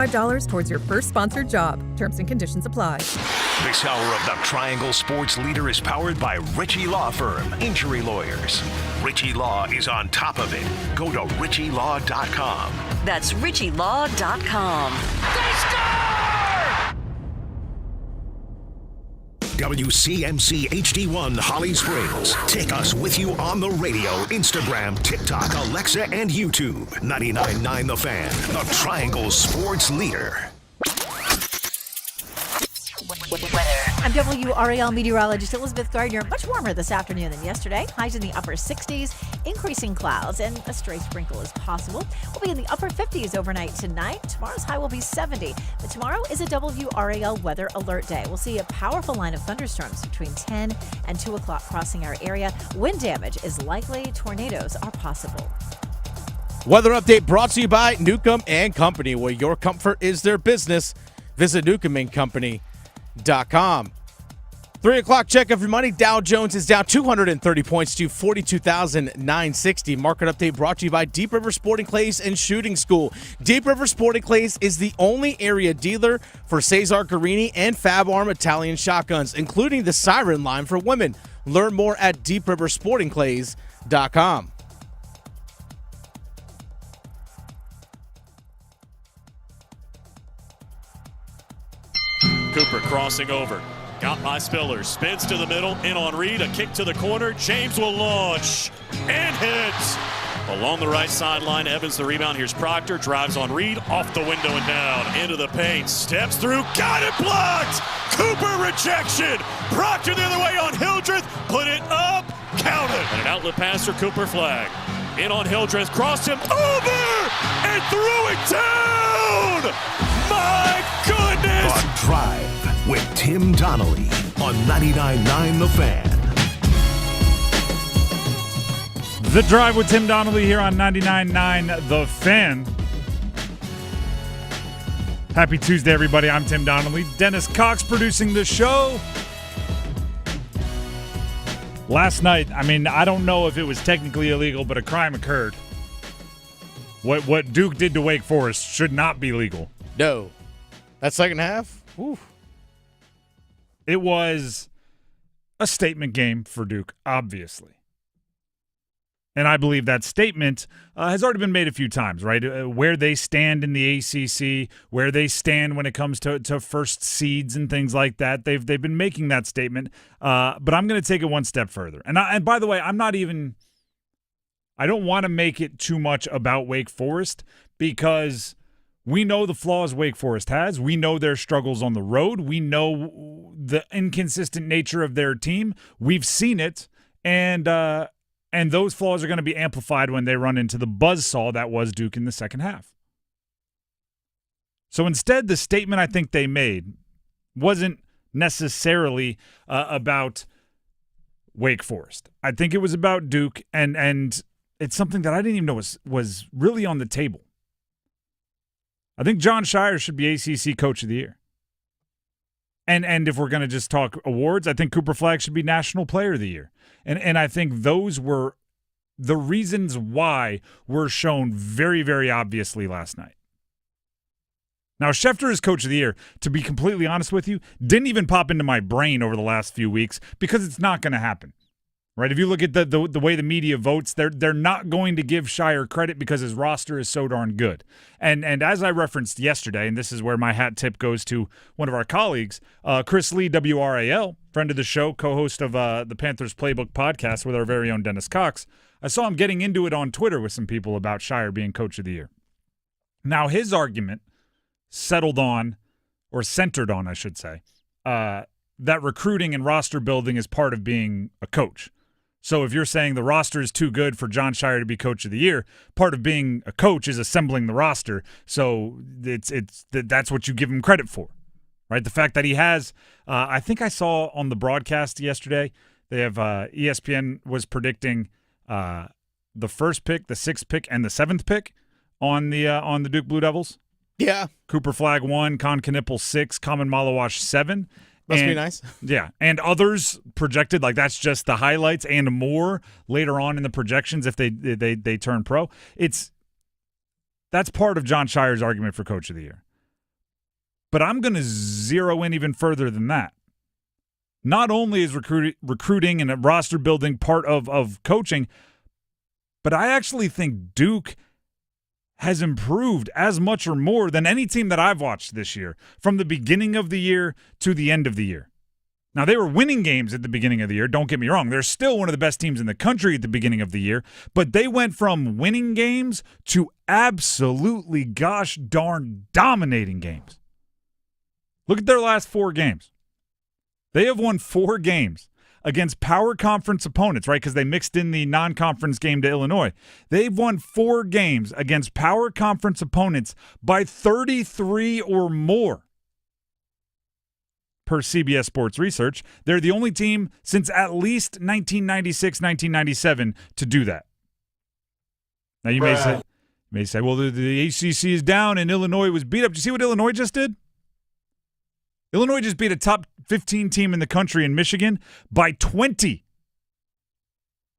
$5 towards your first sponsored job. Terms and conditions apply. This hour of the Triangle Sports Leader is powered by Ritchie Law Firm, injury lawyers. Ritchie Law is on top of it. Go to ritchielaw.com. That's ritchielaw.com. They score! WCMC HD1 Holly Springs. Take us with you on the radio, Instagram, TikTok, Alexa, and YouTube. 99.9 The Fan, the Triangle Sports Leader. I'm WRAL meteorologist Elizabeth Gardner. Much warmer this afternoon than yesterday. Highs in the upper 60s, increasing clouds, and a stray sprinkle is possible. We'll be in the upper 50s overnight tonight. Tomorrow's high will be 70. But tomorrow is a WRAL weather alert day. We'll see a powerful line of thunderstorms between 10 and 2 o'clock crossing our area. Wind damage is likely. Tornadoes are possible. Weather update brought to you by Newcomb and Company, where your comfort is their business. Visit newcombandcompany.com. 3 o'clock check of your money. Dow Jones is down 230 points to 42,960. Market update brought to you by Deep River Sporting Clays and Shooting School. Deep River Sporting Clays is the only area dealer for Cesar Guarini and Fab Arm Italian shotguns, including the Siren line for women. Learn more at deepriversportingclays.com. Cooper crossing over. Got by Spiller. Spins to the middle. In on Reed. A kick to the corner. James will launch. And hits. Along the right sideline. Evans the rebound. Here's Proctor. Drives on Reed. Off the window and down. Into the paint. Steps through. Got it blocked. Cooper rejection. Proctor the other way on Hildreth. Put it up. Count it. And an outlet pass for Cooper flag. In on Hildreth. Crossed him over. And threw it down. My goodness. The Drive with Tim Donnelly on 99.9 The Fan. The Drive with Tim Donnelly here on 99.9 The Fan. Happy Tuesday, everybody. I'm Tim Donnelly. Dennis Cox producing the show. Last night, I don't know if it was technically illegal, but a crime occurred. What Duke did to Wake Forest should not be legal. No. That second half? Ooh. It was a statement game for Duke, obviously. And I believe that statement has already been made a few times, right? Where they stand in the ACC, where they stand when it comes to first seeds and things like that. They've been making that statement. But I'm going to take it one step further. And by the way, I don't want to make it too much about Wake Forest because we know the flaws Wake Forest has. We know their struggles on the road. We know the inconsistent nature of their team. We've seen it, and those flaws are going to be amplified when they run into the buzzsaw that was Duke in the second half. So instead, the statement I think they made wasn't necessarily about Wake Forest. I think it was about Duke, and it's something that I didn't even know was really on the table. I think Jon Scheyer should be ACC Coach of the Year. And if we're going to just talk awards, I think Cooper Flagg should be National Player of the Year. And I think those were the reasons why were shown very, very obviously last night. Now, Schefter is Coach of the Year, to be completely honest with you, didn't even pop into my brain over the last few weeks because it's not going to happen. Right? If you look at the way the media votes, they're not going to give Scheyer credit because his roster is so darn good. And as I referenced yesterday, and this is where my hat tip goes to one of our colleagues, Chris Lee, WRAL, friend of the show, co-host of the Panthers Playbook podcast with our very own Dennis Cox. I saw him getting into it on Twitter with some people about Scheyer being Coach of the Year. Now, his argument centered on, I should say, that recruiting and roster building is part of being a coach. So if you're saying the roster is too good for Jon Scheyer to be Coach of the Year, part of being a coach is assembling the roster. So that's what you give him credit for, right? The fact that he has, I think I saw on the broadcast yesterday, they have ESPN was predicting the first pick, the sixth pick, and the seventh pick on the Duke Blue Devils. Yeah. Cooper Flagg 1, Con Knipple 6, Common Malawash 7. Must be nice. Yeah, and others projected, like that's just the highlights and more later on in the projections if they turn pro. That's part of Jon Scheyer's argument for Coach of the Year. But I'm going to zero in even further than that. Not only is recruiting and roster building part of coaching, but I actually think Duke has improved as much or more than any team that I've watched this year, from the beginning of the year to the end of the year. Now, they were winning games at the beginning of the year, don't get me wrong. They're still one of the best teams in the country at the beginning of the year, but they went from winning games to absolutely gosh darn dominating games. Look at their last 4 games. They have won 4 games against power conference opponents, right? Because they mixed in the non-conference game to Illinois. They've won 4 games against power conference opponents by 33 or more. Per CBS Sports Research, they're the only team since at least 1996, 1997 to do that. Now you may say, well, the ACC is down and Illinois was beat up. Do you see what Illinois just did? Illinois just beat a top 15 team in the country in Michigan by 20.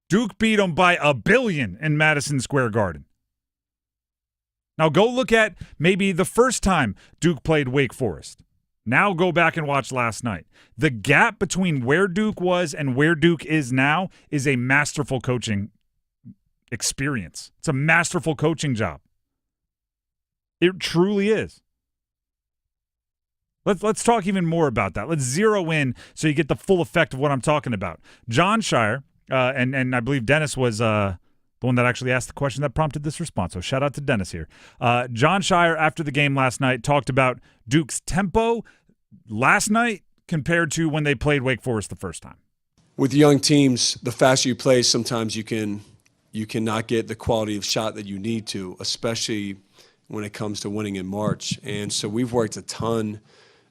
Duke beat them by 1 billion in Madison Square Garden. Now go look at maybe the first time Duke played Wake Forest. Now go back and watch last night. The gap between where Duke was and where Duke is now is a masterful coaching experience. It's a masterful coaching job. It truly is. Let's talk even more about that. Let's zero in so you get the full effect of what I'm talking about. John Shire, and I believe Dennis was the one that actually asked the question that prompted this response. So shout out to Dennis here. John Shire, after the game last night, talked about Duke's tempo last night compared to when they played Wake Forest the first time. With young teams, the faster you play, sometimes you cannot get the quality of shot that you need to, especially when it comes to winning in March. And so we've worked a ton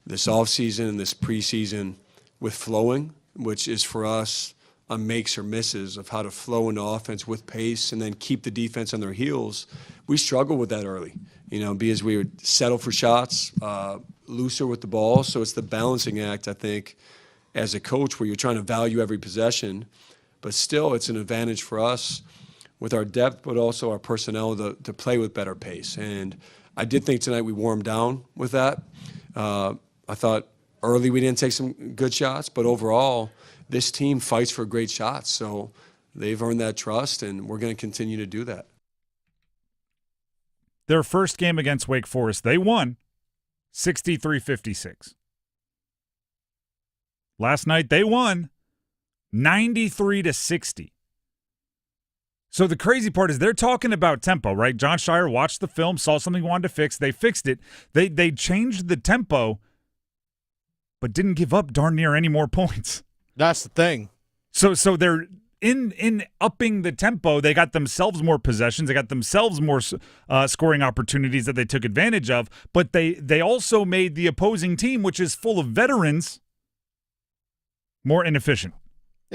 this offseason and this preseason with flowing, which is for us a makes or misses of how to flow into offense with pace and then keep the defense on their heels. We struggle with that early, because we would settle for shots, looser with the ball. So it's the balancing act, I think, as a coach, where you're trying to value every possession, but still it's an advantage for us with our depth, but also our personnel to play with better pace. And I did think tonight we warmed down with that. I thought early we didn't take some good shots, but overall this team fights for great shots. So they've earned that trust, and we're going to continue to do that. Their first game against Wake Forest, they won 63-56. Last night they won 93-60. So the crazy part is they're talking about tempo, right? John Shire watched the film, saw something he wanted to fix. They fixed it. They changed the tempo, but didn't give up darn near any more points. That's the thing. So they're in upping the tempo. They got themselves more possessions. They got themselves more scoring opportunities that they took advantage of. But they also made the opposing team, which is full of veterans, more inefficient.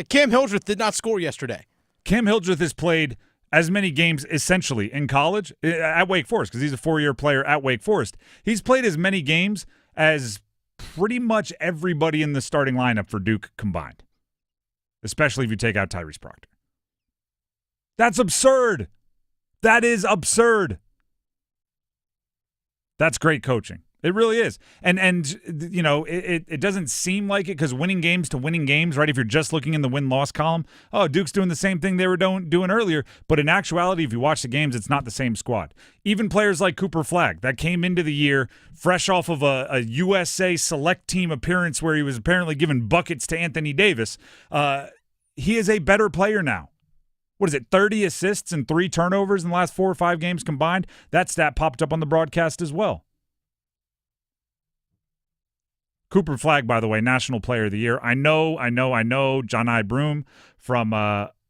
Cam Hildreth did not score yesterday. Cam Hildreth has played as many games essentially in college at Wake Forest because he's a 4-year player at Wake Forest. He's played as many games as pretty much everybody in the starting lineup for Duke combined, especially if you take out Tyrese Proctor. That's absurd. That is absurd. That's great coaching. It really is. And it doesn't seem like it because winning games to winning games, right? If you're just looking in the win-loss column, oh, Duke's doing the same thing they were doing earlier. But in actuality, if you watch the games, it's not the same squad. Even players like Cooper Flagg that came into the year fresh off of a USA select team appearance where he was apparently giving buckets to Anthony Davis, he is a better player now. What is it, 30 assists and 3 turnovers in the last 4 or 5 games combined? That stat popped up on the broadcast as well. Cooper Flagg, by the way, National Player of the Year. I know. John I. Broome from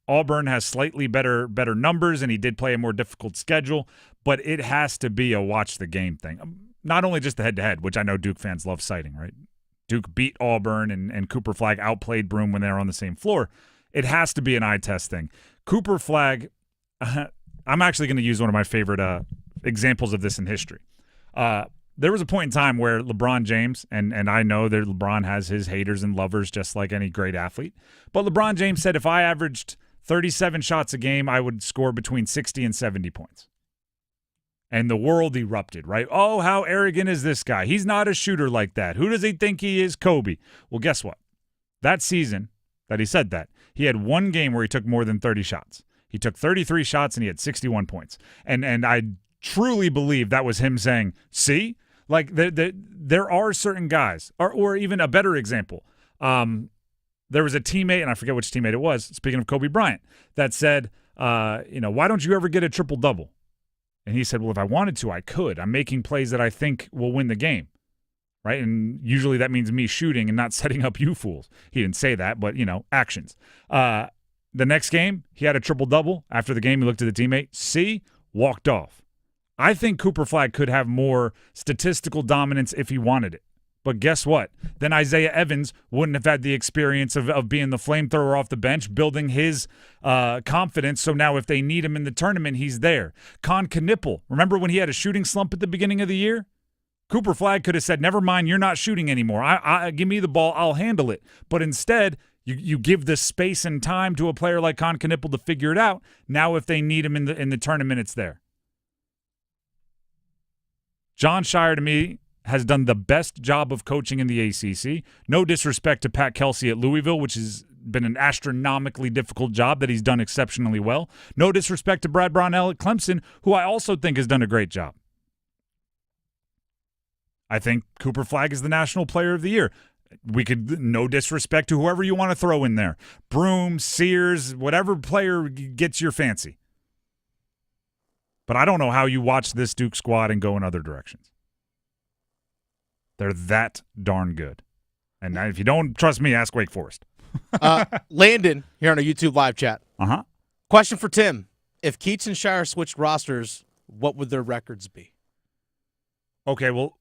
Auburn has slightly better numbers, and he did play a more difficult schedule, but it has to be a watch the game thing. Not only just the head-to-head, which I know Duke fans love citing, right? Duke beat Auburn, and Cooper Flagg outplayed Broome when they were on the same floor. It has to be an eye test thing. Cooper Flagg, I'm actually going to use one of my favorite examples of this in history. There was a point in time where LeBron James, and I know that LeBron has his haters and lovers just like any great athlete, but LeBron James said if I averaged 37 shots a game, I would score between 60 and 70 points. And the world erupted, right? Oh, how arrogant is this guy? He's not a shooter like that. Who does he think he is? Kobe. Well, guess what? That season that he said that, he had one game where he took more than 30 shots. He took 33 shots and he had 61 points. And I truly believe that was him saying, see? Like, there are certain guys, or even a better example. There was a teammate, and I forget which teammate it was, speaking of Kobe Bryant, that said, why don't you ever get a triple-double? And he said, well, if I wanted to, I could. I'm making plays that I think will win the game, right? And usually that means me shooting and not setting up you fools. He didn't say that, but, actions. The next game, he had a triple-double. After the game, he looked at the teammate. See? Walked off. I think Cooper Flagg could have more statistical dominance if he wanted it. But guess what? Then Isaiah Evans wouldn't have had the experience of being the flamethrower off the bench, building his confidence. So now if they need him in the tournament, he's there. Con Knipple, remember when he had a shooting slump at the beginning of the year? Cooper Flagg could have said, never mind, you're not shooting anymore. Give me the ball, I'll handle it. But instead, you give the space and time to a player like Con Knipple to figure it out. Now if they need him in the tournament, it's there. Jon Scheyer, to me, has done the best job of coaching in the ACC. No disrespect to Pat Kelsey at Louisville, which has been an astronomically difficult job that he's done exceptionally well. No disrespect to Brad Brownell at Clemson, who I also think has done a great job. I think Cooper Flagg is the National Player of the Year. We could, no disrespect to whoever you want to throw in there. Broom, Sears, whatever player gets your fancy. But I don't know how you watch this Duke squad and go in other directions. They're that darn good. And if you don't trust me, ask Wake Forest. Landon, here on a YouTube live chat. Uh-huh. Question for Tim. If Keats and Shire switched rosters, what would their records be? Okay, well,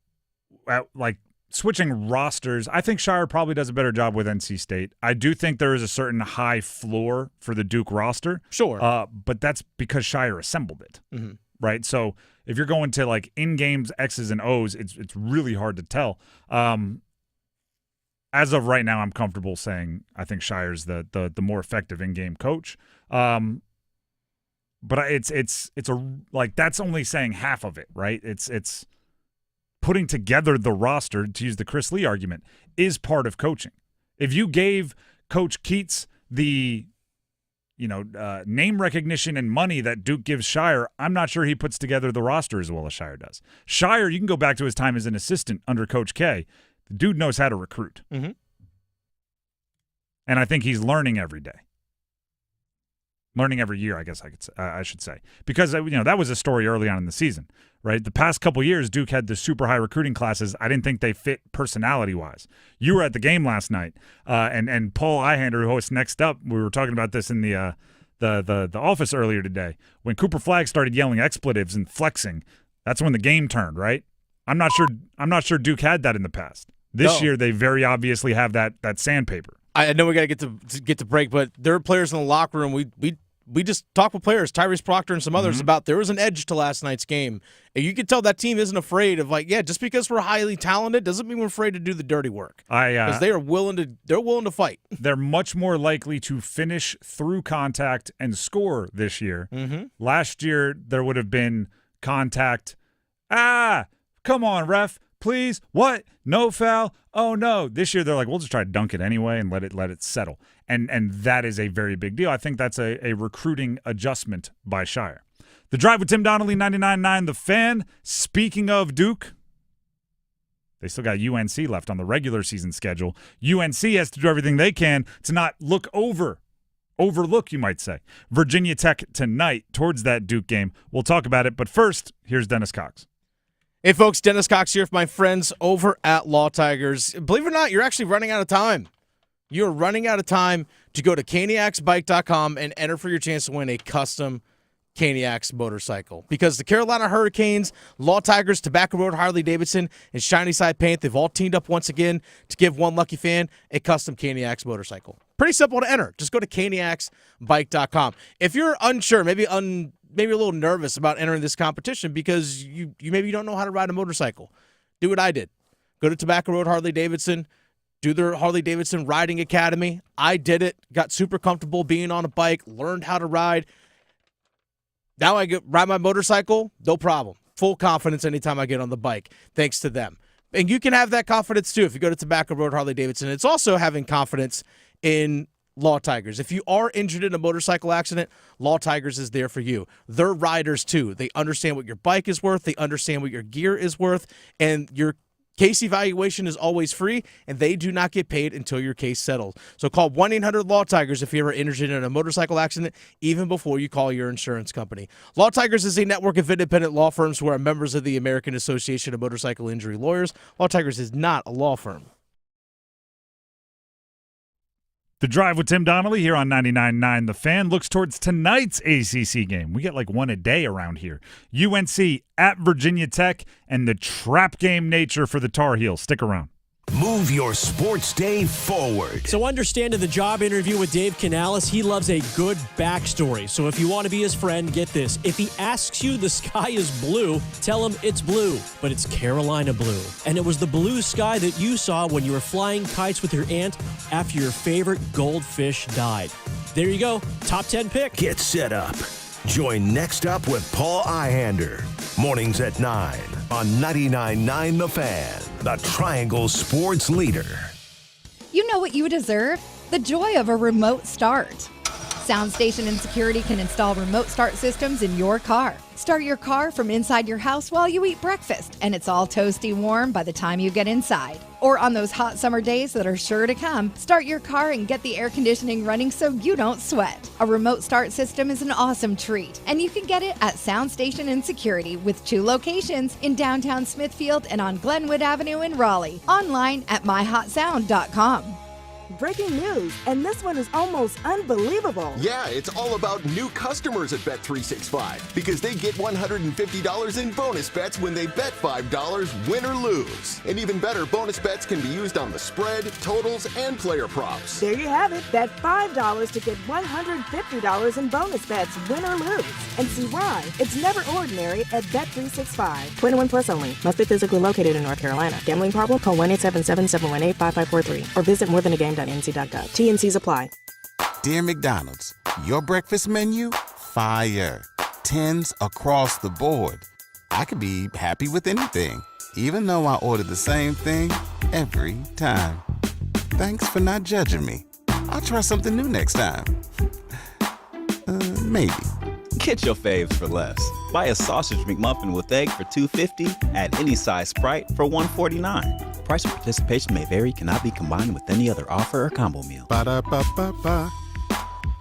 switching rosters, I think Shire probably does a better job with NC State. I do think there is a certain high floor for the Duke roster. Sure. But that's because Shire assembled it. Mm-hmm. Right? So if you're going to in-games X's and O's, it's really hard to tell. As of right now, I'm comfortable saying I think Shire's the more effective in-game coach. But it's that's only saying half of it, right? It's putting together the roster, to use the Chris Lee argument, is part of coaching. If you gave Coach Keats the name recognition and money that Duke gives Shire, I'm not sure he puts together the roster as well as Shire does. Shire, you can go back to his time as an assistant under Coach K. The dude knows how to recruit. Mm-hmm. And I think he's learning every day. Learning every year, I guess I should say. Because, that was a story early on in the season, right? The past couple years, Duke had the super high recruiting classes. I didn't think they fit personality-wise. You were at the game last night, and Paul Ihander, who hosts Next Up, we were talking about this in the office earlier today. When Cooper Flagg started yelling expletives and flexing, that's when the game turned, right? I'm not sure Duke had that in the past. This year, they very obviously have that sandpaper. I know we got to get to break, but there are players in the locker room. We just talked with players, Tyrese Proctor and some others, about there was an edge to last night's game. And you could tell that team isn't afraid of just because we're highly talented doesn't mean we're afraid to do the dirty work. Because they're willing to fight. They're much more likely to finish through contact and score this year. Mm-hmm. Last year there would have been contact. Come on, ref. Please, what? No foul? Oh, no. This year, they're like, we'll just try to dunk it anyway and let it settle. And that is a very big deal. I think that's a recruiting adjustment by Shire. The Drive with Tim Donnelly, 99.9 The Fan. Speaking of Duke, they still got UNC left on the regular season schedule. UNC has to do everything they can to not overlook, you might say, Virginia Tech tonight towards that Duke game. We'll talk about it. But first, here's Dennis Cox. Hey, folks, Dennis Cox here for my friends over at Law Tigers. Believe it or not, you're actually running out of time. You're running out of time to go to caniacsbike.com and enter for your chance to win a custom Caniacs motorcycle. Because the Carolina Hurricanes, Law Tigers, Tobacco Road, Harley-Davidson, and Shiny Side Paint, they've all teamed up once again to give one lucky fan a custom Caniacs motorcycle. Pretty simple to enter. Just go to caniacsbike.com. If you're unsure, maybe a little nervous about entering this competition because you maybe don't know how to ride a motorcycle, do what I did. Go to Tobacco Road Harley-Davidson, do their Harley-Davidson Riding Academy. I did it, got super comfortable being on a bike, learned how to ride. Now I ride my motorcycle, no problem. full confidence anytime I get on the bike, thanks to them. And you can have that confidence too if you go to Tobacco Road Harley-Davidson. It's also having confidence in Law Tigers. If you are injured in a motorcycle accident, Law Tigers is there for you. They're riders too. They understand what your bike is worth. They understand what your gear is worth. And your case evaluation is always free, and they do not get paid until your case settles. So call 1-800-LAW TIGERS if you're injured in a motorcycle accident, even before you call your insurance company. Law Tigers is a network of independent law firms who are members of the American Association of Motorcycle Injury Lawyers. Law Tigers is not a law firm. The Drive with Tim Donnelly here on 99.9 The Fan looks towards tonight's ACC game. We get like one a day around here. UNC at Virginia Tech, and the trap game nature for the Tar Heels. Stick around. Move your sports day forward. So understand in the job interview with Dave Canales, he loves a good backstory. So if you want to be his friend, get this. If he asks you the sky is blue, tell him it's blue, but it's Carolina blue. And it was the blue sky that you saw when you were flying kites with your aunt after your favorite goldfish died. There you go. Top 10 pick. Get set up. Join Next Up with Paul Ihander. Mornings at 9 on 99.9 The Fan, the Triangle Sports Leader. You know what you deserve? The joy of a remote start. SoundStation and Security can install remote start systems in your car. Start your car from inside your house while you eat breakfast, and it's all toasty warm by the time you get inside. Or on those hot summer days that are sure to come, start your car and get the air conditioning running so you don't sweat. A remote start system is an awesome treat, and you can get it at SoundStation and Security with 2 locations in downtown Smithfield and on Glenwood Avenue in Raleigh. Online at myhotsound.com. Breaking news, and this one is almost unbelievable. Yeah, it's all about new customers at Bet365 because they get $150 in bonus bets when they bet $5, win or lose. And even better, bonus bets can be used on the spread, totals, and player props. There you have it. Bet $5 to get $150 in bonus bets, win or lose. And see why it's never ordinary at Bet365. 21 plus only. Must be physically located in North Carolina. Gambling problem? Call 1-877-718-5543 or visit morethanagame.nc.gov. T&Cs apply. Dear McDonald's, your breakfast menu? Fire. 10s across the board. I could be happy with anything, even though I order the same thing every time. Thanks for not judging me. I'll try something new next time. Maybe. Get your faves for less. Buy a sausage McMuffin with egg for $2.50 at any size Sprite for $1.49. Price of participation may vary, cannot be combined with any other offer or combo meal. Ba-da-ba-ba-ba.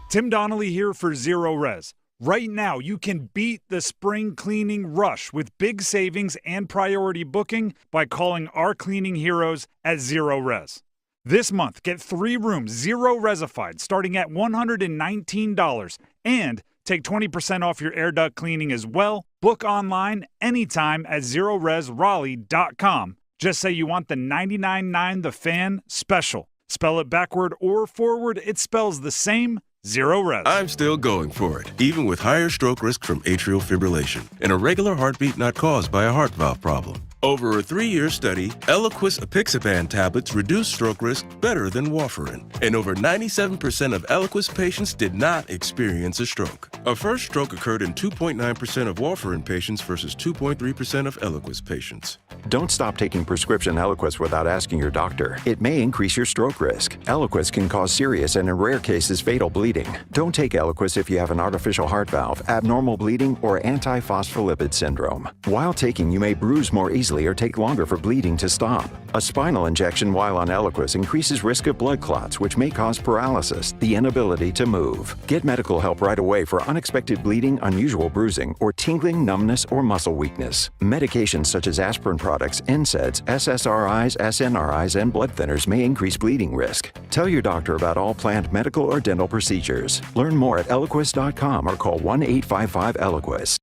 Tim Donnelly here for Zero Res. Right now, you can beat the spring cleaning rush with big savings and priority booking by calling our cleaning heroes at Zero Res. This month, get 3 rooms Zero Resified starting at $119 and take 20% off your air duct cleaning as well. Book online anytime at ZeroResRaleigh.com. Just say you want the 99.9 The Fan special. Spell it backward or forward, it spells the same. Zero Res. I'm still going for it, even with higher stroke risk from atrial fibrillation and a regular heartbeat not caused by a heart valve problem. Over a 3-year study, Eliquis apixaban tablets reduce stroke risk better than warfarin, and over 97% of Eliquis patients did not experience a stroke. A first stroke occurred in 2.9% of warfarin patients versus 2.3% of Eliquis patients. Don't stop taking prescription Eliquis without asking your doctor. It may increase your stroke risk. Eliquis can cause serious and in rare cases fatal bleeding. Don't take Eliquis if you have an artificial heart valve, abnormal bleeding, or antiphospholipid syndrome. While taking, you may bruise more easily or take longer for bleeding to stop. A spinal injection while on Eliquis increases risk of blood clots, which may cause paralysis, the inability to move. Get medical help right away for unexpected bleeding, unusual bruising, or tingling, numbness, or muscle weakness. Medications such as aspirin products, NSAIDs, SSRIs, SNRIs, and blood thinners may increase bleeding risk. Tell your doctor about all planned medical or dental procedures. Learn more at Eliquis.com or call 1-855-ELIQUIS.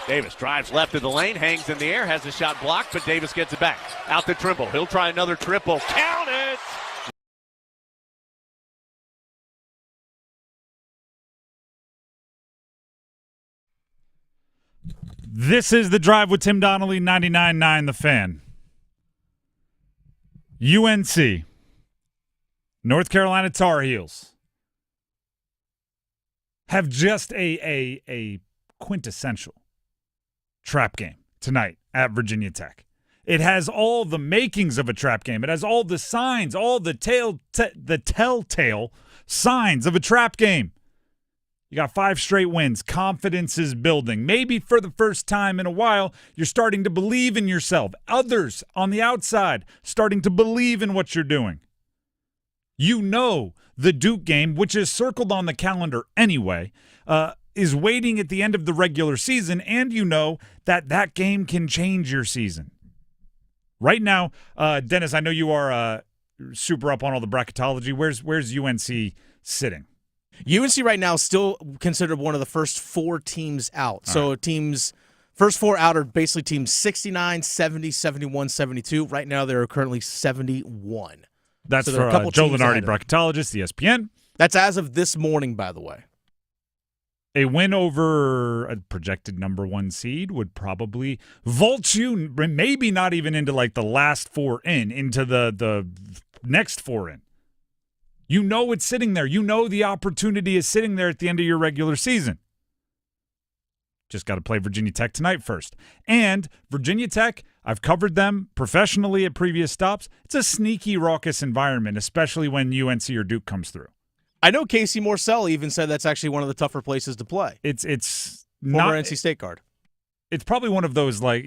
Davis drives left of the lane, hangs in the air, has the shot blocked, but Davis gets it back. Out to Trimble. He'll try another triple. Count it! This is The Drive with Tim Donnelly, 99.9 The Fan. UNC, North Carolina Tar Heels, have just a quintessential trap game. tonight at Virginia Tech. It has all the makings of a trap game. It has all the signs, all the telltale signs of a trap game. You got 5 straight wins. Confidence is building. Maybe for the first time in a while, you're starting to believe in yourself. Others on the outside starting to believe in what you're doing. You know the Duke game, which is circled on the calendar anyway, is waiting at the end of the regular season, and you know that game can change your season. Right now, Dennis, I know you are super up on all the bracketology. Where's UNC sitting? UNC right now is still considered one of the first 4 teams out. So teams first 4 out are basically teams 69, 70, 71, 72. Right now they're currently 71. That's so for a couple Joe teams Lunardi, ahead of bracketologist, ESPN. That's as of this morning, by the way. A win over a projected number 1 seed would probably vault you, maybe not even into like the last 4 into the next 4 in. You know it's sitting there. You know the opportunity is sitting there at the end of your regular season. Just got to play Virginia Tech tonight first. And Virginia Tech, I've covered them professionally at previous stops. It's a sneaky, raucous environment, especially when UNC or Duke comes through. I know Casey Morcell even said that's actually one of the tougher places to play. It's former not NC State guard. It's probably one of those like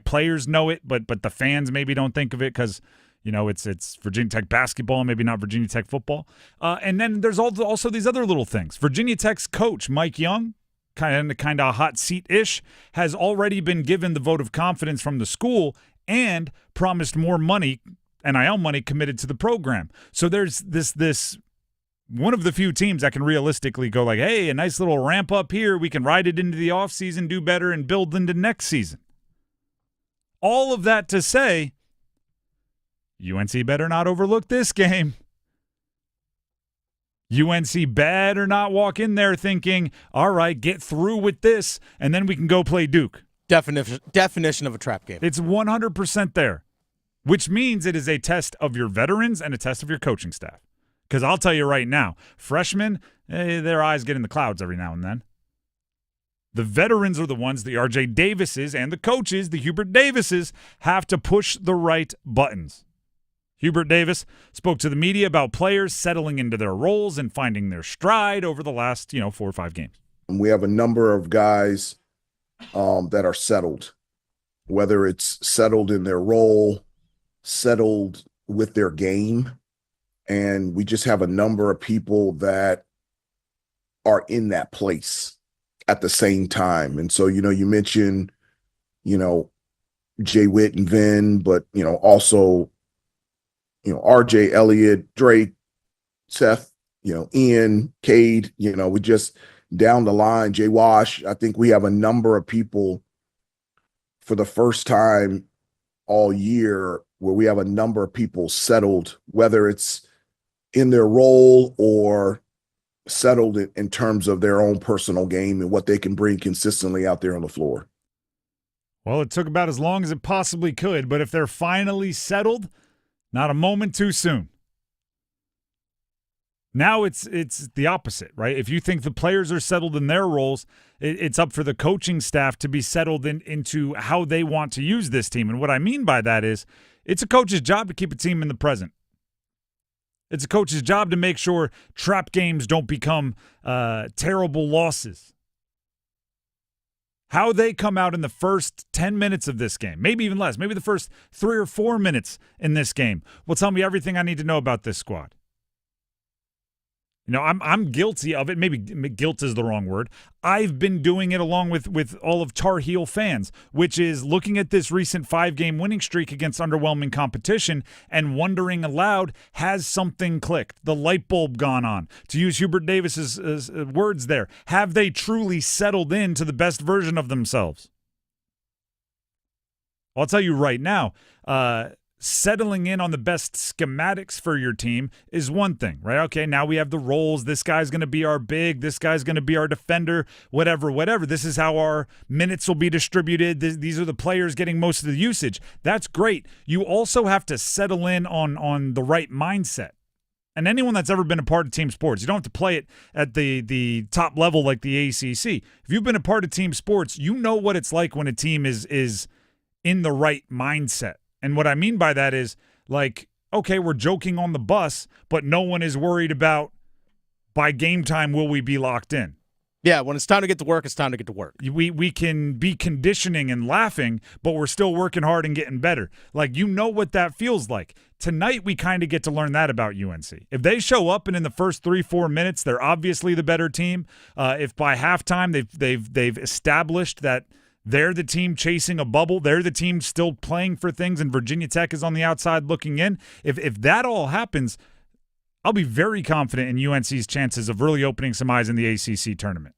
players know it, but the fans maybe don't think of it because it's Virginia Tech basketball and maybe not Virginia Tech football. And then there's also these other little things. Virginia Tech's coach Mike Young, kind of hot seat-ish, has already been given the vote of confidence from the school and promised more money, NIL money, committed to the program. So there's this one of the few teams that can realistically go like, hey, a nice little ramp up here. We can ride it into the offseason, do better, and build into next season. All of that to say, UNC better not overlook this game. UNC better not walk in there thinking, all right, get through with this, and then we can go play Duke. Definition of a trap game. It's 100% there, which means it is a test of your veterans and a test of your coaching staff. Because I'll tell you right now, freshmen, their eyes get in the clouds every now and then. The veterans are the ones, the R.J. Davises and the coaches, the Hubert Davises, have to push the right buttons. Hubert Davis spoke to the media about players settling into their roles and finding their stride over the last, 4 or 5 games. We have a number of guys that are settled, whether it's settled in their role, settled with their game. And we just have a number of people that are in that place at the same time. And so, you mentioned, Jay Witt and Vin, but, also, RJ, Elliott, Drake, Seth, Ian, Cade, we just down the line, Jay Wash. I think we have a number of people for the first time all year where we have a number of people settled, whether it's in their role or settled in terms of their own personal game and what they can bring consistently out there on the floor. Well, it took about as long as it possibly could, but if they're finally settled, not a moment too soon. Now it's the opposite, right? If you think the players are settled in their roles, it's up for the coaching staff to be settled into how they want to use this team. And what I mean by that is it's a coach's job to keep a team in the present. It's a coach's job to make sure trap games don't become terrible losses. How they come out in the first 10 minutes of this game, maybe even less, maybe the first 3 or 4 minutes in this game will tell me everything I need to know about this squad. I'm guilty of it. Maybe guilt is the wrong word. I've been doing it along with all of Tar Heel fans, which is looking at this recent 5-game winning streak against underwhelming competition and wondering aloud, has something clicked? The light bulb gone on? To use Hubert Davis's words there, have they truly settled into the best version of themselves? I'll tell you right now, settling in on the best schematics for your team is one thing, right? Okay, now we have the roles. This guy's going to be our big. This guy's going to be our defender, whatever. This is how our minutes will be distributed. These are the players getting most of the usage. That's great. You also have to settle in on the right mindset And anyone that's ever been a part of team sports, you don't have to play it at the top level like the ACC. If you've been a part of team sports, you know what it's like when a team is in the right mindset. And what I mean by that is, like, okay, we're joking on the bus, but no one is worried about by game time will we be locked in. Yeah, when it's time to get to work, it's time to get to work. We can be conditioning and laughing, but we're still working hard and getting better. Like, you know what that feels like. Tonight, we kind of get to learn that about UNC. If they show up and in the first 3-4 minutes, they're obviously the better team. If by halftime they've established that they're the team chasing a bubble, they're the team still playing for things, and Virginia Tech is on the outside looking in. If that all happens, I'll be very confident in UNC's chances of really opening some eyes in the ACC tournament.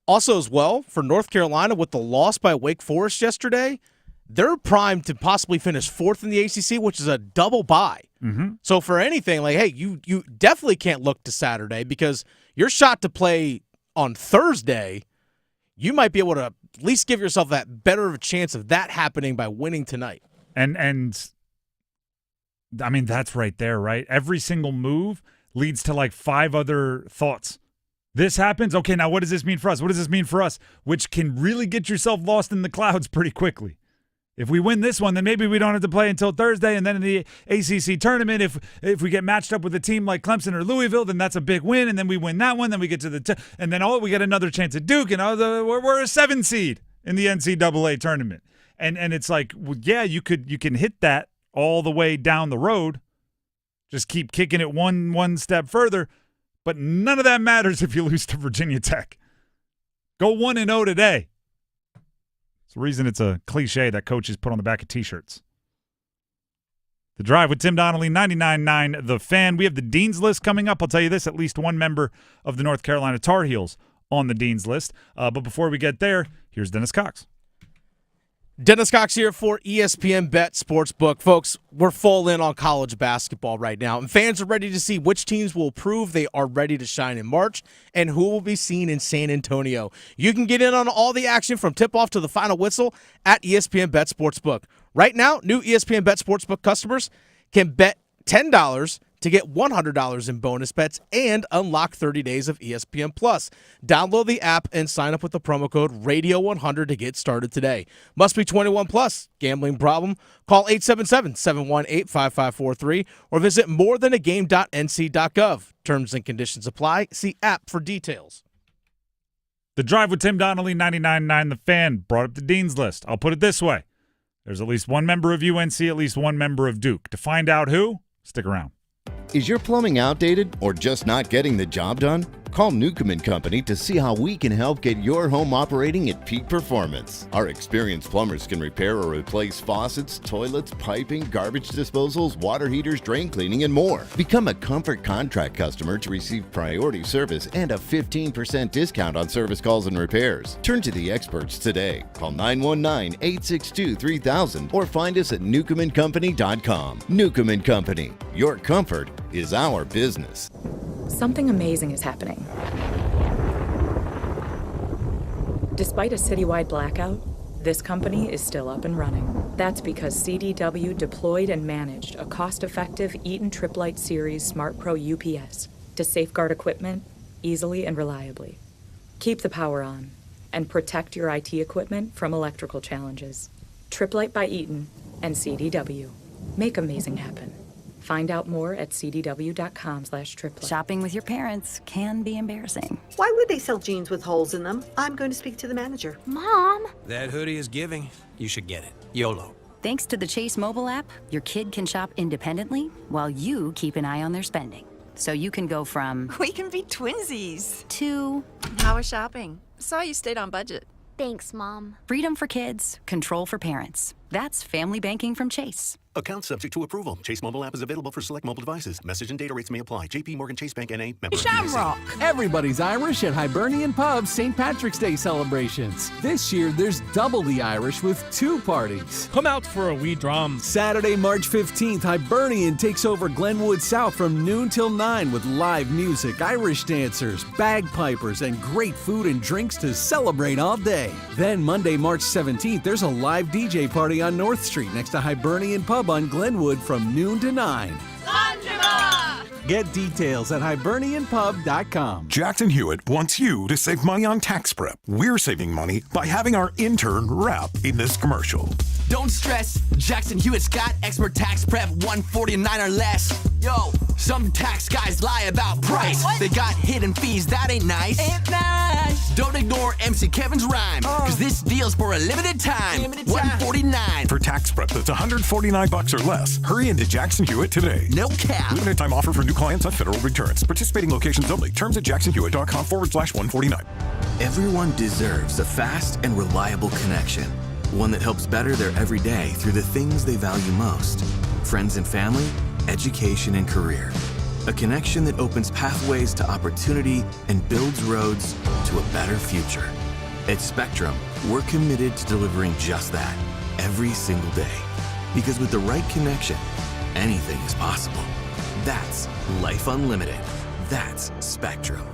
Also, as well, for North Carolina, with the loss by Wake Forest yesterday, they're primed to possibly finish 4th in the ACC, which is a double bye. Mm-hmm. So for anything, like, hey, you definitely can't look to Saturday because your shot to play on Thursday, you might be able to at least give yourself that better of a chance of that happening by winning tonight. And I mean, that's right there, right? Every single move leads to like 5 other thoughts. This happens. Okay, now what does this mean for us? What does this mean for us? Which can really get yourself lost in the clouds pretty quickly. If we win this one, then maybe we don't have to play until Thursday. And then in the ACC tournament, if we get matched up with a team like Clemson or Louisville, then that's a big win. And then we win that one. Then we get to and then we get another chance at Duke. And we're a 7 seed in the NCAA tournament. And it's like, well, yeah, you can hit that all the way down the road. Just keep kicking it one step further. But none of that matters if you lose to Virginia Tech. Go 1-0 today. It's the reason it's a cliche that coaches put on the back of T-shirts. The Drive with Tim Donnelly, 99.9 The Fan. We have the Dean's List coming up. I'll tell you this, at least one member of the North Carolina Tar Heels on the Dean's List. But before we get there, here's Dennis Cox. Dennis Cox here for ESPN Bet Sportsbook. Folks, we're full in on college basketball right now, and fans are ready to see which teams will prove they are ready to shine in March and who will be seen in San Antonio. You can get in on all the action from tip-off to the final whistle at ESPN Bet Sportsbook. Right now, new ESPN Bet Sportsbook customers can bet $10 to get $100 in bonus bets and unlock 30 days of ESPN Plus. Download the app and sign up with the promo code Radio100 to get started today. Must be 21 plus. Gambling problem? Call 877-718-5543 or visit morethanagame.nc.gov. Terms and conditions apply. See app for details. The Drive with Tim Donnelly, 99.9 The Fan, brought up the Dean's List. I'll put it this way. There's at least one member of UNC, at least one member of Duke. To find out who, stick around. Is your plumbing outdated or just not getting the job done? Call Newcomb & Company to see how we can help get your home operating at peak performance. Our experienced plumbers can repair or replace faucets, toilets, piping, garbage disposals, water heaters, drain cleaning, and more. Become a Comfort Contract customer to receive priority service and a 15% discount on service calls and repairs. Turn to the experts today. Call 919-862-3000 or find us at newcombandcompany.com. Newcomb & Company. Your comfort is our business. Something amazing is happening. Despite a citywide blackout, this company is still up and running. That's because CDW deployed and managed a cost-effective Eaton Triplite Series Smart Pro UPS to safeguard equipment easily and reliably. Keep the power on and protect your IT equipment from electrical challenges. Triplite by Eaton and CDW. Make amazing happen. Find out more at cdw.com/triplite. Shopping with your parents can be embarrassing. Why would they sell jeans with holes in them? I'm going to speak to the manager. Mom! That hoodie is giving. You should get it. YOLO. Thanks to the Chase mobile app, your kid can shop independently while you keep an eye on their spending. So you can go from... We can be twinsies. ...to... How was shopping? Saw you stayed on budget. Thanks, Mom. Freedom for kids, control for parents. That's family banking from Chase. Account subject to approval. Chase mobile app is available for select mobile devices. Message and data rates may apply. JP Morgan Chase Bank N.A. member Shamrock. Everybody's Irish at Hibernian Pub's St. Patrick's Day celebrations. This year, there's double the Irish with 2 parties. Come out for a wee drum. Saturday, March 15th, Hibernian takes over Glenwood South from noon till 9 with live music, Irish dancers, bagpipers, and great food and drinks to celebrate all day. Then Monday, March 17th, there's a live DJ party on North Street next to Hibernian Pub on Glenwood from noon to 9. Get details at hibernianpub.com. Jackson Hewitt wants you to save money on tax prep. We're saving money by having our intern rap in this commercial. Don't stress, Jackson Hewitt's got expert tax prep, 149 or less. Yo, some tax guys lie about Bryce. They got hidden fees, that ain't nice. Ain't nice. Don't ignore MC Kevin's rhyme, cause this deal's for a limited time. 149. For tax prep that's $149 or less, hurry into Jackson Hewitt today. No cap. Limited time offer for new clients on federal returns. Participating locations only. Terms at jacksonhewitt.com/149. Everyone deserves a fast and reliable connection. One that helps better their everyday through the things they value most. Friends and family, education and career. A connection that opens pathways to opportunity and builds roads to a better future. At Spectrum, we're committed to delivering just that every single day. Because with the right connection, anything is possible. That's Life Unlimited. That's Spectrum.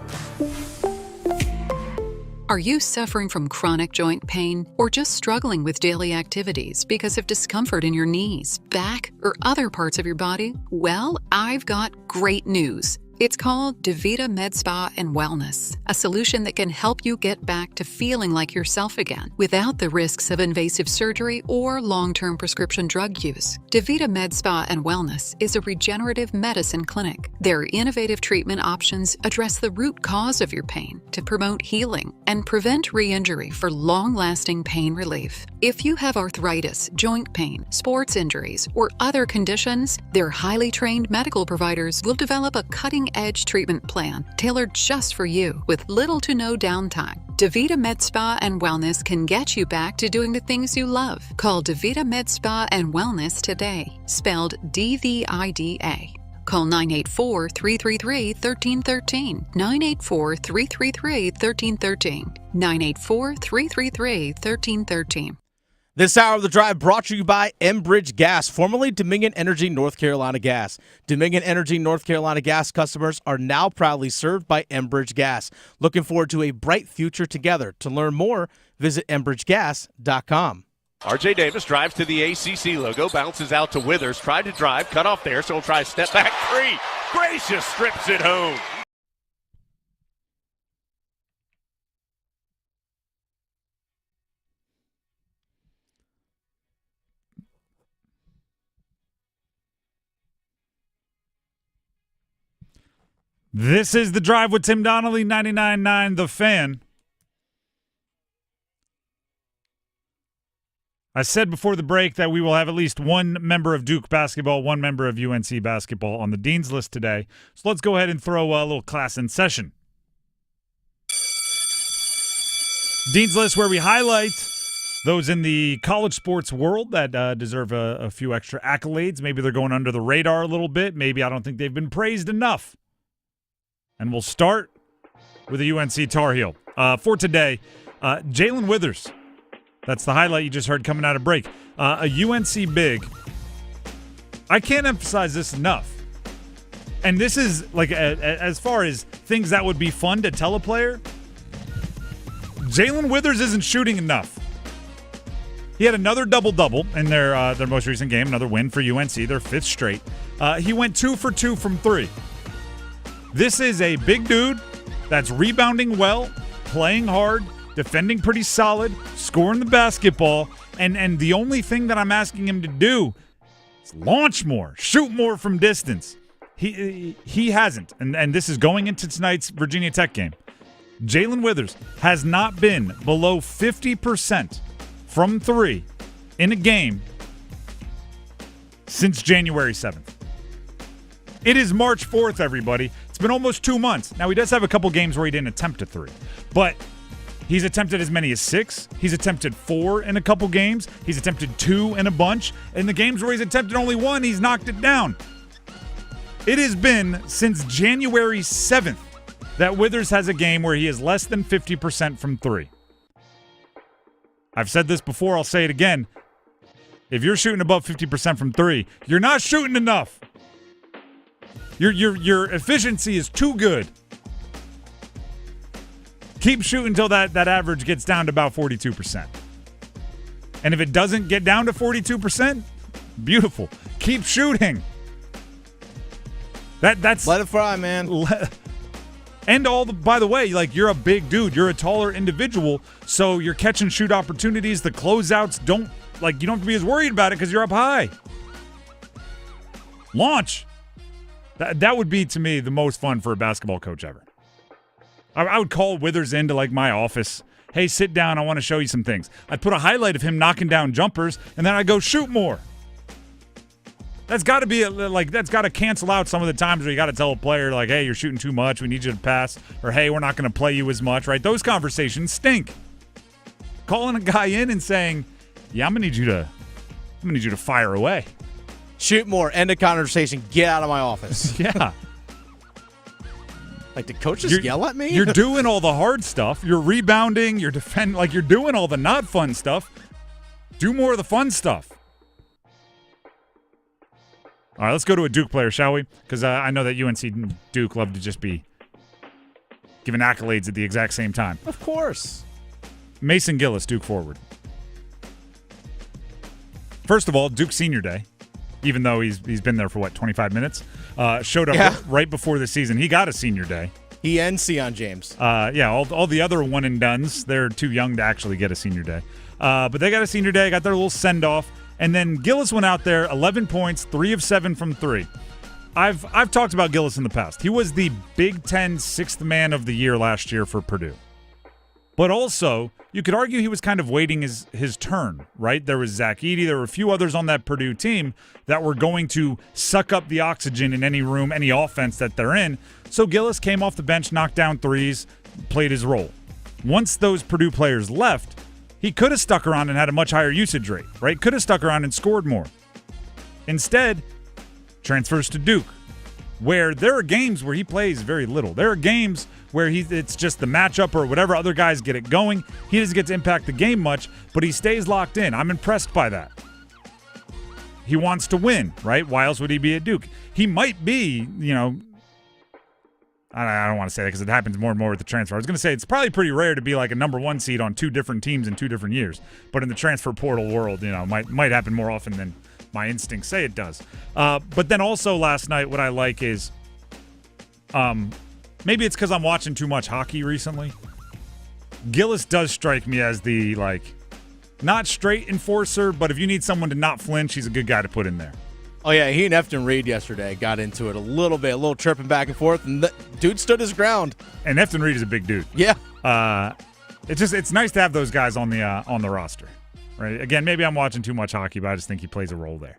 Are you suffering from chronic joint pain or just struggling with daily activities because of discomfort in your knees, back, or other parts of your body? Well, I've got great news. It's called DaVita Med Spa and Wellness, a solution that can help you get back to feeling like yourself again without the risks of invasive surgery or long-term prescription drug use. DaVita Med Spa and Wellness is a regenerative medicine clinic. Their innovative treatment options address the root cause of your pain to promote healing and prevent re-injury for long-lasting pain relief. If you have arthritis, joint pain, sports injuries, or other conditions, their highly trained medical providers will develop a cutting-edge treatment plan tailored just for you with little to no downtime. DaVita Med Spa and Wellness can get you back to doing the things you love. Call DaVita Med Spa and Wellness today, spelled DVIDA. Call 984-333-1313, 984-333-1313, 984-333-1313. This hour of the drive brought to you by Enbridge Gas, formerly Dominion Energy North Carolina Gas. Dominion Energy North Carolina Gas customers are now proudly served by Enbridge Gas. Looking forward to a bright future together. To learn more, visit enbridgegas.com. R.J. Davis drives to the ACC logo, bounces out to Withers, tried to drive, cut off there, so he'll try a step back three. Gracious strips it home. This is The Drive with Tim Donnelly, 99.9 The Fan. I said before the break that we will have at least one member of Duke basketball, one member of UNC basketball on the Dean's List today. So let's go ahead and throw a little class in session. Dean's List, where we highlight those in the college sports world that deserve a few extra accolades. Maybe they're going under the radar a little bit. Maybe I don't think they've been praised enough. And we'll start with a UNC Tar Heel. For today, Jalen Withers. That's the highlight you just heard coming out of break. A UNC big. I can't emphasize this enough. And this is, like, as far as things that would be fun to tell a player, Jalen Withers isn't shooting enough. He had another double-double in their most recent game, another win for UNC, their fifth straight. He went 2 for 2 from three. This is a big dude that's rebounding well, playing hard, defending pretty solid, scoring the basketball, and the only thing that I'm asking him to do is launch more, shoot more from distance. He hasn't, and this is going into tonight's Virginia Tech game. Jalen Withers has not been below 50% from three in a game since January 7th. It is March 4th, everybody. It's been almost 2 months. Now, he does have a couple games where he didn't attempt a three, but he's attempted as many as 6. He's attempted 4 in a couple games. He's attempted 2 in a bunch. In the games where he's attempted only 1, he's knocked it down. It has been since January 7th that Withers has a game where he is less than 50% from three. I've said this before, I'll say it again. If you're shooting above 50% from three, you're not shooting enough. Your efficiency is too good. Keep shooting until that average gets down to about 42%. And if it doesn't get down to 42%, beautiful. Keep shooting. That's let it fly, man. And by the way, like, you're a big dude. You're a taller individual, so your catch and shoot opportunities, the closeouts, you don't have to be as worried about it because you're up high. Launch. That would be, to me, the most fun for a basketball coach ever. I would call Withers into, like, my office. Hey, sit down. I want to show you some things. I'd put a highlight of him knocking down jumpers, and then I'd go shoot more. That's got to be that's got to cancel out some of the times where you got to tell a player, like, hey, you're shooting too much, we need you to pass, or hey, we're not going to play you as much, right? Those conversations stink. Calling a guy in and saying, yeah, I'm gonna need you to fire away. Shoot more, end of conversation, get out of my office. Yeah. Like, did coach just yell at me? You're doing all the hard stuff. You're rebounding, you're defending, like, you're doing all the not fun stuff. Do more of the fun stuff. All right, let's go to a Duke player, shall we? Because I know that UNC and Duke love to just be giving accolades at the exact same time. Of course. Mason Gillis, Duke forward. First of all, Duke Senior Day, even though he's been there for, 25 minutes, showed up right before the season. He got a Senior Day. He and Sion James. All the other one and dones, they're too young to actually get a Senior Day. But they got a Senior Day, got their little send-off. And then Gillis went out there, 11 points, 3 of 7 from 3. I've talked about Gillis in the past. He was the Big Ten sixth man of the year last year for Purdue. But also, you could argue he was kind of waiting his turn, right? There was Zach Edey. There were a few others on that Purdue team that were going to suck up the oxygen in any room, any offense that they're in. So Gillis came off the bench, knocked down threes, played his role. Once those Purdue players left, he could have stuck around and had a much higher usage rate, right? Could have stuck around and scored more. Instead, transfers to Duke, where there are games where he plays very little. There are games where it's just the matchup or whatever, other guys get it going. He doesn't get to impact the game much, but he stays locked in. I'm impressed by that. He wants to win, right? Why else would he be at Duke? He might be, I don't want to say that because it happens more and more with the transfer. I was going to say it's probably pretty rare to be like a number 1 seed on 2 different teams in 2 different years. But in the transfer portal world, might happen more often than my instincts say it does. But then also last night, what I like is maybe it's because I'm watching too much hockey recently. Gillis does strike me as the, not straight enforcer, but if you need someone to not flinch, he's a good guy to put in there. Oh, yeah, he and Efton Reed yesterday got into it a little bit, a little chirping back and forth, and the dude stood his ground. And Efton Reed is a big dude. Yeah. It's nice to have those guys on the roster, right? Again, maybe I'm watching too much hockey, but I just think he plays a role there.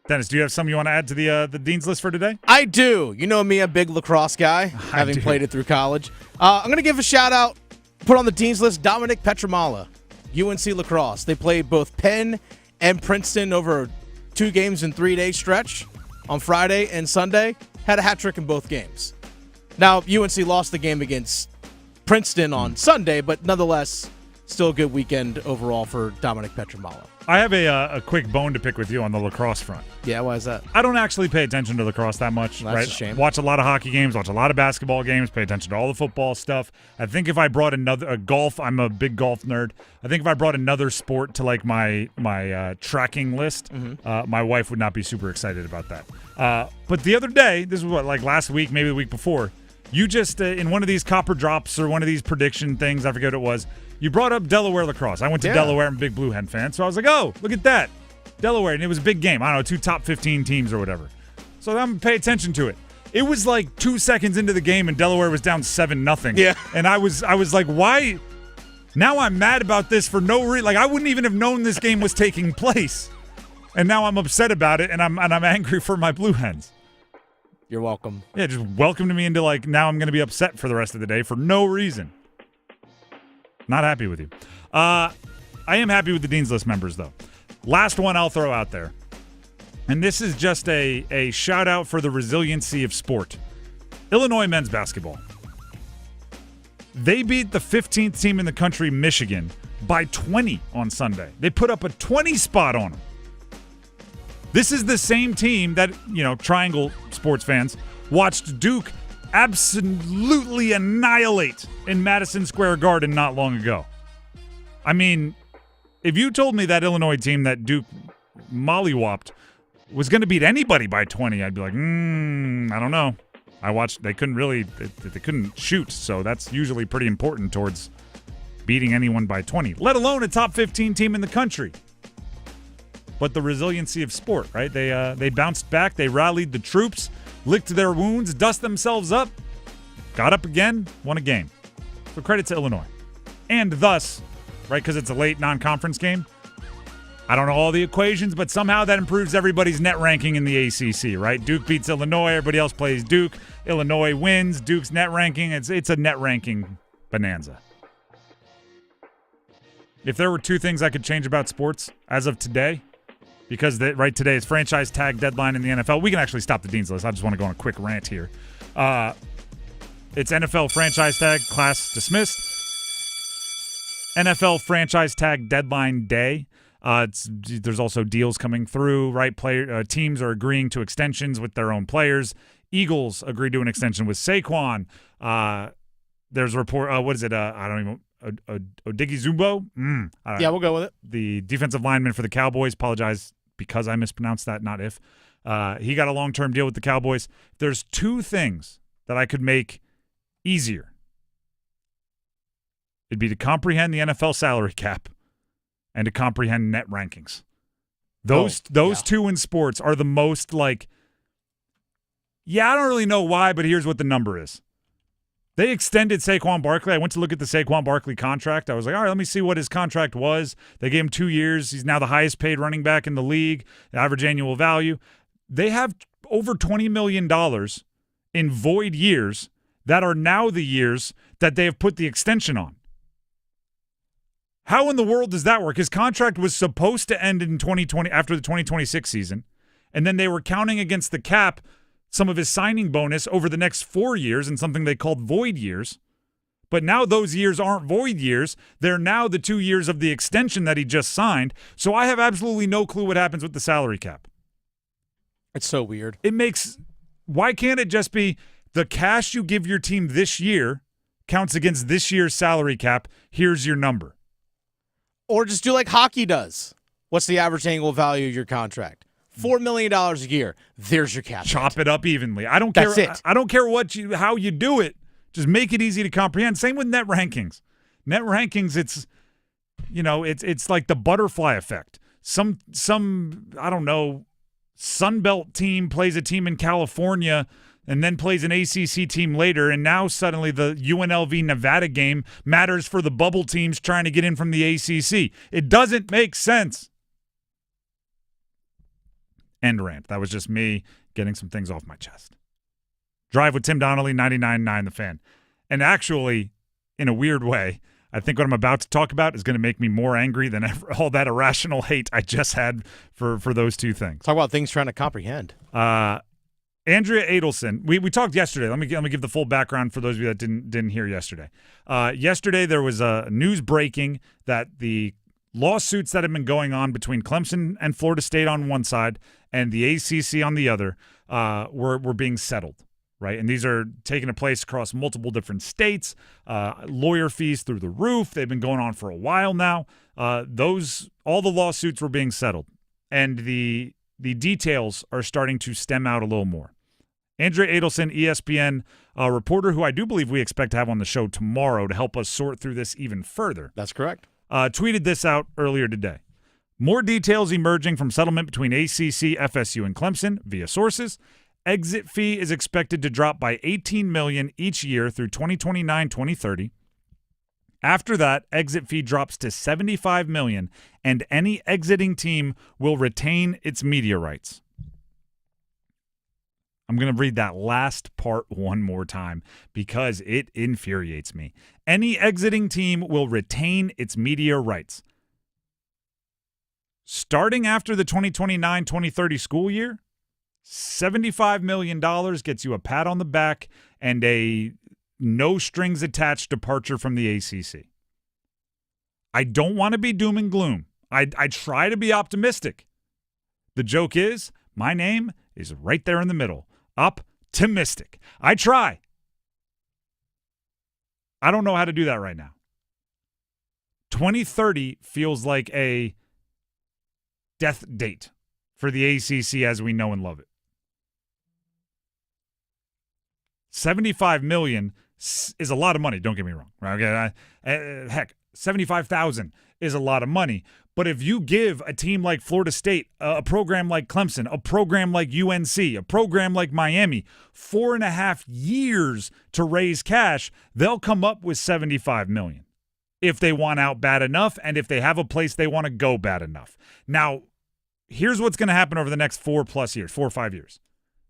Dennis, do you have something you want to add to the Dean's List for today? I do. You know me, a big lacrosse guy, having played it through college. I'm going to give a shout-out, put on the Dean's List, Dominic Petramala, UNC lacrosse. They played both Penn and Princeton over 2 games in 3-day stretch on Friday and Sunday. Had a hat trick in both games. Now, UNC lost the game against Princeton on Sunday, but nonetheless, still a good weekend overall for Dominic Petramala. I have a quick bone to pick with you on the lacrosse front. Yeah, why is that? I don't actually pay attention to lacrosse that much. That's right? a shame. Watch a lot of hockey games, watch a lot of basketball games, pay attention to all the football stuff. I think if I brought a golf, I'm a big golf nerd. I think if I brought another sport to my tracking list, my wife would not be super excited about that. But the other day, this was last week, maybe the week before, you just in one of these copper drops or one of these prediction things, I forget what it was. You brought up Delaware lacrosse. I went to Delaware. I'm a big Blue Hen fan. So I was like, oh, look at that. Delaware. And it was a big game. I don't know, 2 top 15 teams or whatever. So I'm going to pay attention to it. It was 2 seconds into the game and Delaware was down 7-0. Yeah. And I was like, why? Now I'm mad about this for no reason. I wouldn't even have known this game was taking place. And now I'm upset about it and I'm angry for my Blue Hens. You're welcome. Yeah, just welcomed me into now I'm going to be upset for the rest of the day for no reason. Not happy with you. I am happy with the Dean's List members, though. Last one I'll throw out there. And this is just a shout-out for the resiliency of sport. Illinois men's basketball. They beat the 15th team in the country, Michigan, by 20 on Sunday. They put up a 20 spot on them. This is the same team that, Triangle sports fans watched Duke absolutely annihilate in Madison Square Garden not long ago. I mean, if you told me that Illinois team that Duke mollywopped was going to beat anybody by 20, I'd be like, I don't know. I watched. They couldn't shoot, so that's usually pretty important towards beating anyone by 20, let alone a top 15 team in the country. But the resiliency of sport, right? They bounced back. They rallied the troops, licked their wounds, dusted themselves up, got up again, won a game. So credit to Illinois. And thus, right, because it's a late non-conference game, I don't know all the equations, but somehow that improves everybody's net ranking in the ACC, right? Duke beats Illinois. Everybody else plays Duke. Illinois wins. Duke's net ranking. It's a net ranking bonanza. If there were two things I could change about sports as of today, because right today is franchise tag deadline in the NFL. We can actually stop the Dean's List. I just want to go on a quick rant here. It's NFL franchise tag class dismissed. NFL franchise tag deadline day. There's also deals coming through, right? Teams are agreeing to extensions with their own players. Eagles agreed to an extension with Saquon. There's a report. What is it? I don't even. Odigizumbo? Yeah, we'll go with it. The defensive lineman for the Cowboys. Apologize because I mispronounced that, not if. He got a long-term deal with the Cowboys. There's two things that I could make easier. It'd be to comprehend the NFL salary cap and to comprehend net rankings. Those two in sports are the most I don't really know why, but here's what the number is. They extended Saquon Barkley. I went to look at the Saquon Barkley contract. I was like, all right, let me see what his contract was. They gave him 2 years. He's now the highest paid running back in the league, average annual value. They have over $20 million in void years that are now the years that they have put the extension on. How in the world does that work? His contract was supposed to end in 2020 after the 2026 season, and then they were counting against the cap some of his signing bonus over the next 4 years in something they called void years. But now those years aren't void years. They're now the 2 years of the extension that he just signed. So I have absolutely no clue what happens with the salary cap. It's so weird. Why can't it just be the cash you give your team this year counts against this year's salary cap? Here's your number. Or just do like hockey does. What's the average annual value of your contract? $4 million a year. There's your cap. Chop it up evenly. I don't care. That's it. I don't care how you do it. Just make it easy to comprehend. Same with net rankings. Net rankings, it's like the butterfly effect. Some I don't know, Sunbelt team plays a team in California and then plays an ACC team later, and now suddenly the UNLV Nevada game matters for the bubble teams trying to get in from the ACC. It doesn't make sense. End rant. That was just me getting some things off my chest. Drive with Tim Donnelly, 99.9 The Fan. And actually, in a weird way, I think what I'm about to talk about is going to make me more angry than all that irrational hate I just had for those two things. Talk about things trying to comprehend. Andrea Adelson, we talked yesterday. Let me give the full background for those of you that didn't hear yesterday. Yesterday there was a news breaking that the lawsuits that have been going on between Clemson and Florida State on one side and the ACC on the other were being settled, right? And these are taking place across multiple different states. Lawyer fees through the roof. They've been going on for a while now. All the lawsuits were being settled, and the details are starting to stem out a little more. Andrea Adelson, ESPN reporter, who I do believe we expect to have on the show tomorrow to help us sort through this even further. That's correct. Tweeted this out earlier today. More details emerging from settlement between ACC, FSU, and Clemson via sources. Exit fee is expected to drop by $18 million each year through 2029-2030. After that, exit fee drops to $75 million, and any exiting team will retain its media rights. I'm going to read that last part one more time because it infuriates me. Any exiting team will retain its media rights. Starting after the 2029-2030 school year, $75 million gets you a pat on the back and a no-strings-attached departure from the ACC. I don't want to be doom and gloom. I try to be optimistic. The joke is, my name is right there in the middle. Optimistic. I try. I don't know how to do that right now. 2030 feels like a death date for the ACC as we know and love it. $75 million is a lot of money. Don't get me wrong. Right? Okay, heck, $75,000 is a lot of money. But if you give a team like Florida State, a program like Clemson, a program like UNC, a program like Miami, 4.5 years to raise cash, they'll come up with $75 million if they want out bad enough and if they have a place they want to go bad enough. Now, here's what's going to happen over the next 4+ years, 4 or 5 years.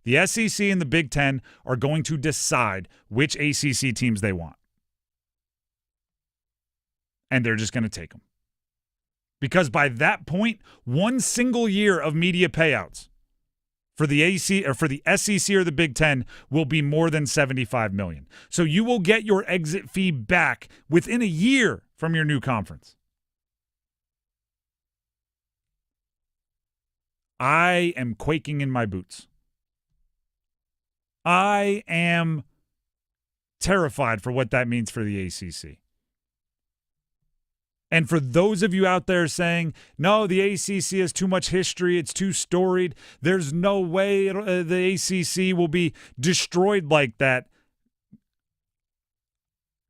The SEC and the Big Ten are going to decide which ACC teams they want. And they're just going to take them. Because by that point, one single year of media payouts for the SEC or the Big Ten will be more than $75 million. So you will get your exit fee back within a year from your new conference. I am quaking in my boots. I am terrified for what that means for the ACC. And for those of you out there saying, no, the ACC has too much history, it's too storied, there's no way the ACC will be destroyed like that.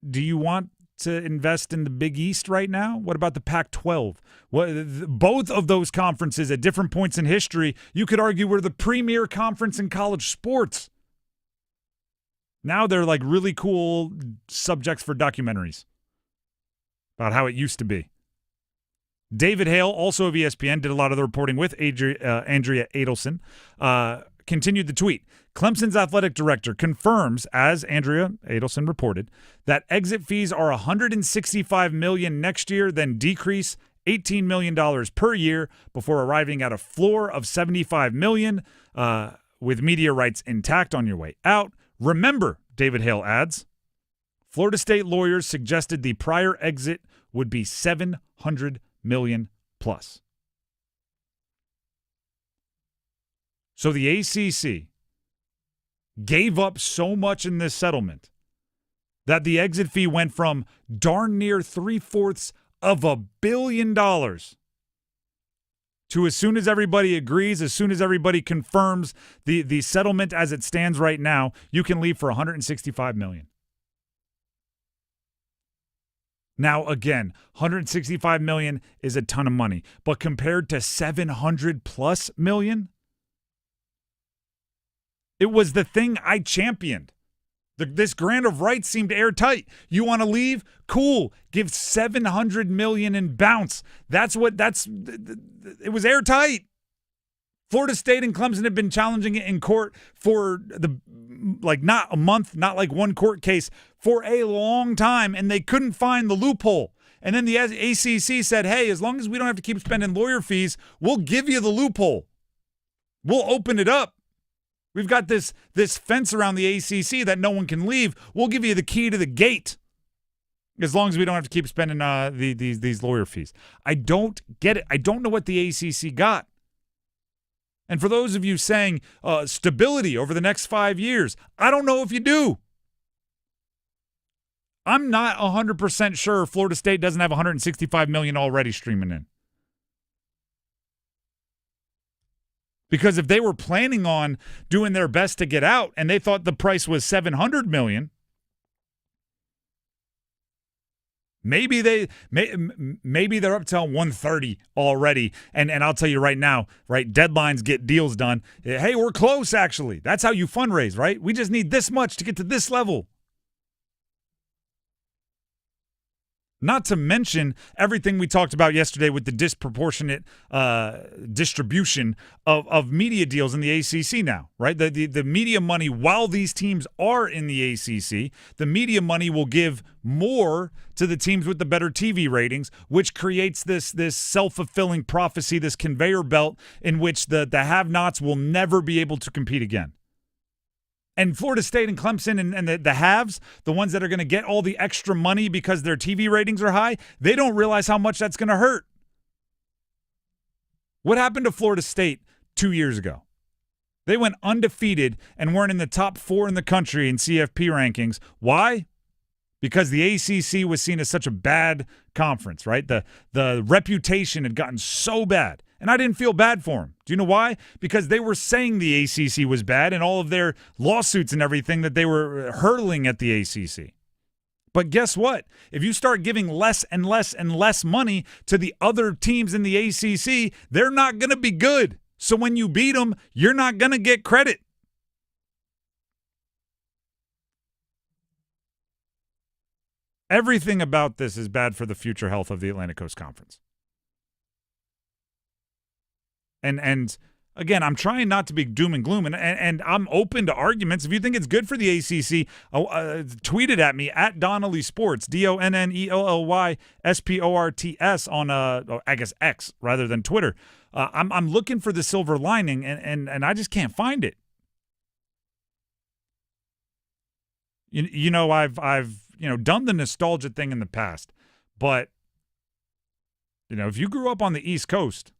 Do you want to invest in the Big East right now? What about the Pac-12? Both of those conferences at different points in history, you could argue were the premier conference in college sports. Now they're like really cool subjects for documentaries about how it used to be. David Hale, also of ESPN, did a lot of the reporting with Andrea Adelson, continued the tweet. Clemson's athletic director confirms, as Andrea Adelson reported, that exit fees are $165 million next year, then decrease $18 million per year before arriving at a floor of $75 million with media rights intact on your way out. Remember, David Hale adds, Florida State lawyers suggested the prior exit would be $700 million plus. So the ACC gave up so much in this settlement that the exit fee went from darn near $750 million to, as soon as everybody agrees, as soon as everybody confirms the settlement as it stands right now, you can leave for $165 million. Now, again, $165 million is a ton of money, but compared to $700+ million, it was the thing I championed. This grant of rights seemed airtight. You want to leave? Cool. Give $700 million and bounce. It was airtight. Florida State and Clemson have been challenging it in court for not a month, not like one court case, for a long time, and they couldn't find the loophole. And then the ACC said, hey, as long as we don't have to keep spending lawyer fees, we'll give you the loophole. We'll open it up. We've got this fence around the ACC that no one can leave. We'll give you the key to the gate as long as we don't have to keep spending these lawyer fees. I don't get it. I don't know what the ACC got. And for those of you saying stability over the next 5 years, I don't know if you do. I'm not 100% sure Florida State doesn't have $165 million already streaming in. Because if they were planning on doing their best to get out and they thought the price was $700 million, maybe they're up to 130 already. And I'll tell you right now, right? Deadlines get deals done. Hey, we're close, actually. That's how you fundraise, right? We just need this much to get to this level. Not to mention everything we talked about yesterday with the disproportionate distribution of media deals in the ACC now, right? The media money, while these teams are in the ACC, the media money will give more to the teams with the better TV ratings, which creates this self-fulfilling prophecy, this conveyor belt in which the have-nots will never be able to compete again. And Florida State and Clemson and the haves, the ones that are going to get all the extra money because their TV ratings are high, they don't realize how much that's going to hurt. What happened to Florida State 2 years ago? They went undefeated and weren't in the top 4 in the country in CFP rankings. Why? Because the ACC was seen as such a bad conference, right? The reputation had gotten so bad. And I didn't feel bad for them. Do you know why? Because they were saying the ACC was bad and all of their lawsuits and everything that they were hurling at the ACC. But guess what? If you start giving less and less and less money to the other teams in the ACC, they're not going to be good. So when you beat them, you're not going to get credit. Everything about this is bad for the future health of the Atlantic Coast Conference. And again, I'm trying not to be doom and gloom, and I'm open to arguments. If you think it's good for the ACC, tweet it at me, at Donnelly Sports, DONNELLYSPORTS on, I guess, X rather than Twitter. I'm looking for the silver lining, and I just can't find it. You know, I've done the nostalgia thing in the past, but, if you grew up on the East Coast,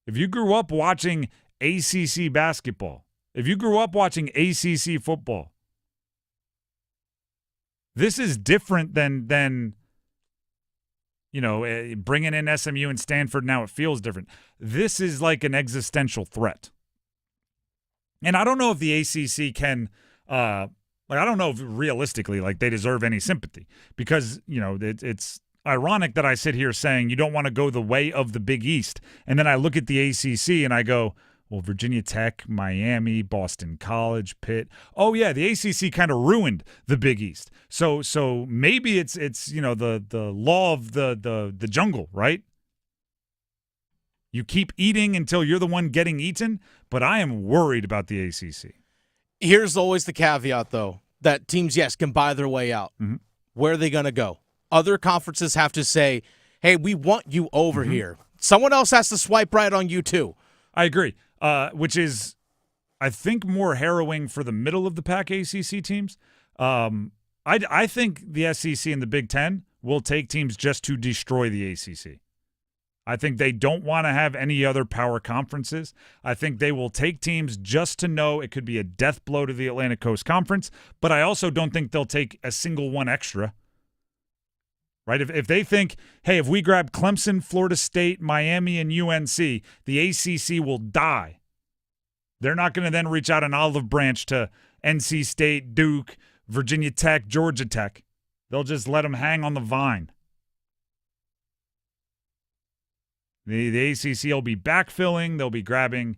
if you grew up watching ACC basketball, if you grew up watching ACC football, this is different than bringing in SMU and Stanford. Now it feels different. This is like an existential threat. And I don't know if the ACC can I don't know if realistically, they deserve any sympathy because, it's ironic that I sit here saying you don't want to go the way of the Big East. And then I look at the ACC and I go, well, Virginia Tech, Miami, Boston College, Pitt. Oh, yeah, the ACC kind of ruined the Big East. So maybe it's the law of the jungle, right? You keep eating until you're the one getting eaten, but I am worried about the ACC. Here's always the caveat, though, that teams, yes, can buy their way out. Mm-hmm. Where are they going to go? Other conferences have to say, hey, we want you over here. Someone else has to swipe right on you, too. I agree, which is, I think, more harrowing for the middle of the pack ACC teams. I think the SEC and the Big Ten will take teams just to destroy the ACC. I think they don't want to have any other power conferences. I think they will take teams just to know it could be a death blow to the Atlantic Coast Conference, but I also don't think they'll take a single one extra. Right? If they think, hey, if we grab Clemson, Florida State, Miami, and UNC, the ACC will die. They're not going to then reach out an olive branch to NC State, Duke, Virginia Tech, Georgia Tech. They'll just let them hang on the vine. The ACC will be backfilling. They'll be grabbing,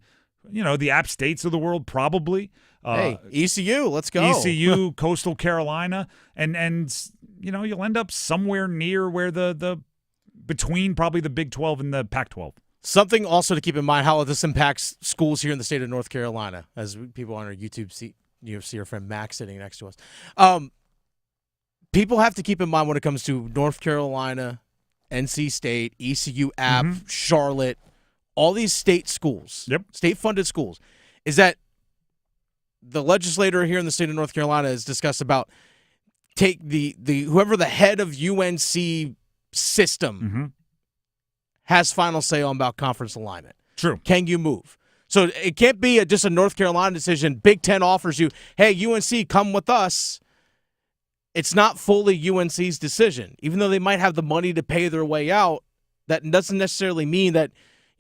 the App States of the world probably. Hey, ECU, let's go. ECU, Coastal Carolina, and you'll end up somewhere near where the between probably the Big 12 and the Pac-12. Something also to keep in mind how this impacts schools here in the state of North Carolina, as people on our YouTube see our friend Max sitting next to us. People have to keep in mind when it comes to North Carolina, NC State, ECU App, Charlotte, all these state schools, state-funded schools, is that the legislator here in the state of North Carolina has discussed about take the whoever the head of UNC system has final say on about conference alignment. True. Can you move? So it can't be just a North Carolina decision. Big Ten offers you, hey, UNC, come with us. It's not fully UNC's decision. Even though they might have the money to pay their way out, that doesn't necessarily mean that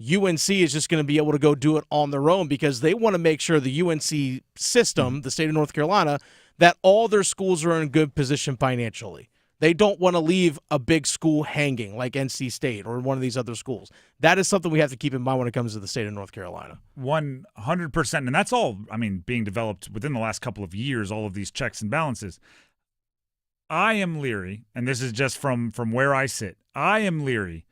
UNC is just going to be able to go do it on their own because they want to make sure the UNC system, the state of North Carolina, that all their schools are in good position financially. They don't want to leave a big school hanging like NC State or one of these other schools. That is something we have to keep in mind when it comes to the state of North Carolina. 100%. And that's all, being developed within the last couple of years, all of these checks and balances. I am leery, and this is just from where I sit, I am leery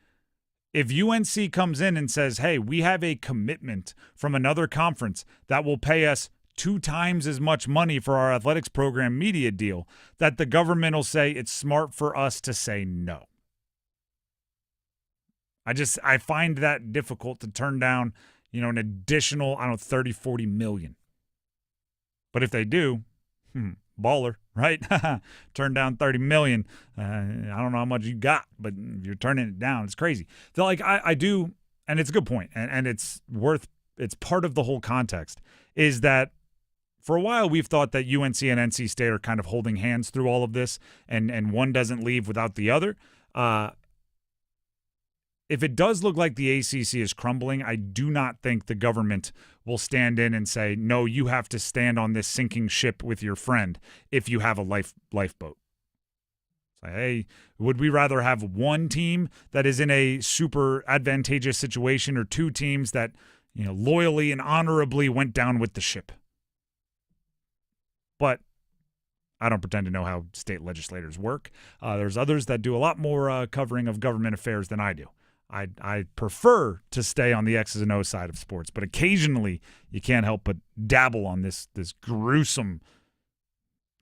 if UNC comes in and says, hey, we have a commitment from another conference that will pay us 2 times as much money for our athletics program media deal, that the government will say it's smart for us to say no. I find that difficult to turn down, an additional, 30, 40 million. But if they do, baller, right? Turn down 30 million. I don't know how much you got, but if you're turning it down, it's crazy. So I do, and it's a good point, and it's part of the whole context, is that for a while we've thought that UNC and NC State are kind of holding hands through all of this, and one doesn't leave without the other. if it does look like the ACC is crumbling, I do not think the government will stand in and say, no, you have to stand on this sinking ship with your friend if you have a lifeboat. Say, hey, would we rather have one team that is in a super advantageous situation or two teams that, loyally and honorably went down with the ship? But I don't pretend to know how state legislators work. There's others that do a lot more covering of government affairs than I do. I prefer to stay on the X's and O's side of sports, but occasionally you can't help but dabble on this gruesome,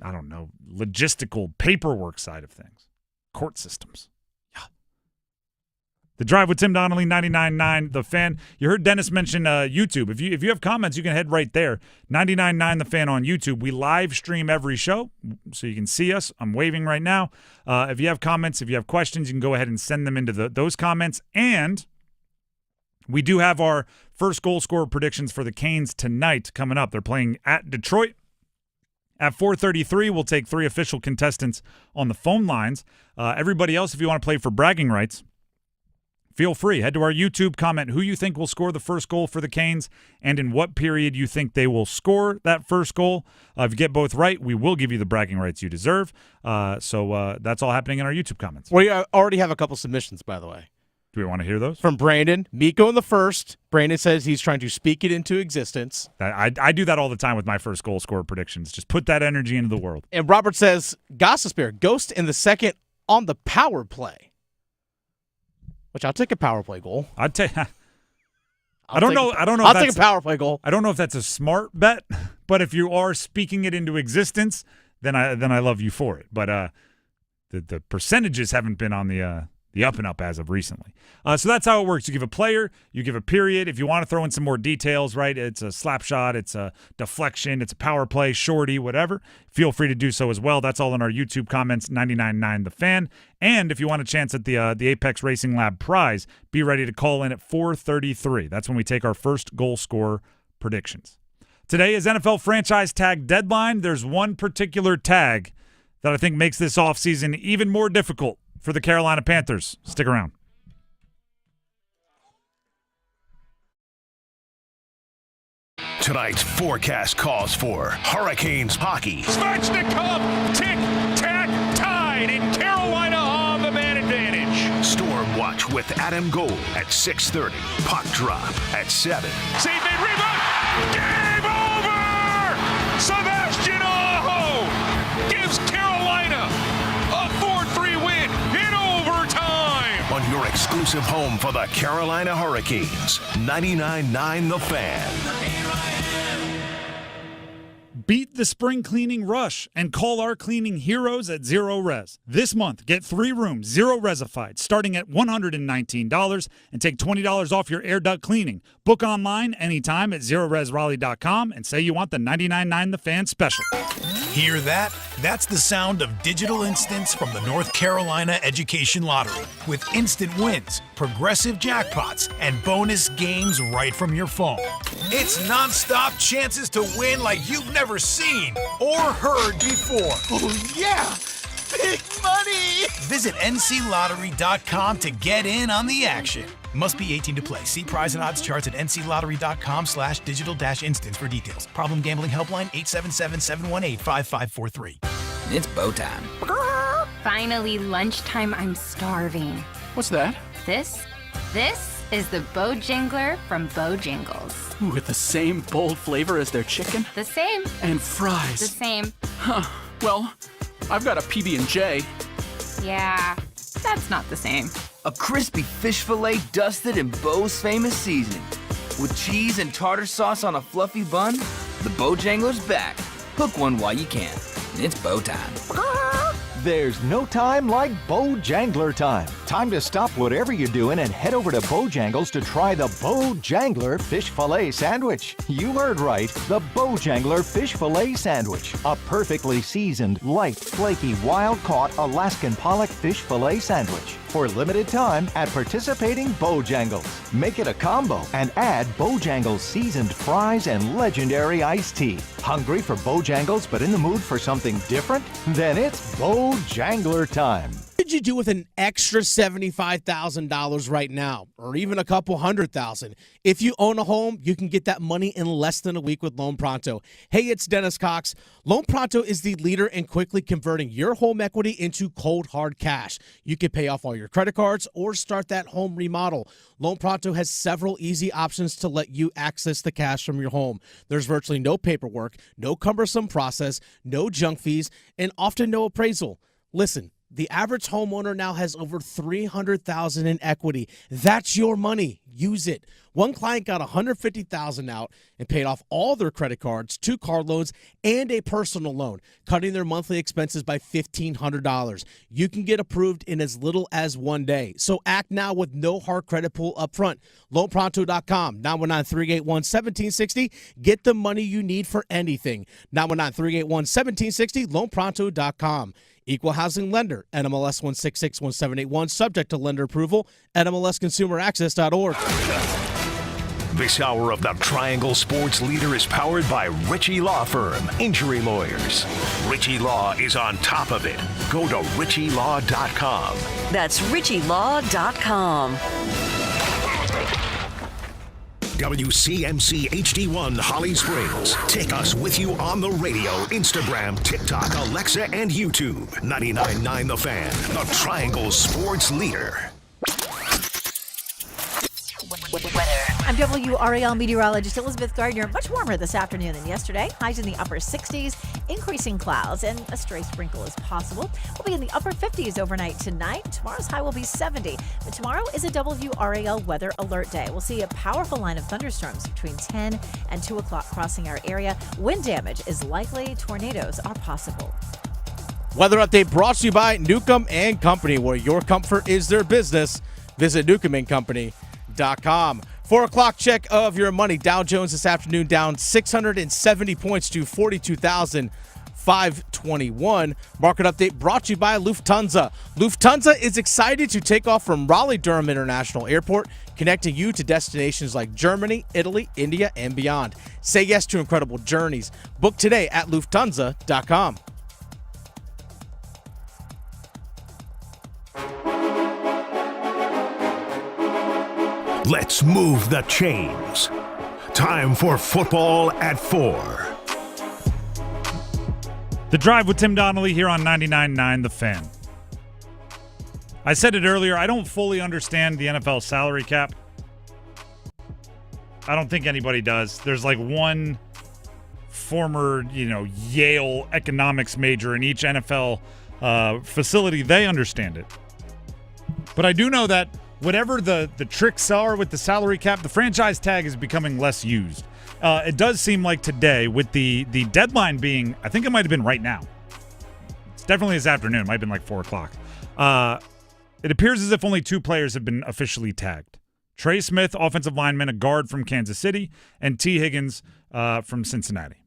logistical paperwork side of things. Court systems. Yeah. The Drive with Tim Donnelly, 99.9 The Fan. You heard Dennis mention YouTube. If you have comments, you can head right there. 99.9 The Fan on YouTube. We live stream every show, so you can see us. I'm waving right now. If you have comments, if you have questions, you can go ahead and send them into those comments. And we do have our first goal scorer predictions for the Canes tonight coming up. They're playing at Detroit. At 4:33, we'll take 3 official contestants on the phone lines. Everybody else, if you want to play for bragging rights, feel free. Head to our YouTube, comment who you think will score the first goal for the Canes and in what period you think they will score that first goal. If you get both right, we will give you the bragging rights you deserve. So that's all happening in our YouTube comments. We already have a couple submissions, by the way. Do we want to hear those? From Brandon. Miko in the first. Brandon says he's trying to speak it into existence. I do that all the time with my first goal scorer predictions. Just put that energy into the world. And Robert says, Gossespierre, Ghost in the second on the power play. Which I'll take a power play goal. I'd take. I'll take a power play goal. I don't know if that's a smart bet, but if you are speaking it into existence, then I love you for it. But the percentages haven't been on the up and up as of recently. So that's how it works. You give a player, you give a period. If you want to throw in some more details, right? It's a slap shot, it's a deflection, it's a power play, shorty, whatever. Feel free to do so as well. That's all in our YouTube comments, 99.9 The Fan. And if you want a chance at the Apex Racing Lab prize, be ready to call in at 4:33. That's when we take our first goal scorer predictions. Today is NFL franchise tag deadline. There's one particular tag that I think makes this offseason even more difficult for the Carolina Panthers. Stick around. Tonight's forecast calls for Hurricanes hockey. Svechnikov, tick-tack, tied, and Carolina on the man advantage. Storm Watch with Adam Gold at 6:30. Puck drop at 7. Save made, rebound! Game over! Sebastian Aho gives Carolina a 4-3 win in overtime. On your exclusive home for the Carolina Hurricanes, 99.9 The Fan. Beat the spring cleaning rush and call our cleaning heroes at Zero Res. This month, get 3 rooms, Zero Resified, starting at $119 and take $20 off your air duct cleaning. Book online anytime at ZeroResRaleigh.com and say you want the 99.9 The Fan special. Hear that? That's the sound of digital instants from the North Carolina Education Lottery. With instant wins, progressive jackpots, and bonus games right from your phone. It's nonstop chances to win like you've never seen or heard before. Oh, yeah! Big money! Visit nclottery.com to get in on the action. Must be 18 to play. See prize and odds charts at nclottery.com/digital-instants for details. Problem gambling helpline 877-718-5543. It's bow time. Finally, lunchtime. I'm starving. What's that? This is the Bojangler from Bojangles. With the same bold flavor as their chicken? The same. And fries. The same. Huh. Well, I've got a PB&J. Yeah, that's not the same. A crispy fish fillet dusted in Bo's famous seasoning. With cheese and tartar sauce on a fluffy bun, the Bojangler's back. Hook one while you can. It's bow time. There's no time like Bojangler time. Time to stop whatever you're doing and head over to Bojangles to try the Bojangler Fish Fillet Sandwich. You heard right, the Bojangler Fish Fillet Sandwich. A perfectly seasoned, light, flaky, wild-caught Alaskan pollock fish fillet sandwich. For limited time at participating Bojangles. Make it a combo and add Bojangles seasoned fries and legendary iced tea. Hungry for Bojangles but in the mood for something different? Then it's Bojangler time. could you do with an extra $75,000 right now, or even a couple $100,000? If you own a home, you can get that money in less than a week with Loan Pronto. Hey, it's Dennis Cox. Loan Pronto is the leader in quickly converting your home equity into cold, hard cash. You can pay off all your credit cards or start that home remodel. Loan Pronto has several easy options to let you access the cash from your home. There's virtually no paperwork, no cumbersome process, no junk fees, and often no appraisal. Listen, the average homeowner now has over $300,000 in equity. That's your money. Use it. One client got $150,000 out and paid off all their credit cards, 2 car loans, and a personal loan, cutting their monthly expenses by $1,500. You can get approved in as little as 1 day. So act now with no hard credit pull up front. LoanPronto.com, 919-381-1760. Get the money you need for anything. 919-381-1760, LoanPronto.com. Equal housing lender, NMLS 1661781, subject to lender approval, NMLSconsumeraccess.org. This hour of the Triangle Sports Leader is powered by Ritchie Law Firm, injury lawyers. Ritchie Law is on top of it. Go to RitchieLaw.com. That's RitchieLaw.com. WCMC HD1 Holly Springs. Take us with you on the radio, Instagram, TikTok, Alexa, and YouTube. 99.9 The Fan, the Triangle Sports Leader. I'm WRAL meteorologist Elizabeth Gardner. Much warmer this afternoon than yesterday. Highs in the upper 60s, increasing clouds, and a stray sprinkle is possible. We'll be in the upper 50s overnight tonight. Tomorrow's high will be 70. But tomorrow is a WRAL weather alert day. We'll see a powerful line of thunderstorms between 10 and 2 o'clock crossing our area. Wind damage is likely. Tornadoes are possible. Weather update brought to you by Newcomb & Company, where your comfort is their business. Visit newcombandcompany.com. 4 o'clock check of your money. Dow Jones this afternoon down 670 points to 42,521. Market update brought to you by Lufthansa. Lufthansa is excited to take off from Raleigh Durham International Airport, connecting you to destinations like Germany, Italy, India, and beyond. Say yes to incredible journeys. Book today at Lufthansa.com. Let's move the chains. Time for football at 4. The Drive with Tim Donnelly here on 99.9 The Fan. I said it earlier, I don't fully understand the NFL salary cap. I don't think anybody does. There's like one former, Yale economics major in each NFL facility. They understand it. But I do know that whatever the tricks are with the salary cap, the franchise tag is becoming less used. It does seem like today, with the deadline being, I think it might have been right now. It's definitely this afternoon. It might have been like 4 o'clock. It appears as if only 2 players have been officially tagged. Trey Smith, offensive lineman, a guard from Kansas City, and T. Higgins from Cincinnati.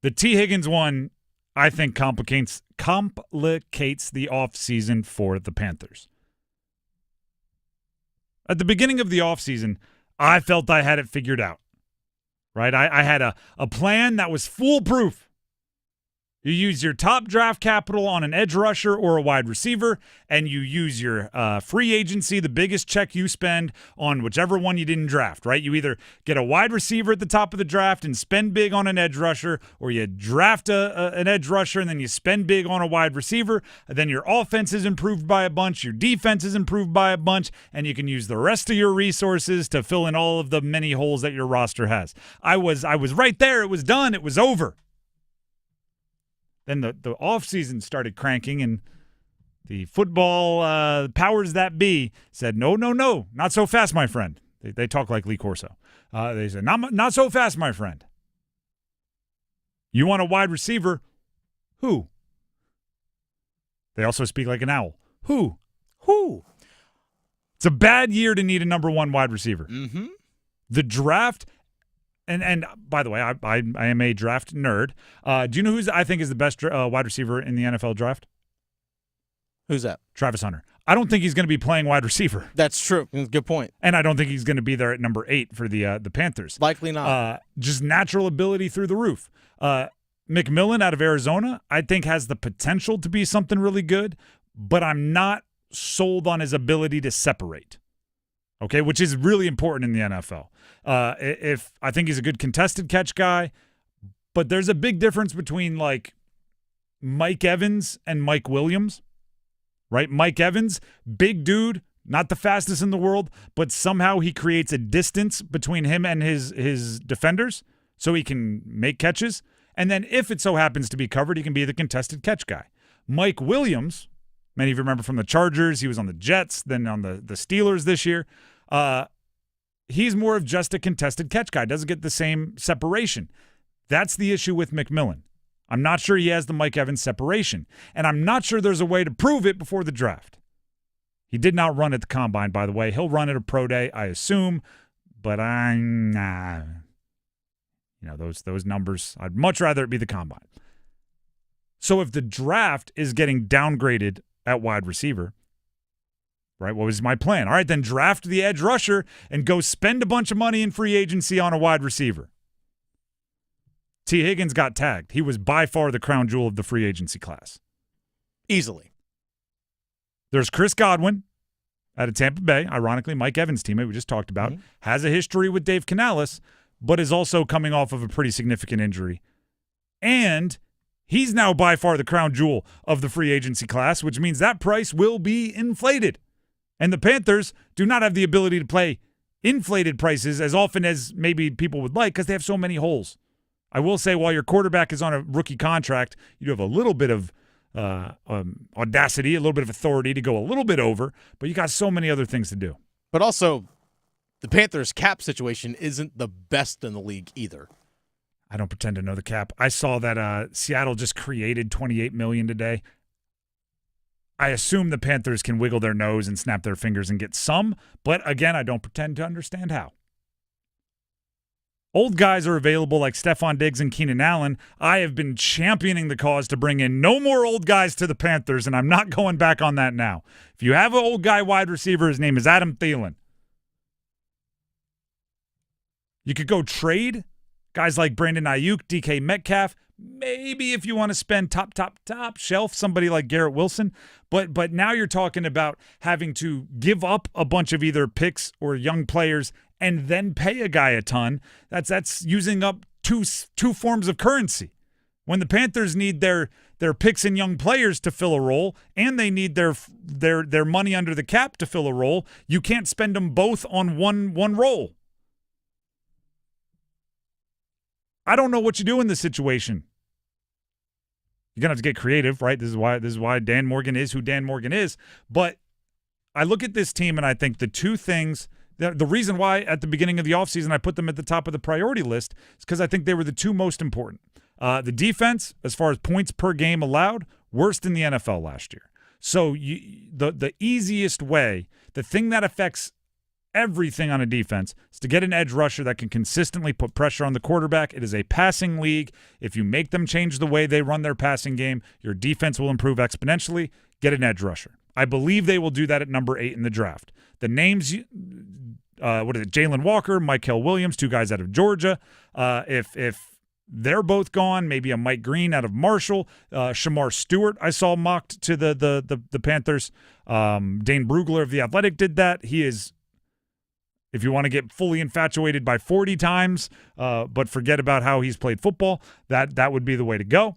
The T. Higgins one, I think, complicates the offseason for the Panthers. At the beginning of the offseason, I felt I had it figured out, right? I had a plan that was foolproof. You use your top draft capital on an edge rusher or a wide receiver, and you use your free agency, the biggest check you spend, on whichever one you didn't draft, right? You either get a wide receiver at the top of the draft and spend big on an edge rusher, or you draft an edge rusher and then you spend big on a wide receiver. And then your offense is improved by a bunch, your defense is improved by a bunch, and you can use the rest of your resources to fill in all of the many holes that your roster has. I was right there. It was done. It was over. Then the offseason started cranking, and the football powers that be said, no, not so fast, my friend. They talk like Lee Corso. They said, not so fast, my friend. You want a wide receiver? Who? They also speak like an owl. Who? It's a bad year to need a number 1 wide receiver. Mm-hmm. The draft... And by the way, I am a draft nerd. Do you know who I think is the best wide receiver in the NFL draft? Who's that? Travis Hunter. I don't think he's going to be playing wide receiver. That's true. Good point. And I don't think he's going to be there at number 8 for the Panthers. Likely not. Just natural ability through the roof. McMillan out of Arizona, I think, has the potential to be something really good. but I'm not sold on his ability to separate. Okay, which is really important in the NFL. If I think he's a good contested catch guy, but there's a big difference between like Mike Evans and Mike Williams, right? Mike Evans, big dude, not the fastest in the world, but somehow he creates a distance between him and his defenders so he can make catches. And then if it so happens to be covered, he can be the contested catch guy. Mike Williams, many of you remember from the Chargers, he was on the Jets, then on the Steelers this year. He's more of just a contested catch guy, doesn't get the same separation. That's the issue with McMillan. I'm not sure he has the Mike Evans separation, and I'm not sure there's a way to prove it before the draft. He did not run at the combine, by the way. He'll run at a pro day, I assume, but those numbers, I'd much rather it be the combine. So if the draft is getting downgraded at wide receiver, right, what was my plan? All right, then draft the edge rusher and go spend a bunch of money in free agency on a wide receiver. T. Higgins got tagged. He was by far the crown jewel of the free agency class. Easily. There's Chris Godwin out of Tampa Bay, ironically, Mike Evans' teammate we just talked about, has a history with Dave Canales, but is also coming off of a pretty significant injury. And he's now by far the crown jewel of the free agency class, which means that price will be inflated. And the Panthers do not have the ability to play inflated prices as often as maybe people would like because they have so many holes. I will say while your quarterback is on a rookie contract, you do have a little bit of audacity, a little bit of authority to go a little bit over, but you got so many other things to do. But also, the Panthers' cap situation isn't the best in the league either. I don't pretend to know the cap. I saw that Seattle just created $28 million today. I assume the Panthers can wiggle their nose and snap their fingers and get some, but again, I don't pretend to understand how. Old guys are available like Stephon Diggs and Keenan Allen. I have been championing the cause to bring in no more old guys to the Panthers, and I'm not going back on that now. If you have an old guy wide receiver, his name is Adam Thielen. You could go trade guys like Brandon Ayuk, DK Metcalf. Maybe if you want to spend top shelf, somebody like Garrett Wilson. But now you're talking about having to give up a bunch of either picks or young players and then pay a guy a ton. That's using up two forms of currency. When the Panthers need their picks and young players to fill a role, and they need their money under the cap to fill a role, you can't spend them both on one role. I don't know what you do in this situation. You're going to have to get creative, right? This is why Dan Morgan is who Dan Morgan is. But I look at this team and I think the two things, the reason why at the beginning of the offseason I put them at the top of the priority list is because I think they were the two most important. The defense, as far as points per game allowed, worst in the NFL last year. So the easiest way, the thing that affects everything on a defense is to get an edge rusher that can consistently put pressure on the quarterback. It is a passing league. If you make them change the way they run their passing game, your defense will improve exponentially. Get an edge rusher. I believe they will do that at number 8 in the draft. The names, Jalen Walker, Mykel Williams, two guys out of Georgia. If they're both gone, maybe a Mike Green out of Marshall. Shamar Stewart I saw mocked to the Panthers. Dane Brugler of The Athletic did that. He is, if you want to get fully infatuated by 40 times, but forget about how he's played football, that would be the way to go.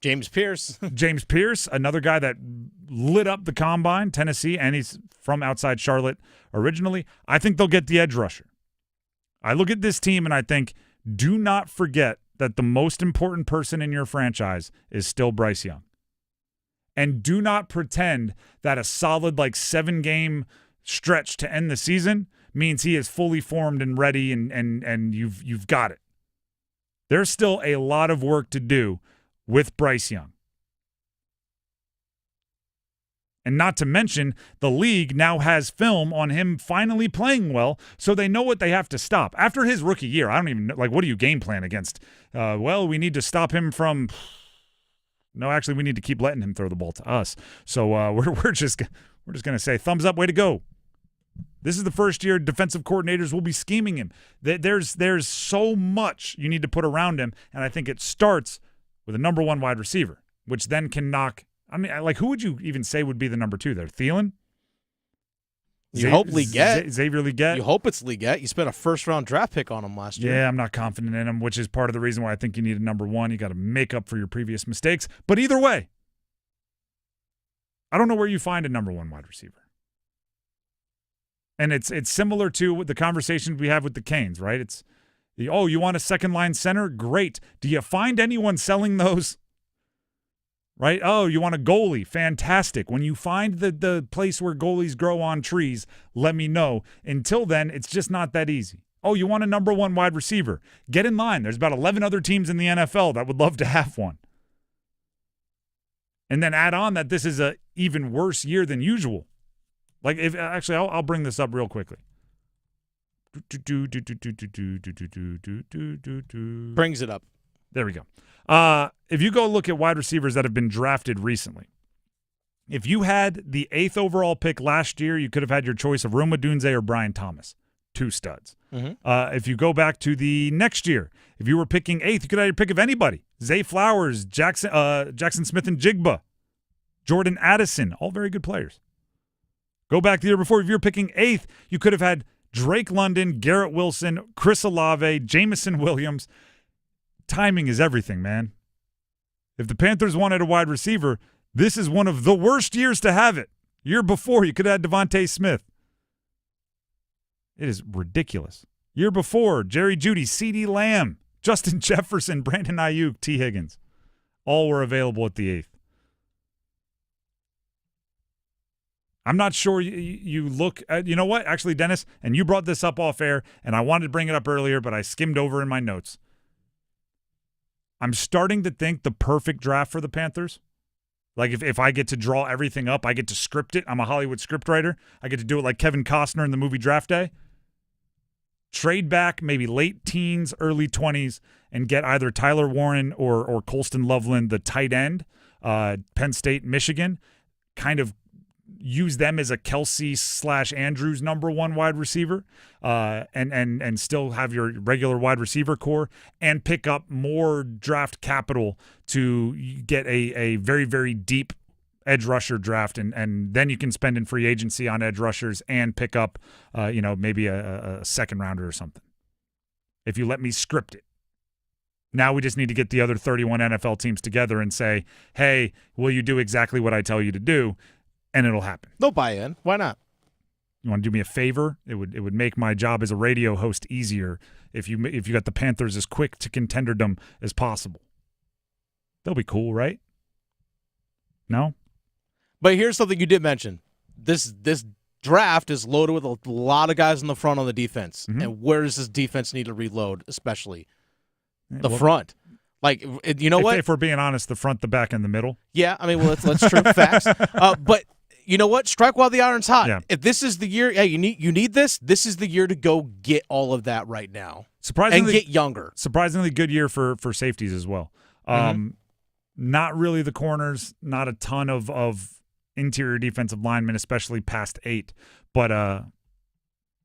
James Pierce. James Pierce, another guy that lit up the combine, Tennessee, and he's from outside Charlotte originally. I think they'll get the edge rusher. I look at this team and I think, do not forget that the most important person in your franchise is still Bryce Young. And do not pretend that a solid 7-game stretch to end the season means he is fully formed and ready and you've got it. There's still a lot of work to do with Bryce Young. And not to mention, the league now has film on him finally playing well, so they know what they have to stop. After his rookie year, I don't even know, what do you game plan against? We need to stop him from – no, actually, we need to keep letting him throw the ball to us. So we're just going to say, thumbs up, way to go. This is the first year defensive coordinators will be scheming him. There's so much you need to put around him, and I think it starts with a number 1 wide receiver, which then can knock I mean, like, who would you even say would be the number 2 there? Thielen? You hope Leggett. Xavier Leggett. You hope it's Leggett. You spent a first-round draft pick on him last year. Yeah, I'm not confident in him, which is part of the reason why I think you need a number 1. You got to make up for your previous mistakes. But either way, I don't know where you find a number 1 wide receiver. And it's similar to the conversations we have with the Canes, right? It's, you want a second-line center? Great. Do you find anyone selling those? Right? Oh, you want a goalie? Fantastic. When you find the place where goalies grow on trees, let me know. Until then, it's just not that easy. Oh, you want a number 1 wide receiver? Get in line. There's about 11 other teams in the NFL that would love to have one. And then add on that this is a even worse year than usual. Like, I'll bring this up real quickly. Brings it up. There we go. If you go look at wide receivers that have been drafted recently, if you had the 8th overall pick last year, you could have had your choice of Roma Dunze or Brian Thomas, 2 studs. Mm-hmm. If you go back to the next year, if you were picking 8th, you could have your pick of anybody. Zay Flowers, Jackson Smith and Jigba, Jordan Addison, all very good players. Go back the year before, if you were picking 8th, you could have had Drake London, Garrett Wilson, Chris Olave, Jamison Williams. Timing is everything, man. If the Panthers wanted a wide receiver, this is one of the worst years to have it. Year before, you could have had Devontae Smith. It is ridiculous. Year before, Jerry Jeudy, CeeDee Lamb, Justin Jefferson, Brandon Ayuk, T. Higgins. All were available at the 8th. I'm not sure you look at, you know what? Actually, Dennis, and you brought this up off air, and I wanted to bring it up earlier, but I skimmed over in my notes. I'm starting to think the perfect draft for the Panthers, like if I get to draw everything up, I get to script it. I'm a Hollywood scriptwriter. I get to do it like Kevin Costner in the movie Draft Day. Trade back maybe late teens, early 20s, and get either Tyler Warren or Colston Loveland, the tight end, Penn State, Michigan, kind of use them as a Kelsey/Andrews number 1 wide receiver, and still have your regular wide receiver core, and pick up more draft capital to get a very, very deep edge rusher draft, and then you can spend in free agency on edge rushers and pick up maybe a second rounder or something. If you let me script it. Now we just need to get the other 31 NFL teams together and say, hey, will you do exactly what I tell you to do? And it'll happen. They'll buy in. Why not? You want to do me a favor? It would make my job as a radio host easier if you got the Panthers as quick to contenderdom as possible. They'll be cool, right? No? But here's something you did mention. This draft is loaded with a lot of guys in the front on the defense. Mm-hmm. And where does this defense need to reload, especially? The front. Like, you know what? If we're being honest, the front, the back, and the middle. Yeah, I mean, well, let's true facts. But you know what? Strike while the iron's hot. Yeah. If this is the year, you need this. This is the year to go get all of that right now. Surprisingly, and get younger. Surprisingly good year for safeties as well. Not really the corners. Not a ton of interior defensive linemen, especially past 8. But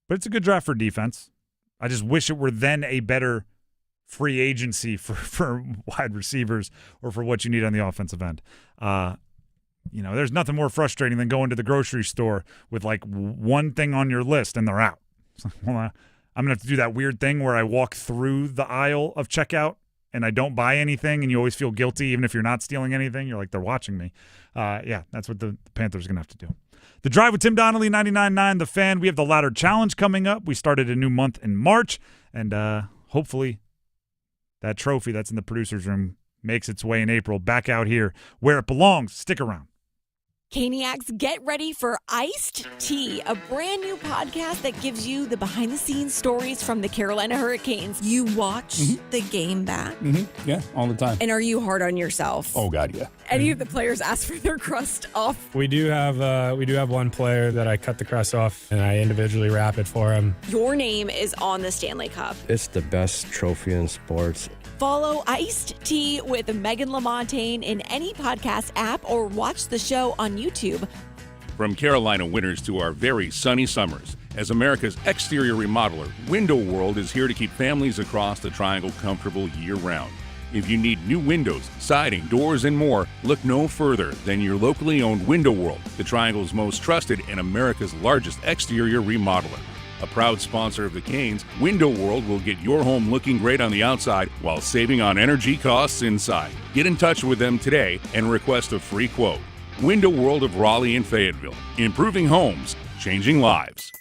it's a good draft for defense. I just wish it were then a better free agency for wide receivers or for what you need on the offensive end. There's nothing more frustrating than going to the grocery store with like one thing on your list and they're out. Well, I'm going to have to do that weird thing where I walk through the aisle of checkout and I don't buy anything, and you always feel guilty even if you're not stealing anything. You're like, they're watching me. That's what the Panthers are going to have to do. The Drive with Tim Donnelly, 99.9 The Fan. We have the Ladder Challenge coming up. We started a new month in March, and hopefully that trophy that's in the producer's room makes its way in April back out here where it belongs. Stick around. Caniacs, get ready for Iced Tea, a brand new podcast that gives you the behind-the-scenes stories from the Carolina Hurricanes. You watch the game back? Yeah, all the time. And are you hard on yourself? Oh, God, yeah. Any of the players ask for their crust off? We do have one player that I cut the crust off, and I individually wrap it for him. Your name is on the Stanley Cup. It's the best trophy in sports. Follow Iced Tea with Megan LaMontagne in any podcast app or watch the show on YouTube. From Carolina winters to our very sunny summers, as America's exterior remodeler, Window World is here to keep families across the triangle comfortable year-round. If you need new windows, siding, doors, and more, look no further than your locally owned Window World, the Triangle's most trusted and America's largest exterior remodeler. A proud sponsor of the Canes, Window World will get your home looking great on the outside while saving on energy costs inside. Get in touch with them today and request a free quote. Window World of Raleigh and Fayetteville. Improving homes, changing lives.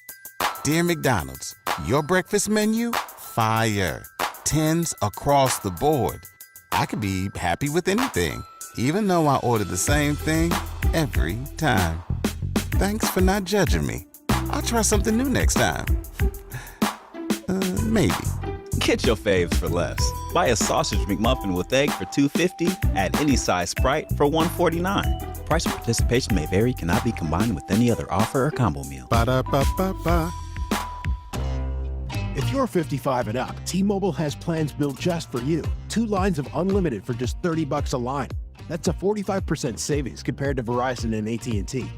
Dear McDonald's, your breakfast menu? Fire. 10s across the board. I could be happy with anything, even though I order the same thing every time. Thanks for not judging me. I'll try something new next time. Maybe. Get your faves for less. Buy a sausage McMuffin with egg for $2.50 at any size Sprite for $1.49. Price and participation may vary, cannot be combined with any other offer or combo meal. Ba-da-ba-ba-ba. If you're 55 and up, T-Mobile has plans built just for you. 2 lines of unlimited for just $30 a line. That's a 45% savings compared to Verizon and AT&T.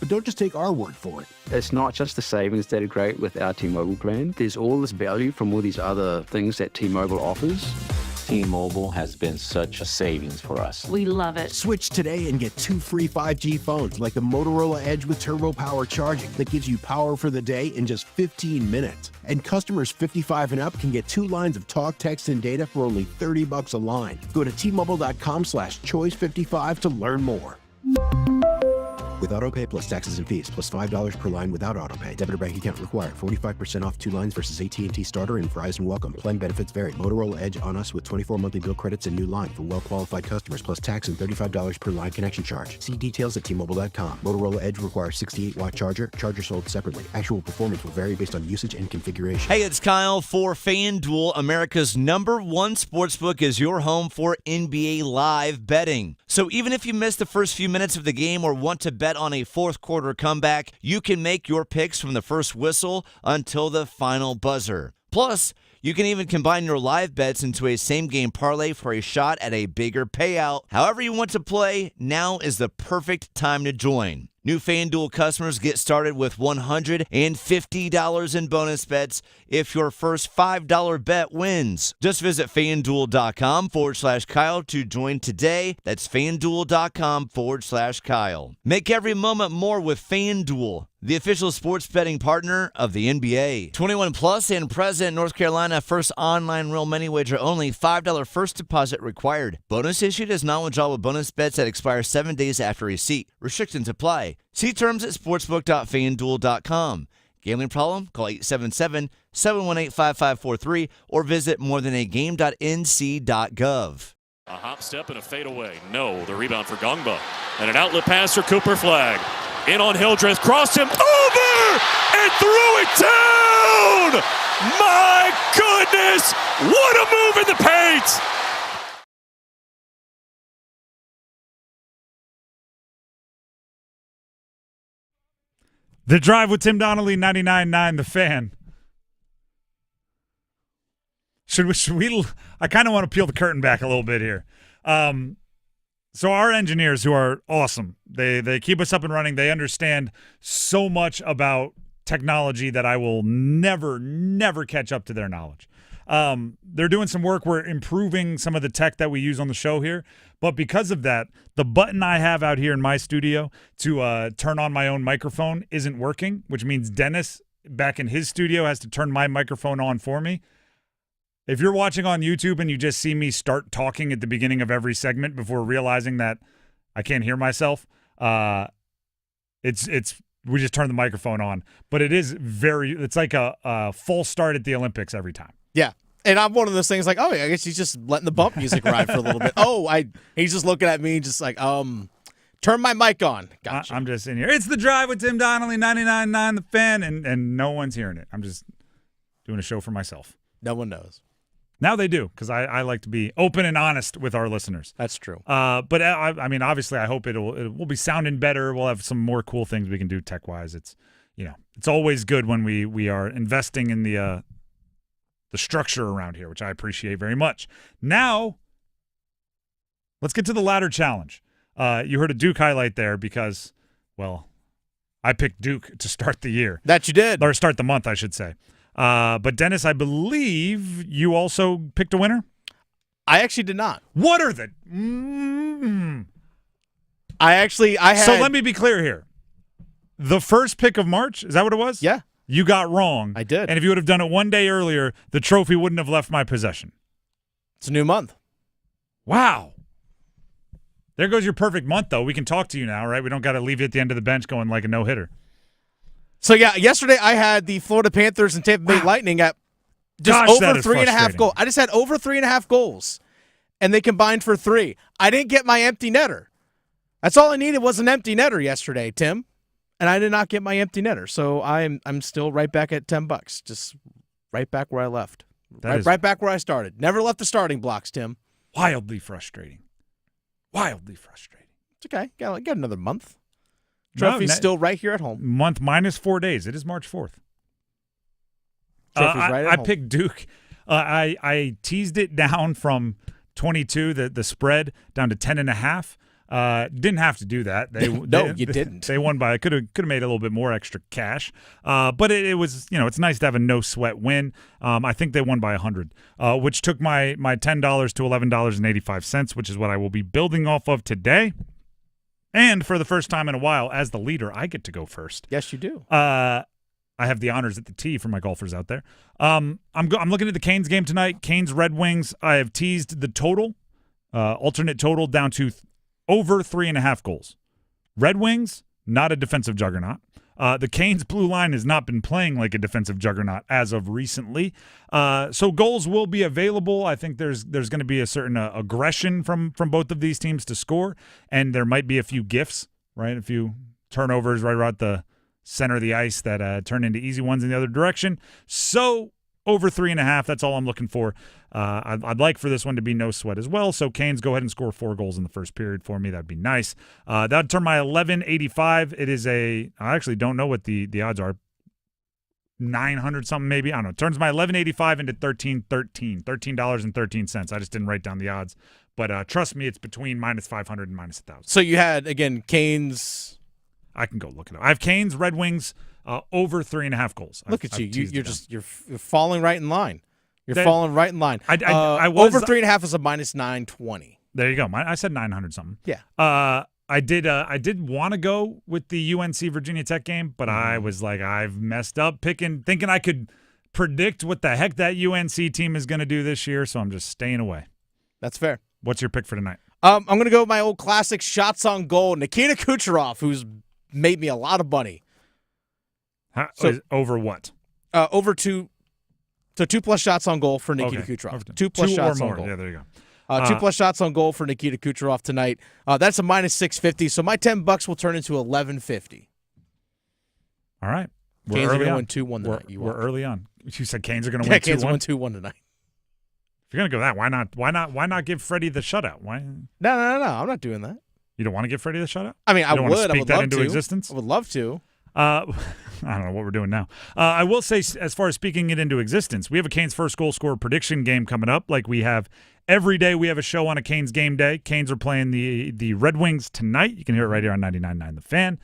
But don't just take our word for it. It's not just the savings that are great with our T-Mobile plan. There's all this value from all these other things that T-Mobile offers. T-Mobile has been such a savings for us. We love it. Switch today and get 2 free 5G phones like the Motorola Edge with Turbo Power charging that gives you power for the day in just 15 minutes. And customers 55 and up can get 2 lines of talk, text, and data for only $30 a line. Go to T-Mobile.com/choice55 to learn more. With AutoPay plus taxes and fees, plus $5 per line without AutoPay. Debit or bank account required. 45% off 2 lines versus AT&T Starter and Verizon Welcome. Plan benefits vary. Motorola Edge on us with 24 monthly bill credits and new line for well-qualified customers, plus tax and $35 per line connection charge. See details at T-Mobile.com. Motorola Edge requires 68-watt charger. Charger sold separately. Actual performance will vary based on usage and configuration. Hey, it's Kyle for FanDuel. America's #1 sportsbook is your home for NBA live betting. So even if you missed the first few minutes of the game or want to bet on a fourth quarter comeback, you can make your picks from the first whistle until the final buzzer. Plus, you can even combine your live bets into a same-game parlay for a shot at a bigger payout. However you want to play, now is the perfect time to join. New FanDuel customers get started with $150 in bonus bets if your first $5 bet wins. Just visit FanDuel.com/Kyle to join today. That's FanDuel.com/Kyle. Make every moment more with FanDuel, the official sports betting partner of the NBA. 21 plus and present in North Carolina. First online real money wager only. $5 first deposit required. Bonus issued as non-withdrawable bonus bets that expire 7 days after receipt. Restrictions apply. See terms at sportsbook.fanduel.com. Gambling problem? Call 877-718-5543 or visit morethanagame.nc.gov. A hop step and a fadeaway. No, the rebound for Gongba. And an outlet pass for Cooper Flag. In on Hildreth, crossed him over and threw it down! My goodness! What a move in the paint! The Drive with Tim Donnelly, 99.9 The Fan. Should we? I kind of want to peel the curtain back a little bit here. So our engineers, who are awesome, they keep us up and running. They understand so much about technology that I will never catch up to their knowledge. They're doing some work. We're improving some of the tech that we use on the show here. But because of that, the button I have out here in my studio to turn on my own microphone isn't working, which means Dennis back in his studio has to turn my microphone on for me. If you're watching on YouTube and you just see me start talking at the beginning of every segment before realizing that I can't hear myself, it's we just turn the microphone on. But it's like a false start at the Olympics every time. Yeah. And I'm one of those things like, oh, I guess he's just letting the bump music ride for a little bit. He's just looking at me just like, turn my mic on. Gotcha. I'm just in here. It's The Drive with Tim Donnelly, 99.9 The Fan, and no one's hearing it. I'm just doing a show for myself. No one knows. Now they do, because I like to be open and honest with our listeners. That's true. But I mean, obviously, I hope it will be sounding better. We'll have some more cool things we can do tech-wise. It's always good when we are investing in the structure around here, which I appreciate very much. Now, let's get to the ladder challenge. You heard a Duke highlight there because, well, I picked Duke to start the year. That you did. Or start the month, I should say. But Dennis, I believe you also picked a winner? I actually did not. What are the? I had. So let me be clear here. The first pick of March, is that what it was? Yeah. You got wrong. I did. And if you would have done it one day earlier, the trophy wouldn't have left my possession. It's a new month. Wow. There goes your perfect month, though. We can talk to you now, right? We don't got to leave you at the end of the bench going like a no-hitter. So, yeah, yesterday I had the Florida Panthers and Tampa Bay Lightning at just over 3.5 goals. I just had over 3.5 goals, and they combined for 3. I didn't get my empty netter. That's all I needed was an empty netter yesterday, Tim, and I did not get my empty netter. So I'm still right back at $10, just right back where I left. Right back where I started. Never left the starting blocks, Tim. Wildly frustrating. Wildly frustrating. It's okay. Got another month. Trophy's still right here at home. Month minus 4 days. It is March 4th. Trophy's right at home. I picked Duke. I teased it down from 22, the spread, down to 10.5. Didn't have to do that. You didn't. They won by. Could have made a little bit more extra cash. But it was, it's nice to have a no sweat win. I think they won by 100, which took my $10 to $11.85, which is what I will be building off of today. And for the first time in a while, as the leader, I get to go first. Yes, you do. I have the honors at the tee for my golfers out there. I'm looking at the Canes game tonight. Canes Red Wings. I have teased the total, alternate total down to over 3.5 goals. Red Wings, not a defensive juggernaut. The Canes blue line has not been playing like a defensive juggernaut as of recently. So goals will be available. I think there's going to be a certain aggression from both of these teams to score, and there might be a few gifts, right? A few turnovers right around the center of the ice that turn into easy ones in the other direction. So over 3.5, that's all I'm looking for. I'd like for this one to be no sweat as well. So Canes, go ahead and score 4 goals in the first period for me. That'd be nice. That'd turn my 11.85. It is I actually don't know what the odds are. 900 something maybe. I don't know. It turns my 11.85 into $13.13. I just didn't write down the odds. But trust me, it's between minus 500 and minus 1,000. So you had, again, Canes. I can go look it up. I have Canes, Red Wings, over 3.5 goals. Look at you. You're falling right in line. You're falling right in line. I was over 3.5 is a minus 920. There you go. I said 900 something. Yeah. I did want to go with the UNC Virginia Tech game, but I was like, I've messed up thinking I could predict what the heck that UNC team is going to do this year, so I'm just staying away. That's fair. What's your pick for tonight? I'm going to go with my old classic shots on goal, Nikita Kucherov, who's made me a lot of money. Over what? Over 2. So 2+ shots on goal for Nikita Kucherov. 2+ shots on goal. Yeah, there you go. 2+ shots on goal for Nikita Kucherov tonight. That's a minus 650. So my $10 will turn into 1150. All right. Canes are going to win 2-1 tonight. We're early on. You said Canes are going to win 2-1? Canes win 2-1 tonight. If you're going to go that, why not give Freddie the shutout? Why? No. I'm not doing that. You don't want to give Freddie the shutout? I mean, I would love into to. Existence? I would love to. I don't know what we're doing now. I will say, as far as speaking it into existence, we have a Canes first goal scorer prediction game coming up. Like we have every day, we have a show on a Canes game day. Canes are playing the Red Wings tonight. You can hear it right here on 99.9 The Fan.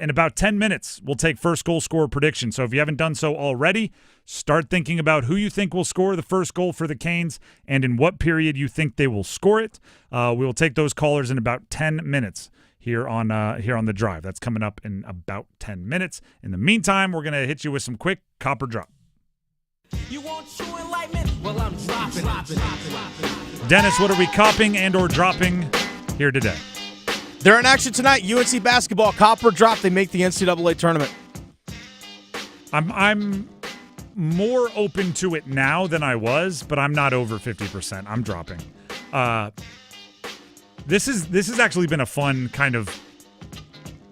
In about 10 minutes, we'll take first goal scorer prediction. So if you haven't done so already, start thinking about who you think will score the first goal for the Canes and in what period you think they will score it. We will take those callers in about 10 minutes. Here on the drive. That's coming up in about 10 minutes. In the meantime, we're going to hit you with some quick copper drop. You want true enlightenment? Well, I'm dropping. Dennis, what are we copping and or dropping here today? They're in action tonight. UNC basketball, copper drop. They make the NCAA tournament. I'm more open to it now than I was, but I'm not over 50%. I'm dropping. This has actually been a fun kind of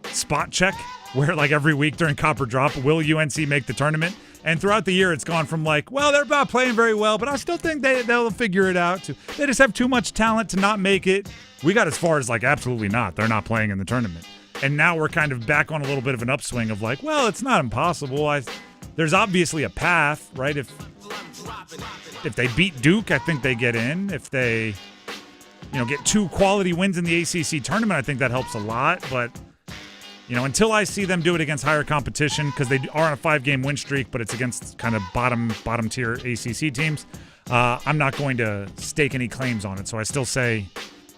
spot check where like every week during Copper Drop, will UNC make the tournament? And throughout the year, it's gone from like, well, they're not playing very well, but I still think they'll figure it out. To they just have too much talent to not make it. We got as far as like, absolutely not. They're not playing in the tournament. And now we're kind of back on a little bit of an upswing of like, well, it's not impossible. There's obviously a path, right? If they beat Duke, I think they get in. If they get 2 quality wins in the ACC tournament, I think that helps a lot. But, until I see them do it against higher competition, because they are on a 5-game win streak, but it's against kind of bottom tier ACC teams, I'm not going to stake any claims on it. So I still say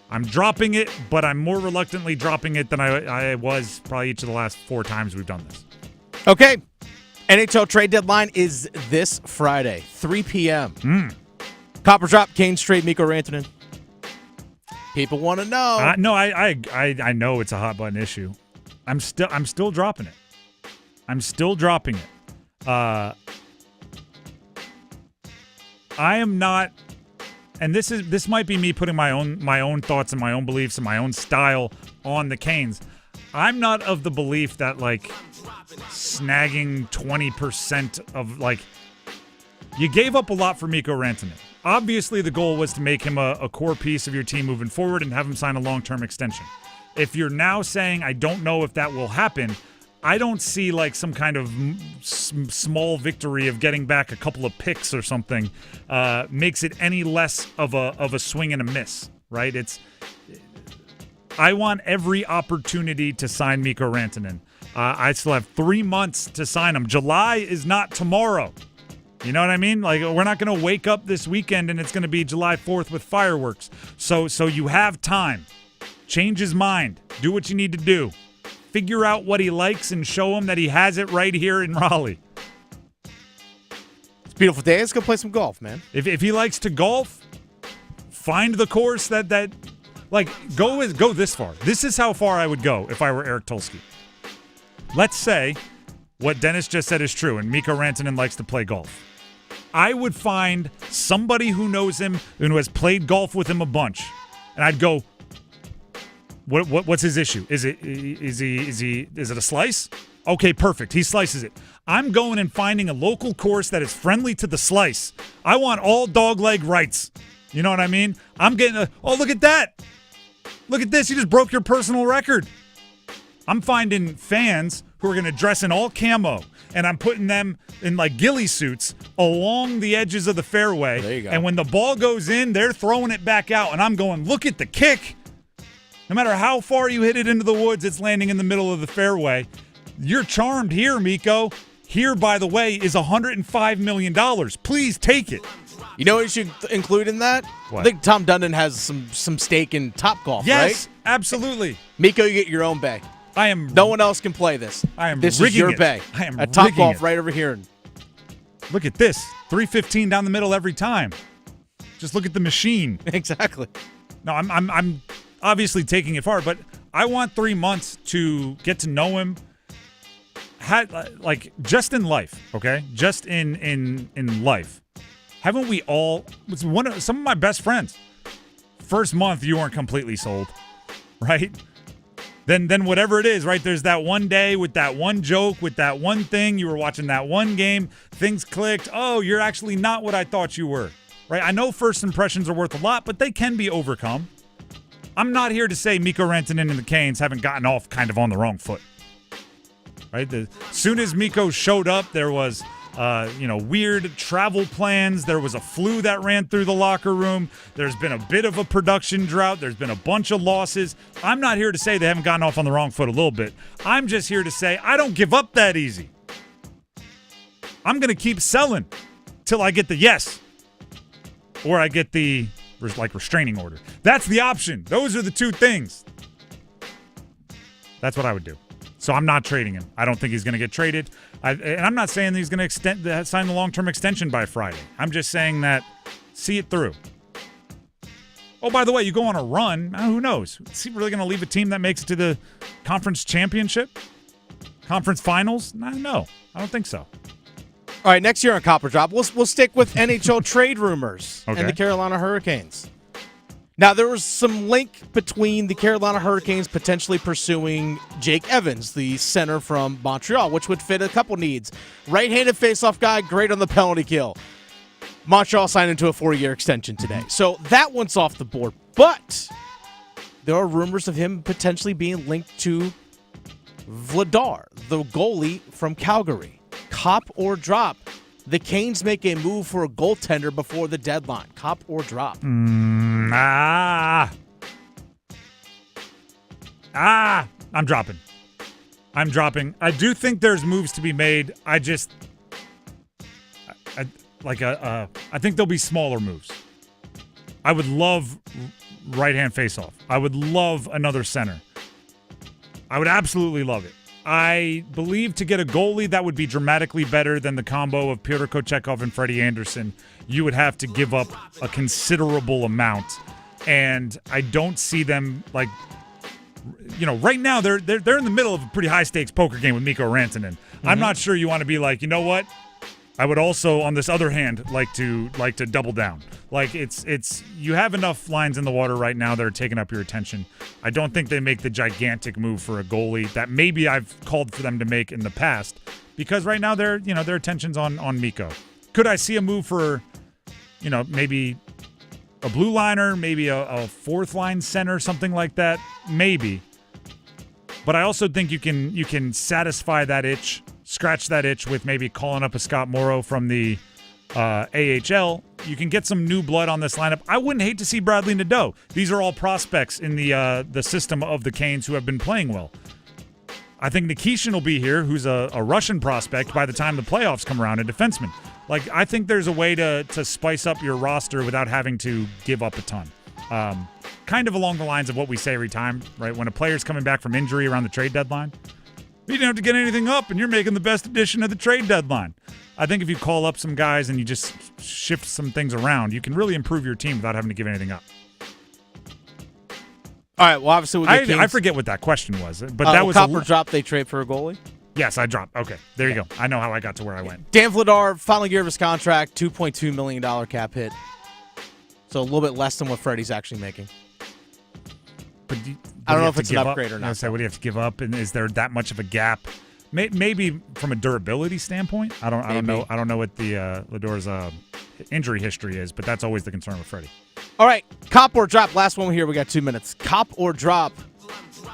I'm dropping it, but I'm more reluctantly dropping it than I was probably each of the last 4 times we've done this. Okay. NHL trade deadline is this Friday, 3 p.m. Copper drop, Canes trade, Mikko Rantanen. People want to know. No, I know it's a hot button issue. I'm still dropping it. I'm still dropping it. I am not, and this might be me putting my own thoughts and my own beliefs and my own style on the Canes. I'm not of the belief that like snagging 20% of like you gave up a lot for Mikko Rantanen. Obviously, the goal was to make him a core piece of your team moving forward and have him sign a long-term extension. If you're now saying, I don't know if that will happen, I don't see like some kind of small victory of getting back a couple of picks or something makes it any less of a swing and a miss, right? I want every opportunity to sign Mikko Rantanen. I still have 3 months to sign him. July is not tomorrow. You know what I mean? Like, we're not going to wake up this weekend and it's going to be July 4th with fireworks. So you have time. Change his mind. Do what you need to do. Figure out what he likes and show him that he has it right here in Raleigh. It's a beautiful day. Let's go play some golf, man. If he likes to golf, find the course that like, go this far. This is how far I would go if I were Eric Tulsky. Let's say what Dennis just said is true, and Mikko Rantanen likes to play golf. I would find somebody who knows him and who has played golf with him a bunch, and I'd go, what's his issue? Is it a slice? Okay, perfect. He slices it. I'm going and finding a local course that is friendly to the slice. I want all dogleg rights. You know what I mean? I'm getting look at that. Look at this. You just broke your personal record. I'm finding fans who are going to dress in all camo, and I'm putting them in like ghillie suits along the edges of the fairway. There you go. And when the ball goes in, they're throwing it back out, and I'm going, look at the kick. No matter how far you hit it into the woods, it's landing in the middle of the fairway. You're charmed here, Mikko. Here, by the way, is $105 million. Please take it. You know what you should include in that? What? I think Tom Dundon has some stake in Topgolf, right? Yes, absolutely. Mikko, you get your own bay. No one else can play this. This is your bay. I am at Topgolf it. right over here. Look at this. 315 down the middle every time. Just look at the machine. Exactly. No, I'm obviously taking it far, but I want 3 months to get to know him. Like just in life, okay? Just in life. Haven't we all? It's some of my best friends. First month you weren't completely sold, right? Then whatever it is, right? There's that one day with that one joke, with that one thing. You were watching that one game. Things clicked. Oh, you're actually not what I thought you were, right? I know first impressions are worth a lot, but they can be overcome. I'm not here to say Mikko Rantanen and the Canes haven't gotten off kind of on the wrong foot, right? As soon as Mikko showed up, there was weird travel plans. There was a flu that ran through the locker room. There's been a bit of a production drought. There's been a bunch of losses. I'm not here to say they haven't gotten off on the wrong foot a little bit. I'm just here to say I don't give up that easy. I'm going to keep selling till I get the yes or I get the restraining order. That's the option. Those are the two things. That's what I would do. So I'm not trading him. I don't think he's going to get traded. And I'm not saying that he's going to sign the long-term extension by Friday. I'm just saying that see it through. Oh, by the way, you go on a run. Who knows? Is he really going to leave a team that makes it to the conference championship? Conference finals? No, I don't think so. All right, next year on Copper Drop, we'll stick with NHL trade rumors and the Carolina Hurricanes. Now, there was some link between the Carolina Hurricanes potentially pursuing Jake Evans, the center from Montreal, which would fit a couple needs. Right-handed faceoff guy, great on the penalty kill. Montreal signed into a 4-year extension today. So that one's off the board. But there are rumors of him potentially being linked to Vladar, the goalie from Calgary. Cop or drop. The Canes make a move for a goaltender before the deadline. Cop or drop? I'm dropping. I do think there's moves to be made. I think there'll be smaller moves. I would love right-hand face-off. I would love another center. I would absolutely love it. I believe to get a goalie that would be dramatically better than the combo of Pyotr Kochetkov and Freddie Anderson, you would have to give up a considerable amount. And I don't see them right now they're in the middle of a pretty high-stakes poker game with Mikko Rantanen. Mm-hmm. I'm not sure you want to be like, you know what? I would also, on this other hand, like to double down. Like it's you have enough lines in the water right now that are taking up your attention. I don't think they make the gigantic move for a goalie that maybe I've called for them to make in the past, because right now their attention's on Mikko. Could I see a move for, maybe a blue liner, maybe a fourth line center, something like that? Maybe. But I also think you can satisfy that itch. Scratch that itch with maybe calling up a Scott Morrow from the AHL. You can get some new blood on this lineup. I wouldn't hate to see Bradley Nadeau. These are all prospects in the system of the Canes who have been playing well. I think Nikishin will be here, who's a Russian prospect by the time the playoffs come around, a defenseman. I think there's a way to spice up your roster without having to give up a ton. Kind of along the lines of what we say every time, right? When a player's coming back from injury around the trade deadline, you didn't have to get anything up, and you're making the best addition of the trade deadline. I think if you call up some guys and you just shift some things around, you can really improve your team without having to give anything up. All right, well, obviously we'll get I forget what that question was, but that was Copper drop they trade for a goalie? Yes, I dropped. Okay, there you go. I know how I got to where I went. Dan Vladar, final year of his contract, $2.2 million cap hit. So a little bit less than what Freddie's actually making. But I don't know if it's an upgrade or not. So what do you have to give up? And is there that much of a gap? Maybe from a durability standpoint. I don't know. I don't know what the Vlador's injury history is, but that's always the concern with Freddie. All right, cop or drop. Last one here. We got 2 minutes. Cop or drop.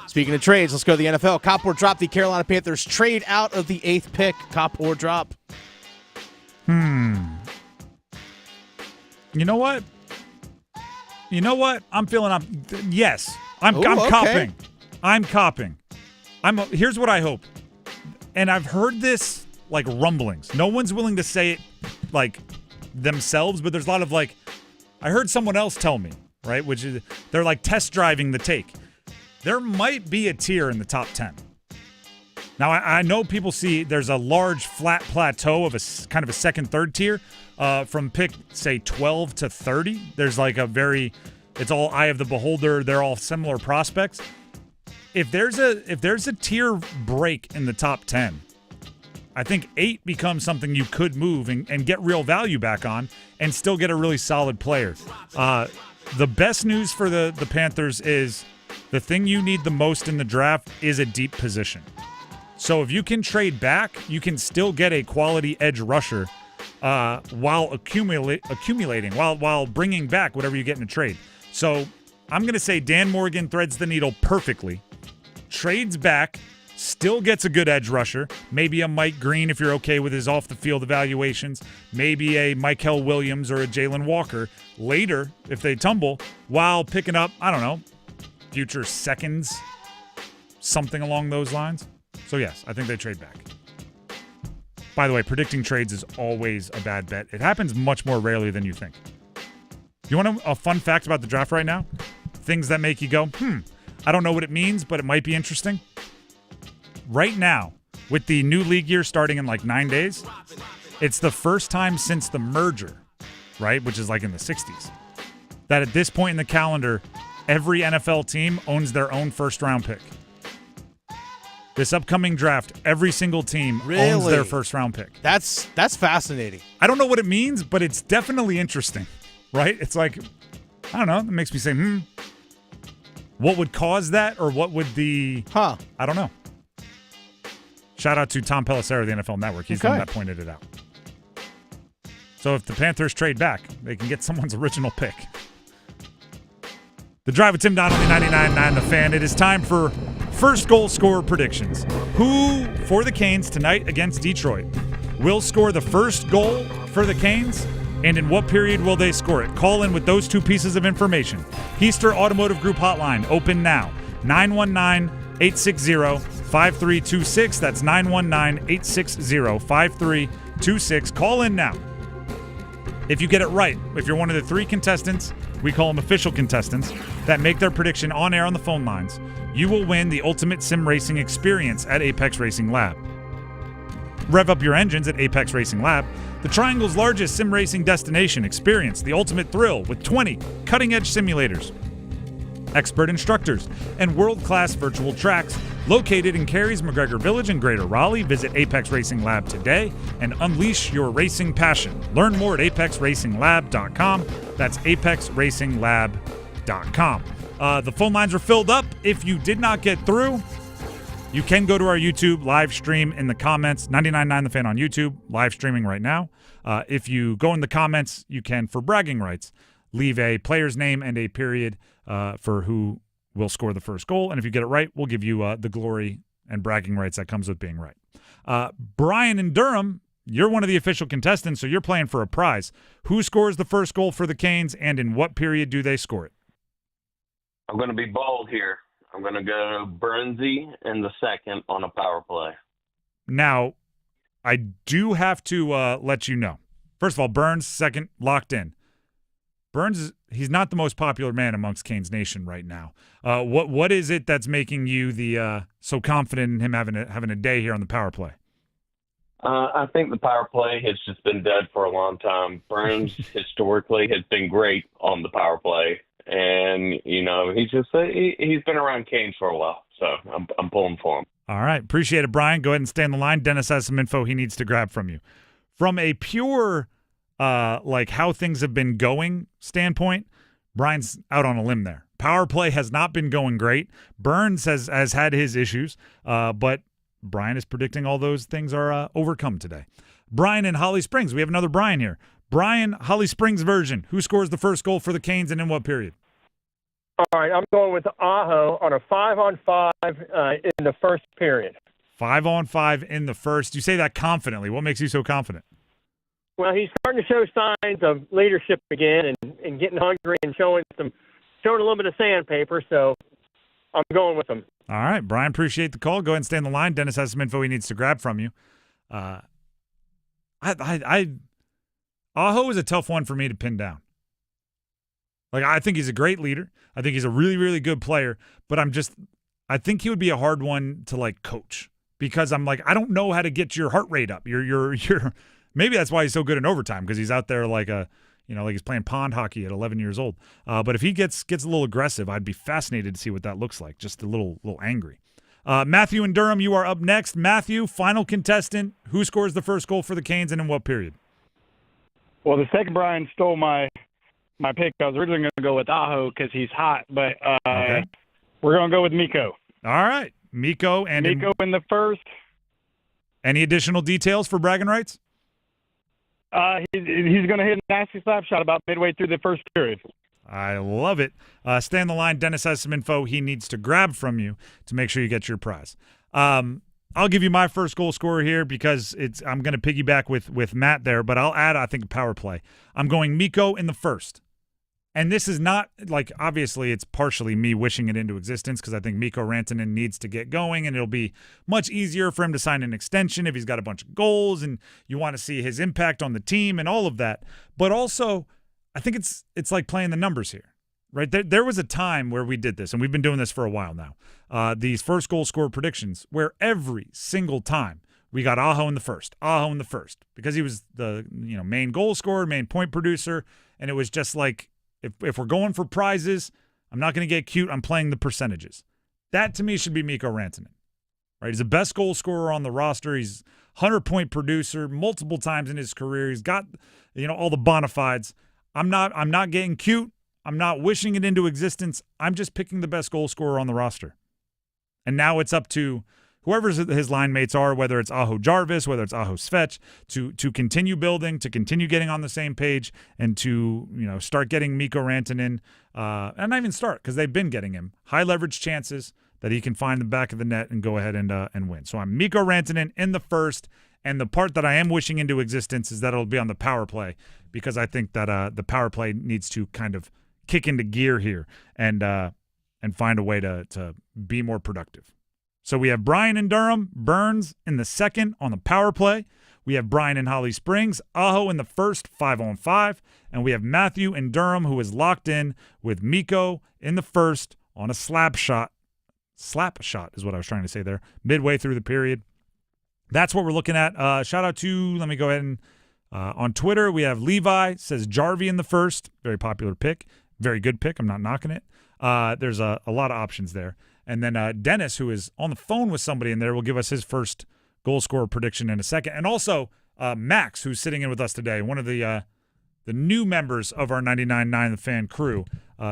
Speaking of trades, let's go to the NFL. Cop or drop. The Carolina Panthers trade out of the 8th pick. Cop or drop. You know what? I'm feeling. Yes. I'm copping. I'm copping. Here's what I hope. And I've heard this like rumblings. No one's willing to say it like themselves, but there's a lot of I heard someone else tell me, right? Which is they're like test driving the take. There might be a tier in the top 10. Now I know people see there's a large flat plateau of a kind of a second, third tier from pick say 12 to 30. There's it's all eye of the beholder. They're all similar prospects. If there's a tier break in the top 10, I think 8 becomes something you could move and get real value back on and still get a really solid player. The best news for the Panthers is the thing you need the most in the draft is a deep position. So if you can trade back, you can still get a quality edge rusher while accumulating, while bringing back whatever you get in a trade. So I'm going to say Dan Morgan threads the needle perfectly, trades back, still gets a good edge rusher, maybe a Mike Green if you're okay with his off-the-field evaluations, maybe a Michael Williams or a Jalen Walker later if they tumble, while picking up, I don't know, future seconds, something along those lines. So yes, I think they trade back. By the way, predicting trades is always a bad bet. It happens much more rarely than you think. You want a fun fact about the draft right now? Things that make you go, I don't know what it means, but it might be interesting. Right now, with the new league year starting in 9 days, it's the first time since the merger, right, which is in the 60s, that at this point in the calendar, every NFL team owns their own first-round pick. This upcoming draft, every single team owns their first-round pick. That's fascinating. I don't know what it means, but it's definitely interesting, right? It's I don't know. It makes me say, what would cause that, or what would I don't know. Shout out to Tom Pelissero of the NFL Network. He's the one that pointed it out. So if the Panthers trade back, they can get someone's original pick. The Drive with Tim Donnelly, 99.9 The Fan. It is time for first goal scorer predictions. Who, for the Canes tonight against Detroit, will score the first goal for the Canes, and in what period will they score it? Call in with those two pieces of information. Heister Automotive Group hotline, open now. 919-860-5326. That's 919-860-5326. Call in now. If you get it right, if you're one of the 3 contestants, we call them official contestants, that make their prediction on air on the phone lines, you will win the ultimate sim racing experience at Apex Racing Lab. Rev up your engines at Apex Racing Lab, the Triangle's largest sim racing destination. Experience the ultimate thrill with 20 cutting-edge simulators, expert instructors, and world-class virtual tracks located in Cary's McGregor Village in Greater Raleigh. Visit Apex Racing Lab today and unleash your racing passion. Learn more at apexracinglab.com. That's apexracinglab.com. The phone lines are filled up. If you did not get through, you can go to our YouTube live stream in the comments. 99.9 The Fan on YouTube, live streaming right now. If you go in the comments, you can, for bragging rights, leave a player's name and a period for who will score the first goal. And if you get it right, we'll give you the glory and bragging rights that comes with being right. Brian in Durham, you're one of the official contestants, so you're playing for a prize. Who scores the first goal for the Canes, and in what period do they score it? I'm going to be bold here. I'm going to go Burnsy in the second on a power play. Now, I do have to let you know. First of all, Burns, second, locked in. Burns, he's not the most popular man amongst Canes Nation right now. What is it that's making you so confident in him having a day here on the power play? I think the power play has just been dead for a long time. Burns historically has been great on the power play. And, he's been around Canes for a while, so I'm pulling for him. All right. Appreciate it, Brian. Go ahead and stay on the line. Dennis has some info he needs to grab from you. From a pure, how things have been going standpoint, Brian's out on a limb there. Power play has not been going great. Burns has had his issues, but Brian is predicting all those things are overcome today. Brian in Holly Springs. We have another Brian here. Brian, Holly Springs version. Who scores the first goal for the Canes and in what period? All right, I'm going with Aho on a 5-on-5 in the first period. 5-on-5 in the first. You say that confidently. What makes you so confident? Well, he's starting to show signs of leadership again and getting hungry and showing a little bit of sandpaper, so I'm going with him. All right, Brian, appreciate the call. Go ahead and stay on the line. Dennis has some info he needs to grab from you. Aho is a tough one for me to pin down. I think he's a great leader. I think he's a really, really good player, but I think he would be a hard one to coach because I don't know how to get your heart rate up. You're maybe that's why he's so good in overtime, because he's out there like he's playing pond hockey at 11 years old. But if he gets a little aggressive, I'd be fascinated to see what that looks like. Just a little angry. Matthew in Durham, you are up next. Matthew, final contestant. Who scores the first goal for the Canes and in what period? Well, the second Brian stole my pick. I was originally going to go with Aho because he's hot, but okay. We're going to go with Miko. All right. Miko in the first. Any additional details for bragging rights? He's going to hit a nasty slap shot about midway through the first period. I love it. Stay on the line. Dennis has some info he needs to grab from you to make sure you get your prize. I'll give you my first goal scorer here because I'm going to piggyback with Matt there, but I'll add, I think, a power play. I'm going Miko in the first. And this is not, obviously it's partially me wishing it into existence because I think Mikko Rantanen needs to get going, and it'll be much easier for him to sign an extension if he's got a bunch of goals and you want to see his impact on the team and all of that. But also, I think it's like playing the numbers here, right? There was a time where we did this, and we've been doing this for a while now, these first goal score predictions, where every single time we got Aho in the first, because he was the main goal scorer, main point producer, and it was just like, if we're going for prizes, I'm not going to get cute. I'm playing the percentages. That, to me, should be Mikko Rantanen, right? He's the best goal scorer on the roster. He's 100-point producer multiple times in his career. He's got, all the bona fides. I'm not getting cute. I'm not wishing it into existence. I'm just picking the best goal scorer on the roster. And now it's up to whoever his line mates are, whether it's Aho Jarvis, whether it's Aho Svech, to continue building, to continue getting on the same page, and to start getting Mikko Rantanen, and not even start, because they've been getting him high leverage chances that he can find the back of the net and go ahead and win. So I'm Mikko Rantanen in the first, and the part that I am wishing into existence is that it'll be on the power play, because I think that the power play needs to kind of kick into gear here and find a way to be more productive. So we have Brian in Durham, Burns in the second on the power play. We have Brian in Holly Springs, Aho in the first, 5-on-5, and we have Matthew in Durham, who is locked in with Miko in the first on a slap shot. Slap shot is what I was trying to say there, midway through the period. That's what we're looking at. Shout out to, let me go ahead and, on Twitter, we have Levi, says Jarvie in the first. Very popular pick. Very good pick. I'm not knocking it. There's a lot of options there. And then Dennis, who is on the phone with somebody in there, will give us his first goal scorer prediction in a second. And also Max, who's sitting in with us today, one of the new members of our 99.9 The Fan crew.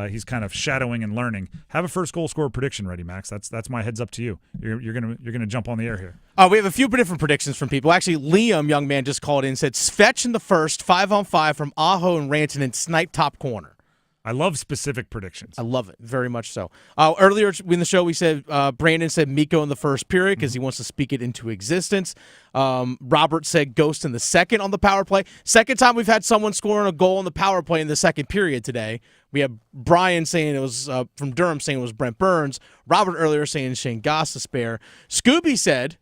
He's kind of shadowing and learning. Have a first goal scorer prediction ready, Max. That's my heads up to you. You're gonna jump on the air here. We have a few different predictions from people. Actually, Liam, young man, just called in and said Svetch in the first, 5-on-5 from Aho and Ranton and Snipe top corner. I love specific predictions. I love it, very much so. Earlier in the show, we said Brandon said Miko in the first period because he wants to speak it into existence. Robert said Ghost in the second on the power play. Second time we've had someone scoring a goal in the power play in the second period today. We have Brian saying it was from Durham saying it was Brent Burns. Robert earlier saying Shane Goss to spare. Scooby said,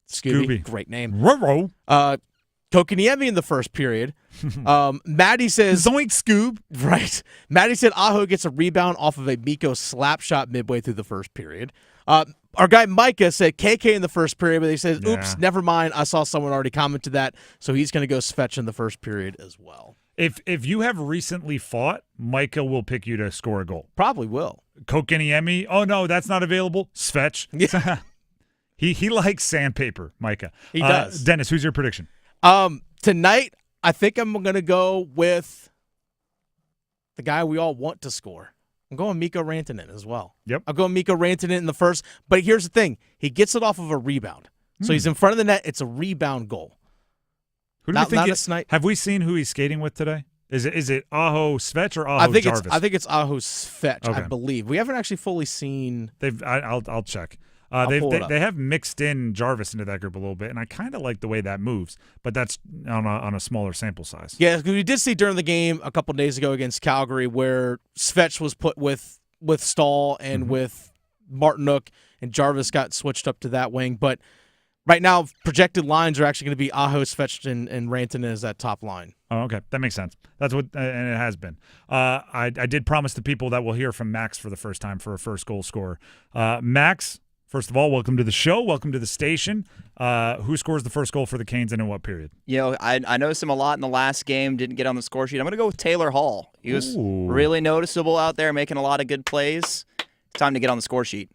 Scooby. Great name. Kokiniemi in the first period. Maddie says Zoink Scoob. Right. Maddie said Aho gets a rebound off of a Miko slap shot midway through the first period. Our guy Micah said KK in the first period, but he says, oops, never mind. I saw someone already commented that, so he's going to go Svetch in the first period as well. If you have recently fought, Micah will pick you to score a goal. Probably will. Kokiniemi. Oh, no, that's not available. Svetch. Yeah. He likes sandpaper, Micah. He does. Dennis, who's your prediction? Tonight, I think I'm going to go with the guy we all want to score. I'm going Miko Rantanen as well. Yep. I'm going Miko Rantanen in the first. But here's the thing. He gets it off of a rebound. So he's in front of the net. It's a rebound goal. Who do you think have we seen who he's skating with today? Is it Aho Svetch or Aho Jarvis? I think it's Aho Svetch, Okay. I believe. We haven't actually fully seen. I'll check. They have mixed in Jarvis into that group a little bit, and I kind of like the way that moves, but that's on a smaller sample size. Yeah, because we did see during the game a couple days ago against Calgary where Svetch was put with Stahl and with Martinuk, and Jarvis got switched up to that wing. But right now, projected lines are actually going to be Aho, Svetch, and Rantanen as that top line. Oh, okay. That makes sense. That's what, and it has been. I did promise the people that we'll hear from Max for the first time for a first goal scorer. Max, first of all, welcome to the show. Welcome to the station. Who scores the first goal for the Canes and in what period? You know, I noticed him a lot in the last game, didn't get on the score sheet. I'm going to go with Taylor Hall. He was really noticeable out there, making a lot of good plays. It's time to get on the score sheet.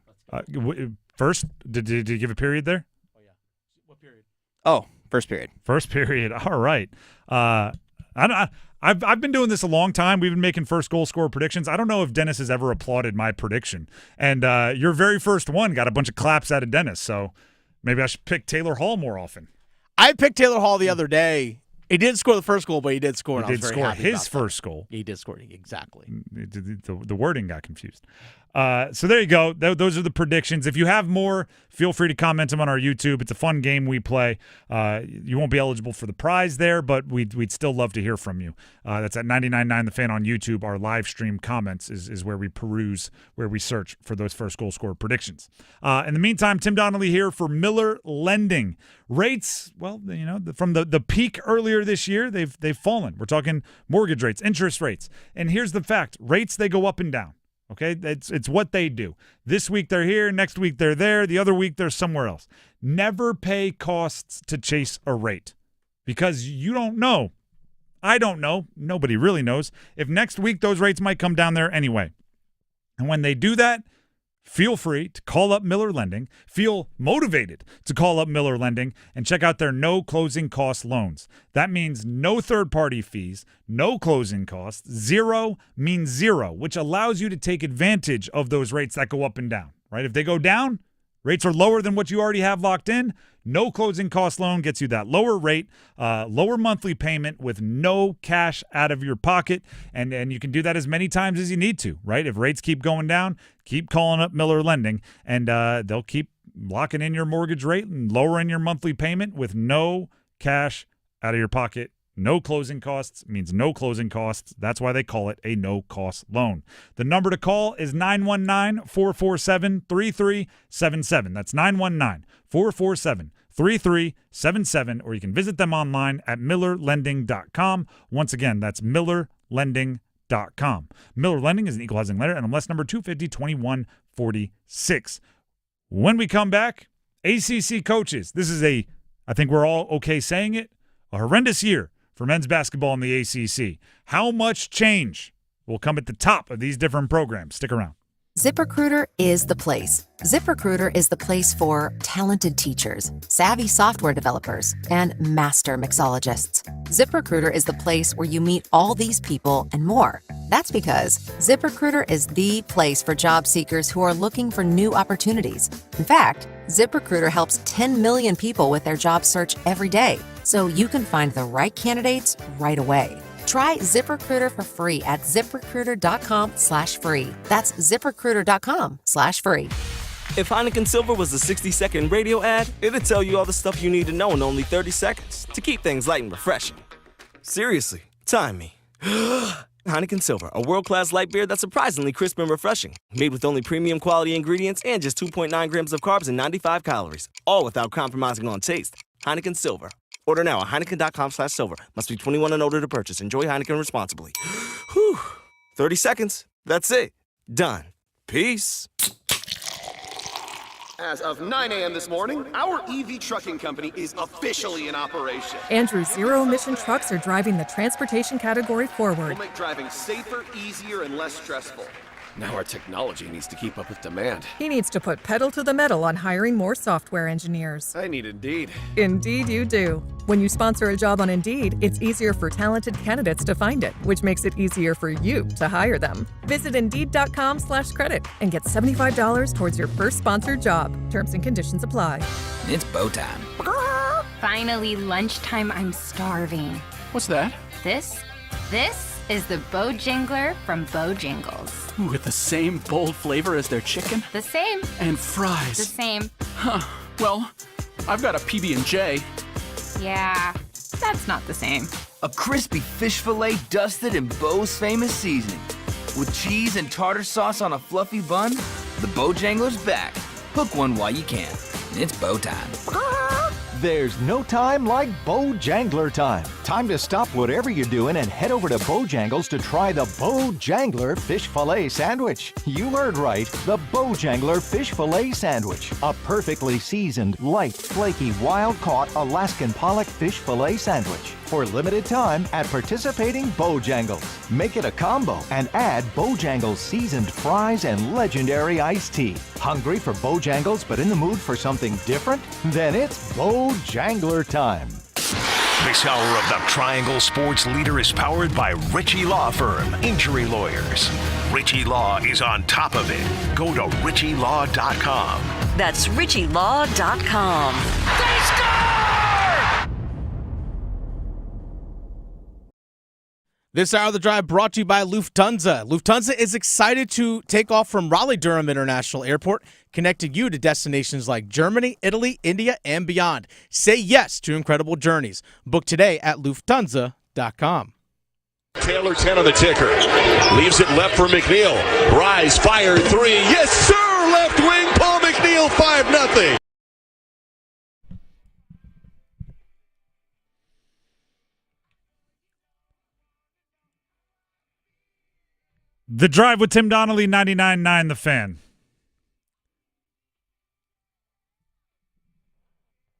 First, did you give a period there? Oh, first period. First period. All right. I've been doing this a long time. We've been making first goal scorer predictions. I don't know if Dennis has ever applauded my prediction. And your very first one got a bunch of claps out of Dennis. So maybe I should pick Taylor Hall more often. I picked Taylor Hall the other day. He didn't score the first goal, but he did score. He did score his first goal. He did score exactly. The wording got confused. So there you go. Those are the predictions. If you have more, feel free to comment them on our YouTube. It's a fun game we play. You won't be eligible for the prize there, but we'd still love to hear from you. That's at 99.9 The Fan on YouTube. Our live stream comments is where we peruse, where we search for those first goal scorer predictions. In the meantime, Tim Donnelly here for Miller Lending. Rates, well, you know, from the peak earlier this year, they've fallen. We're talking mortgage rates, interest rates. And here's the fact. Rates, they go up and down. Okay, it's what they do. This week they're here, next week they're there, the other week they're somewhere else. Never pay costs to chase a rate because you don't know. I don't know. Nobody really knows if next week those rates might come down there anyway. And when they do that, feel free to call up Miller Lending. Feel motivated to call up Miller Lending and check out their no closing cost loans. That means no third-party fees, no closing costs. Zero means zero, which allows you to take advantage of those rates that go up and down, right? If they go down, rates are lower than what you already have locked in. No closing cost loan gets you that lower rate, lower monthly payment with no cash out of your pocket. And you can do that as many times as you need to, right? If rates keep going down, keep calling up Miller Lending, and they'll keep locking in your mortgage rate and lowering your monthly payment with no cash out of your pocket No closing costs means no closing costs. That's why they call it a no-cost loan. The number to call is 919-447-3377. That's 919-447-3377, or you can visit them online at millerlending.com. Once again, that's millerlending.com. Miller Lending is an equal housing lender, NMLS number 250-2146. When we come back, ACC coaches. This is I think we're all okay saying it, a horrendous year for men's basketball in the ACC. How much change will come at the top of these different programs? Stick around. ZipRecruiter is the place. ZipRecruiter is the place for talented teachers, savvy software developers, and master mixologists. ZipRecruiter is the place where you meet all these people and more. That's because ZipRecruiter is the place for job seekers who are looking for new opportunities. In fact, ZipRecruiter helps 10 million people with their job search every day, so you can find the right candidates right away. Try ZipRecruiter for free at ZipRecruiter.com/free. That's ZipRecruiter.com/free. If Heineken Silver was a 60-second radio ad, it'd tell you all the stuff you need to know in only 30 seconds to keep things light and refreshing. Seriously, time me. Heineken Silver, a world-class light beer that's surprisingly crisp and refreshing. Made with only premium quality ingredients and just 2.9 grams of carbs and 95 calories. All without compromising on taste. Heineken Silver. Order now at Heineken.com/silver. Must be 21 and older to purchase. Enjoy Heineken responsibly. Whew. 30 seconds. That's it. Done. Peace. As of 9 a.m. this morning, our EV trucking company is officially in operation. Andrew's zero-emission trucks are driving the transportation category forward. We'll make driving safer, easier, and less stressful. Now our technology needs to keep up with demand. He needs to put pedal to the metal on hiring more software engineers. I need Indeed. Indeed you do. When you sponsor a job on Indeed, it's easier for talented candidates to find it, which makes it easier for you to hire them. Visit Indeed.com/credit and get $75 towards your first sponsored job. Terms and conditions apply. It's bow time. Finally, lunchtime. I'm starving. What's that? This is the Bojangler from Bojangles. Ooh, with the same bold flavor as their chicken? The same. And fries. The same. Huh. Well, I've got a PB&J. Yeah, that's not the same. A crispy fish fillet dusted in Bo's famous seasoning. With cheese and tartar sauce on a fluffy bun, the Bojangler's back. Hook one while you can. It's bow time. There's no time like Bojangler time. Time to stop whatever you're doing and head over to Bojangles to try the Bojangler Fish Fillet Sandwich. You heard right, the Bojangler Fish Fillet Sandwich. A perfectly seasoned, light, flaky, wild-caught Alaskan pollock fish fillet sandwich. For limited time at participating Bojangles. Make it a combo and add Bojangles seasoned fries and legendary iced tea. Hungry for Bojangles but in the mood for something different? Then it's Bojangler time. This hour of the Triangle Sports Leader is powered by Ritchie Law Firm, injury lawyers. Ritchie Law is on top of it. Go to RitchieLaw.com. That's RitchieLaw.com. They score! This hour of the drive brought to you by Lufthansa. Lufthansa is excited to take off from Raleigh Durham International Airport, connecting you to destinations like Germany, Italy, India, and beyond. Say yes to incredible journeys. Book today at Lufthansa.com. Taylor's 10 on the ticker. Leaves it left for McNeil. Bryce fired three. Yes, sir! Left wing, Paul McNeil, 5-0. The Drive with Tim Donnelly, 99.9 The Fan.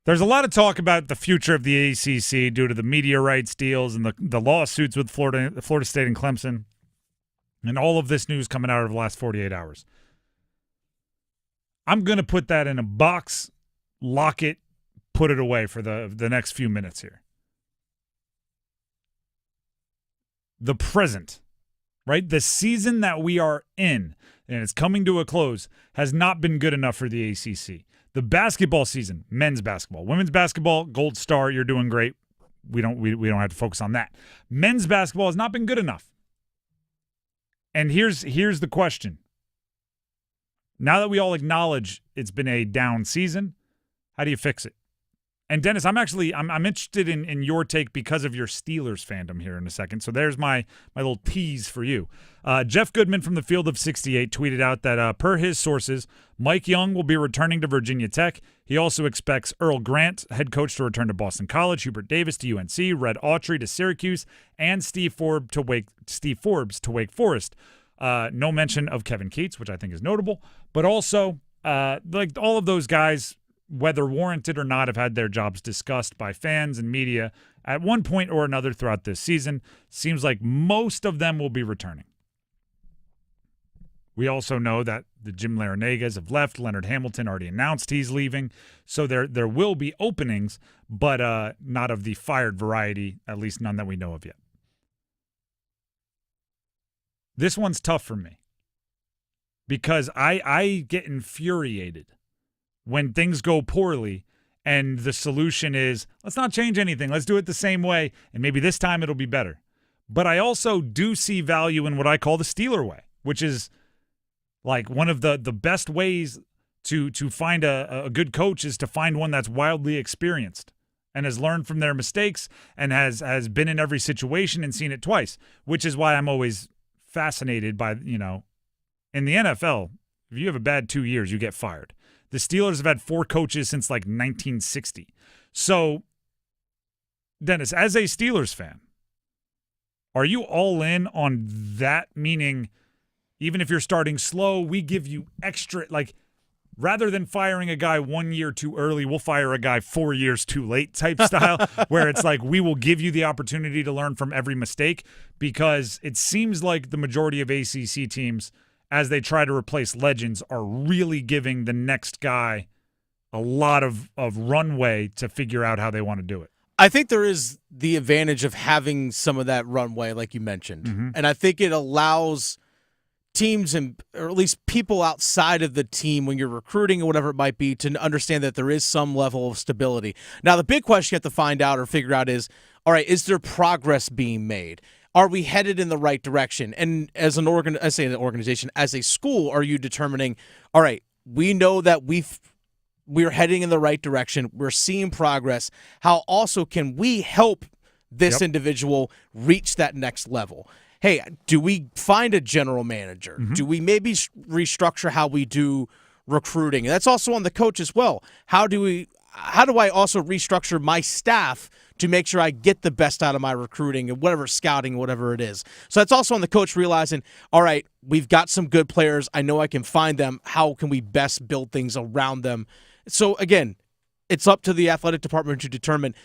There's a lot of talk about the future of the ACC due to the media rights deals and the lawsuits with Florida State and Clemson, and all of this news coming out of the last 48 hours. I'm going to put that in a box, lock it, put it away for the next few minutes here. The present, right? The season that we are in, and it's coming to a close, has not been good enough for the ACC. The basketball season, men's basketball, women's basketball, Gold Star, you're doing great. We don't have to focus on that. Men's basketball has not been good enough. And here's the question. Now that we all acknowledge it's been a down season, how do you fix it? And Dennis, I'm interested in your take because of your Steelers fandom here in a second. So there's my little tease for you. Jeff Goodman from the Field of 68 tweeted out that per his sources, Mike Young will be returning to Virginia Tech. He also expects Earl Grant, head coach, to return to Boston College, Hubert Davis to UNC, Red Autry to Syracuse, and Steve Forbes to Wake Forest. No mention of Kevin Keats, which I think is notable, but also like all of those guys, whether warranted or not, have had their jobs discussed by fans and media at one point or another throughout this season. Seems like most of them will be returning. We also know that the Jim Larrañagas have left. Leonard Hamilton already announced he's leaving. So there will be openings, but not of the fired variety, at least none that we know of yet. This one's tough for me because I get infuriated when things go poorly and the solution is, let's not change anything. Let's do it the same way, and maybe this time it'll be better. But I also do see value in what I call the Steeler way, which is like one of the best ways to find a good coach is to find one that's wildly experienced and has learned from their mistakes and has been in every situation and seen it twice, which is why I'm always fascinated by, in the NFL, if you have a bad 2 years, you get fired. The Steelers have had 4 coaches since like 1960. So, Dennis, as a Steelers fan, are you all in on that? Meaning, even if you're starting slow, we give you extra, like, rather than firing a guy 1 year too early, we'll fire a guy 4 years too late type style, where it's like we will give you the opportunity to learn from every mistake, because it seems like the majority of ACC teams, as they try to replace legends, are really giving the next guy a lot of runway to figure out how they want to do it. I think there is the advantage of having some of that runway, like you mentioned. Mm-hmm. And I think it allows teams or at least people outside of the team, when you're recruiting or whatever it might be, to understand that there is some level of stability. Now, the big question you have to find out or figure out is, all right, is there progress being made? Are we headed in the right direction? And as an organization, as a school, are you determining, all right, we know that we're heading in the right direction, we're seeing progress. How also can we help this individual reach that next level? Hey, do we find a general manager? Mm-hmm. Do we maybe restructure how we do recruiting? And that's also on the coach as well. How do I also restructure my staff to make sure I get the best out of my recruiting and whatever scouting, whatever it is? So that's also on the coach realizing, all right, we've got some good players. I know I can find them. How can we best build things around them? So again, it's up to the athletic department to determine,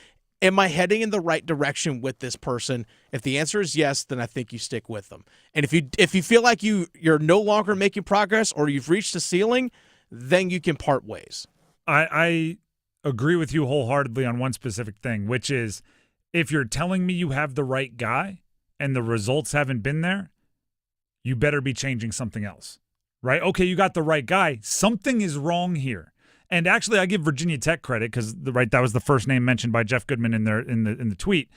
am I heading in the right direction with this person? If the answer is yes, then I think you stick with them. And if you feel like you're no longer making progress or you've reached a ceiling, then you can part ways. I agree with you wholeheartedly on one specific thing, which is if you're telling me you have the right guy and the results haven't been there, you better be changing something else, right? Okay, you got the right guy. Something is wrong here. And actually, I give Virginia Tech credit because that was the first name mentioned by Jeff Goodman in the tweet,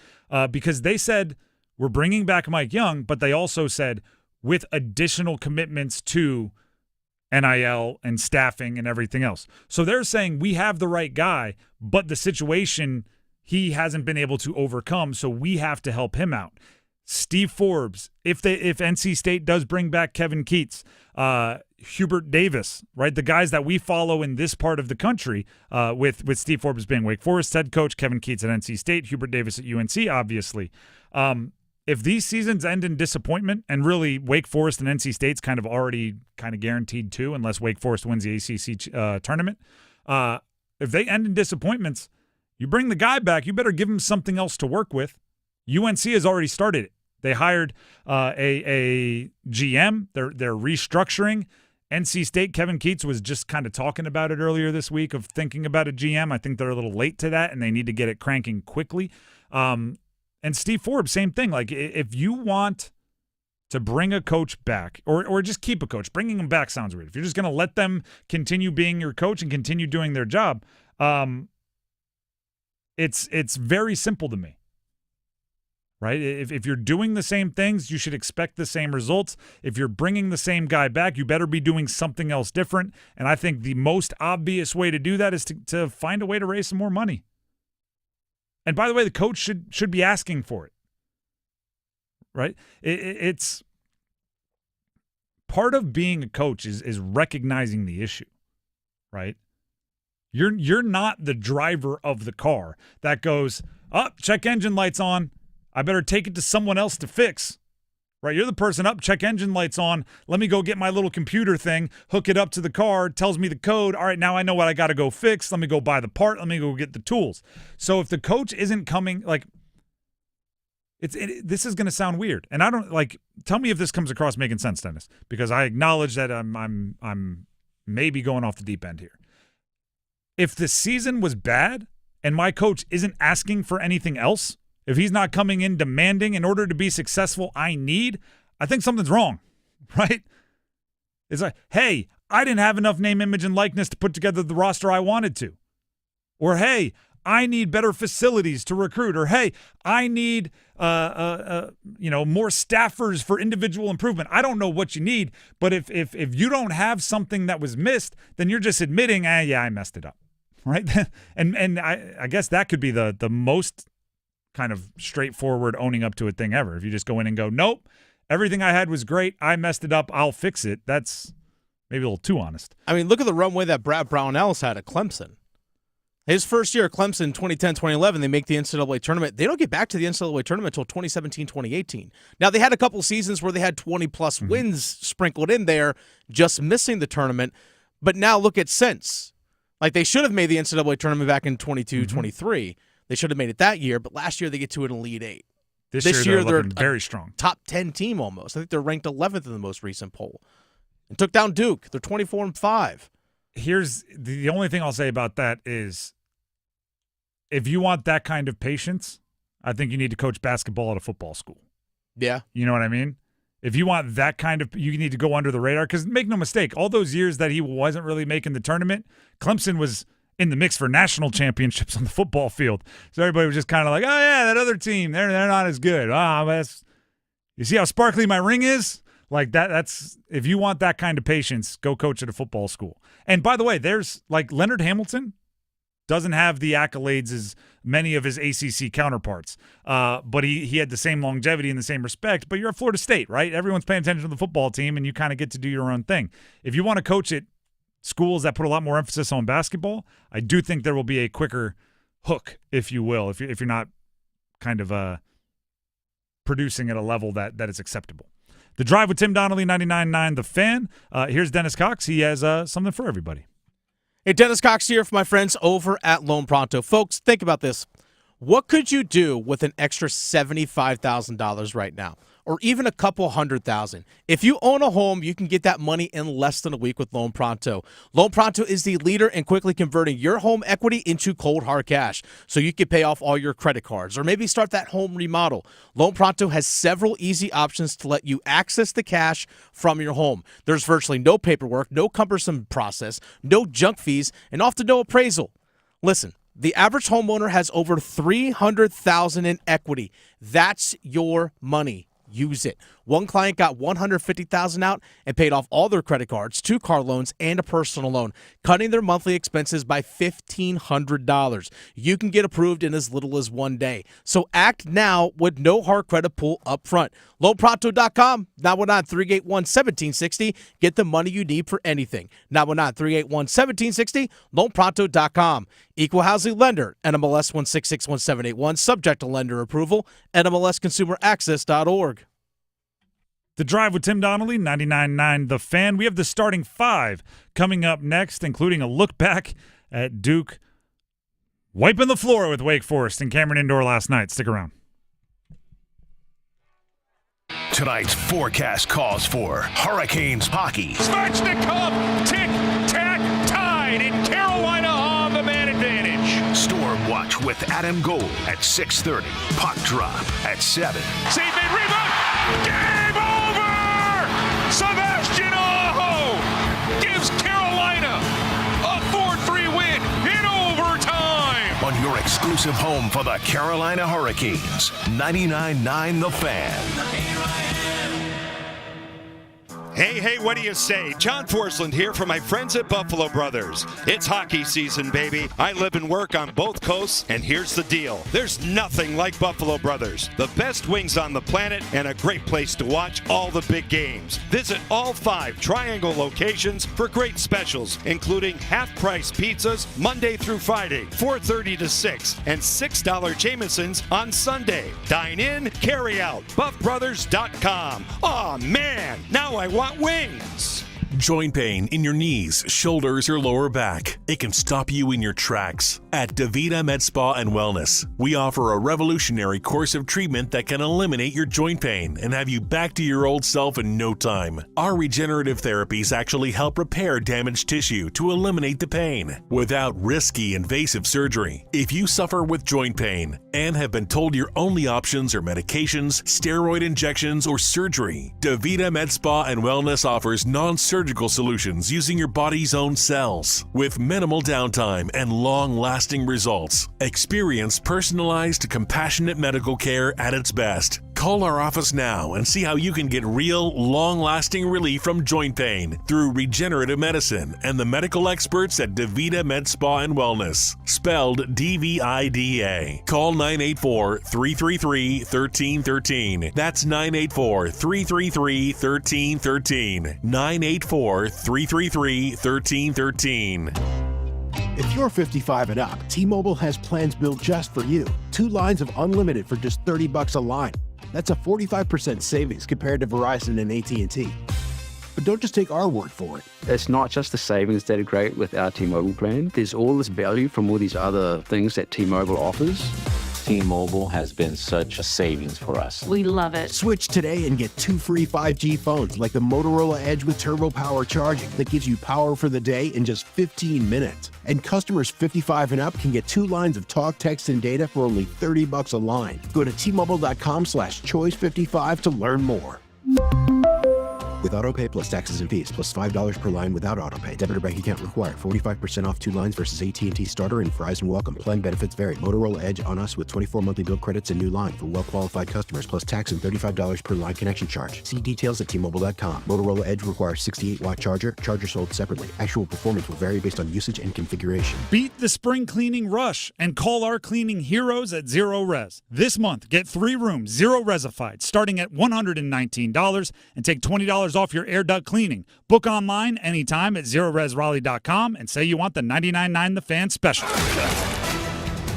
because they said we're bringing back Mike Young, but they also said with additional commitments to NIL and staffing and everything else. So they're saying we have the right guy, but the situation he hasn't been able to overcome, so we have to help him out. Steve Forbes, if NC State does bring back Kevin Keats, Hubert Davis, right? The guys that we follow in this part of the country, with Steve Forbes being Wake Forest head coach, Kevin Keats at NC State, Hubert Davis at UNC, obviously. If these seasons end in disappointment, and really Wake Forest and NC State's kind of already guaranteed too, unless Wake Forest wins the ACC tournament, if they end in disappointments, you bring the guy back, you better give him something else to work with. UNC has already started it. They hired a GM. They're restructuring. NC State, Kevin Keats was just kind of talking about it earlier this week of thinking about a GM. I think they're a little late to that, and they need to get it cranking quickly. And Steve Forbes, same thing. Like, if you want to bring a coach back or just keep a coach, bringing them back sounds weird. If you're just going to let them continue being your coach and continue doing their job, it's very simple to me. Right? If you're doing the same things, you should expect the same results. If you're bringing the same guy back, you better be doing something else different. And I think the most obvious way to do that is to find a way to raise some more money. And by the way, the coach should be asking for it, right? It's part of being a coach is recognizing the issue, right? You're not the driver of the car that goes, check engine lights on. I better take it to someone else to fix, right? You're the person, check engine lights on. Let me go get my little computer thing, hook it up to the car, tells me the code. All right, now I know what I got to go fix. Let me go buy the part. Let me go get the tools. So if the coach isn't coming, like, this is going to sound weird. And I don't, like, tell me if this comes across making sense, Dennis, because I acknowledge that I'm maybe going off the deep end here. If the season was bad and my coach isn't asking for anything else, if he's not coming in demanding in order to be successful, I think something's wrong, right? It's like, hey, I didn't have enough name, image, and likeness to put together the roster I wanted to. Or, hey, I need better facilities to recruit. Or, hey, I need more staffers for individual improvement. I don't know what you need, but if you don't have something that was missed, then you're just admitting, I messed it up, right? and I guess that could be the most kind of straightforward owning up to it thing ever. If you just go in and go, nope, everything I had was great. I messed it up. I'll fix it. That's maybe a little too honest. I mean, look at the runway that Brad Brownells had at Clemson. His first year at Clemson, 2010-2011, they make the NCAA tournament. They don't get back to the NCAA tournament until 2017-2018. Now, they had a couple seasons where they had 20-plus wins sprinkled in there, just missing the tournament. But now look at since. Like, they should have made the NCAA tournament back in 22-23. They should have made it that year, but last year they get to an Elite Eight. This year they're very strong. Top 10 team almost. I think they're ranked 11th in the most recent poll. And took down Duke. They're 24-5. Here's the only thing I'll say about that is if you want that kind of patience, I think you need to coach basketball at a football school. Yeah. You know what I mean? If you want that kind of, you need to go under the radar. Because make no mistake, all those years that he wasn't really making the tournament, Clemson was in the mix for national championships on the football field. So everybody was just kind of like, oh, yeah, that other team, they're not as good. You see how sparkly my ring is? Like that's if you want that kind of patience, go coach at a football school. And by the way, there's like Leonard Hamilton doesn't have the accolades as many of his ACC counterparts, but he had the same longevity and the same respect. But you're at Florida State, right? Everyone's paying attention to the football team, and you kind of get to do your own thing. If you want to coach at schools that put a lot more emphasis on basketball, I do think there will be a quicker hook, if you will, if you're not kind of producing at a level that is acceptable. The Drive with Tim Donnelly, 99.9 The Fan. Here's Dennis Cox. He has something for everybody. Hey, Dennis Cox here for my friends over at Loan Pronto. Folks, think about this. What could you do with an extra $75,000 right now? Or even a couple $100,000. If you own a home, you can get that money in less than a week with Loan Pronto. Loan Pronto is the leader in quickly converting your home equity into cold hard cash, so you can pay off all your credit cards or maybe start that home remodel. Loan Pronto has several easy options to let you access the cash from your home. There's virtually no paperwork, no cumbersome process, no junk fees, and often no appraisal. Listen, the average homeowner has over $300,000 in equity. That's your money. Use it. One client got $150,000 out and paid off all their credit cards, 2 car loans, and a personal loan, cutting their monthly expenses by $1,500. You can get approved in as little as 1 day. So act now with no hard credit pull up front. LoanPronto.com, 919-381-1760. Get the money you need for anything. 919-381-1760, LoanPronto.com. Equal housing lender, NMLS 1661781, subject to lender approval, NMLSconsumeraccess.org. The Drive with Tim Donnelly, 99.9 The Fan. We have the starting 5 coming up next, including a look back at Duke wiping the floor with Wake Forest in Cameron Indoor last night. Stick around. Tonight's forecast calls for Hurricanes hockey. Svechnikov, tick-tack, tied, and Carolina on the man advantage. Storm Watch with Adam Gold at 6:30. Puck drop at 7. Save made, rebound! Game over! Sebastian Aho gives Carolina a 4-3 win in overtime. On your exclusive home for the Carolina Hurricanes, 99.9 The Fan. Hey, what do you say? John Forsland here for my friends at Buffalo Brothers. It's hockey season, baby. I live and work on both coasts, and here's the deal. There's nothing like Buffalo Brothers. The best wings on the planet and a great place to watch all the big games. Visit all 5 Triangle locations for great specials, including half-price pizzas Monday through Friday, 4:30 to 6, and $6 Jamesons on Sunday. Dine in, carry out. BuffBrothers.com. Aw, man, now I want wings. Joint pain in your knees, shoulders, or lower back. It can stop you in your tracks. At DaVita Med Spa and Wellness, we offer a revolutionary course of treatment that can eliminate your joint pain and have you back to your old self in no time. Our regenerative therapies actually help repair damaged tissue to eliminate the pain without risky, invasive surgery. If you suffer with joint pain and have been told your only options are medications, steroid injections, or surgery, DaVita Med Spa and Wellness offers non-surgical solutions using your body's own cells with minimal downtime and long-lasting results. Experience personalized, compassionate medical care at its best. Call our office now and see how you can get real, long-lasting relief from joint pain through regenerative medicine and the medical experts at DaVita Med Spa and Wellness, spelled DVIDA. Call 984-333-1313. That's 984-333-1313. 984-333-1313. If you're 55 and up, T-Mobile has plans built just for you. 2 lines of unlimited for just $30 a line. That's a 45% savings compared to Verizon and AT&T. But don't just take our word for it. It's not just the savings that are great with our T-Mobile plan. There's all this value from all these other things that T-Mobile offers. T-Mobile has been such a savings for us. We love it. Switch today and get 2 free 5G phones like the Motorola Edge with Turbo Power charging that gives you power for the day in just 15 minutes. And customers 55 and up can get 2 lines of talk, text, and data for only $30 a line. Go to T-Mobile.com/choice55 to learn more. With AutoPay plus taxes and fees, plus $5 per line without AutoPay. Debit or bank account required. 45% off 2 lines versus AT&T Starter and Verizon Welcome. Plan benefits vary. Motorola Edge on us with 24 monthly bill credits and new line for well-qualified customers, plus tax and $35 per line connection charge. See details at T-Mobile.com. Motorola Edge requires 68-watt charger. Charger sold separately. Actual performance will vary based on usage and configuration. Beat the spring cleaning rush and call our cleaning heroes at Zero Res. This month, get 3 rooms, Zero Resified, starting at $119 and take $20 off your air duct cleaning. Book online anytime at ZeroResRaleigh.com and say you want the $99.9 The Fan special.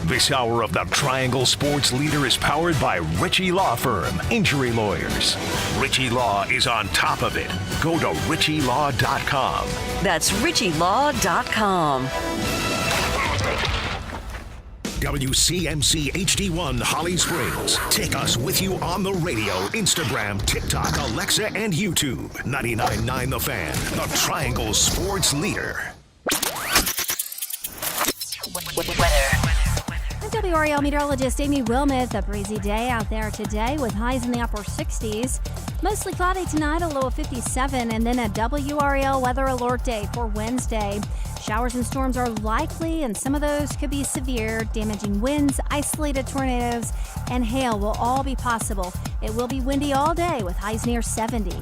This hour of the Triangle Sports Leader is powered by Ritchie Law Firm, injury lawyers. Ritchie Law is on top of it. Go to RitchieLaw.com. That's RitchieLaw.com. WCMC HD1 Holly Springs. Take us with you on the radio, Instagram, TikTok, Alexa, and YouTube. 99.9 The Fan, the Triangle Sports Leader. WRAL meteorologist Amy Wilmoth. A breezy day out there today with highs in the upper 60s. Mostly cloudy tonight, a low of 57, and then a WRAL weather alert day for Wednesday. Showers and storms are likely, and some of those could be severe. Damaging winds, isolated tornadoes, and hail will all be possible. It will be windy all day with highs near 70.